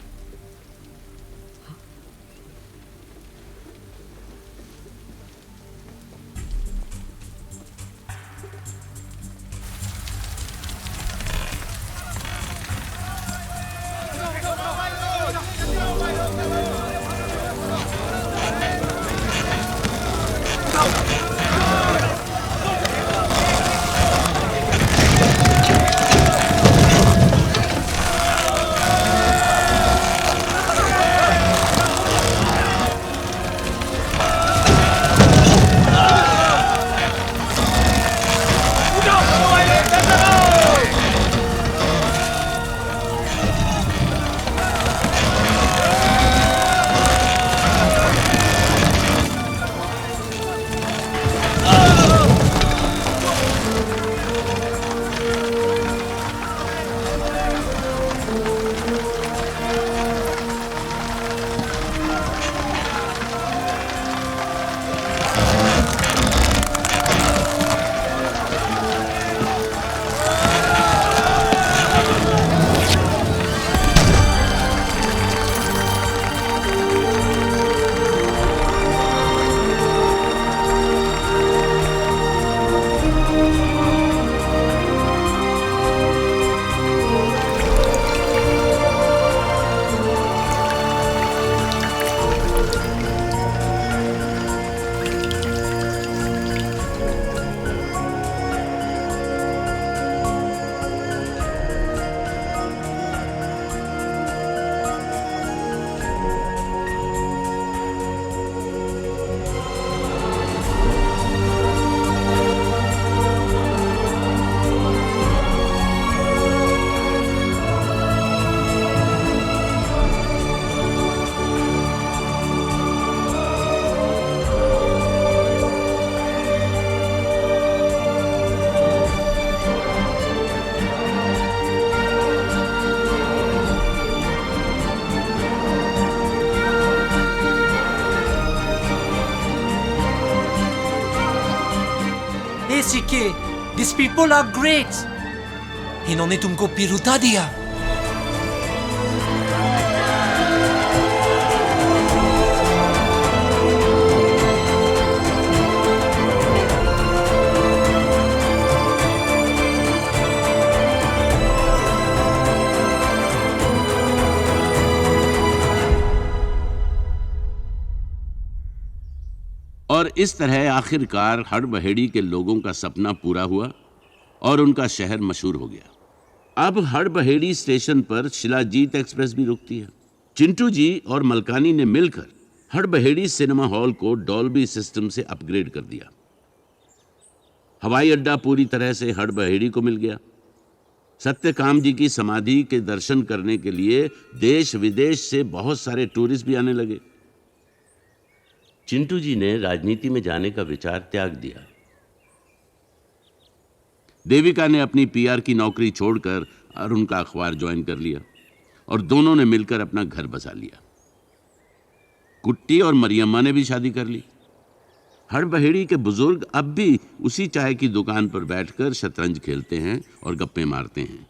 [SPEAKER 10] सीखे, these people are great. इन्होंने तुमको पिरुता दिया।
[SPEAKER 5] और इस तरह आखिरकार हड़बहेड़ी के लोगों का सपना पूरा हुआ और उनका शहर मशहूर हो गया। अब हड़बहेड़ी स्टेशन पर शिलाजीत एक्सप्रेस भी रुकती है। चिंटू जी और मलकानी ने मिलकर हड़बहेड़ी सिनेमा हॉल को डॉल्बी सिस्टम से अपग्रेड कर दिया। हवाई अड्डा पूरी तरह से हड़बहेड़ी को मिल गया। सत्यकाम जी की समाधि के दर्शन करने के लिए देश विदेश से बहुत सारे टूरिस्ट भी आने लगे। चिंटू जी ने राजनीति में जाने का विचार त्याग दिया। देविका ने अपनी पीआर की नौकरी छोड़कर अरुण का अखबार ज्वाइन कर लिया और दोनों ने मिलकर अपना घर बसा लिया। कुट्टी और मरियम्मा ने भी शादी कर ली। हड़बहेड़ी के बुजुर्ग अब भी उसी चाय की दुकान पर बैठकर शतरंज खेलते हैं और गप्पे मारते हैं।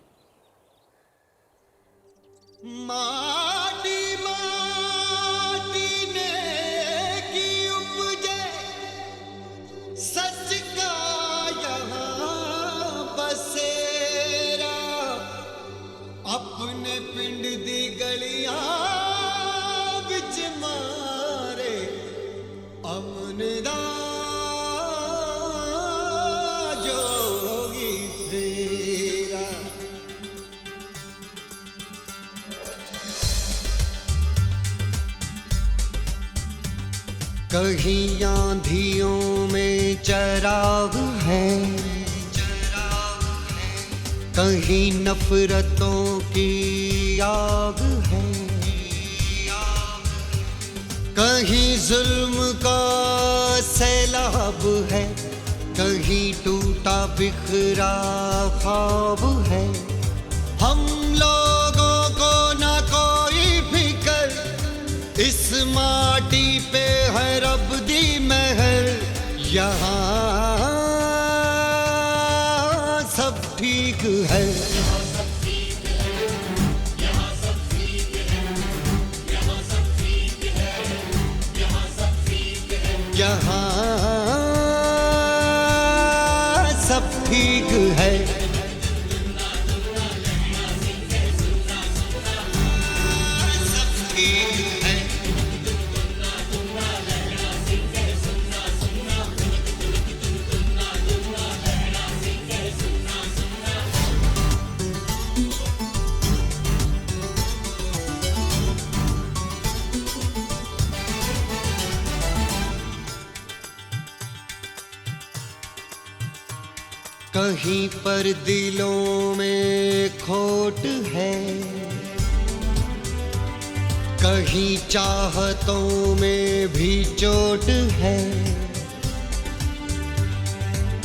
[SPEAKER 6] सच का यहाँ बसेरा, अपने पिंड दी गलियां विच मारे अमनदा जोगी फेरा। कहीं आंधियों में चराग है, कहीं नफरतों की आग है, कहीं जुल्म का सैलाब है, कहीं टूटा बिखरा ख्वाब है। हम लोगों को ना कोई फिकर, इस माटी पे है रब दी महर। यहाँ सब ठीक है, यहाँ सब ठीक है। कहीं पर दिलों में खोट है, कहीं चाहतों में भी चोट है,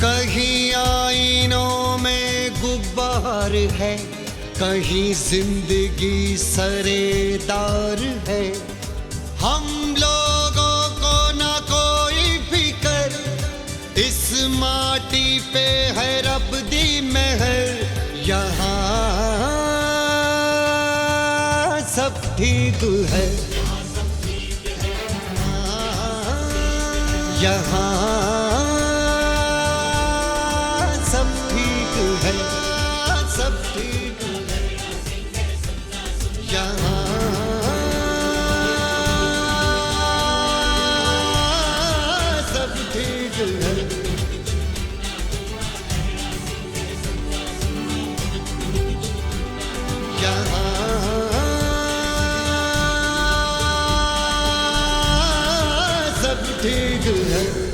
[SPEAKER 6] कहीं आईनों में गुब्बार है, कहीं जिंदगी सरेदार है। हम लोगों को ना कोई फिकर, इस माटी पे है रब दी महर। यहाँ सब ठीक है, यहाँ सब ठीक है, सब ठीक है, यहाँ सब ठीक है। सब ठीक है।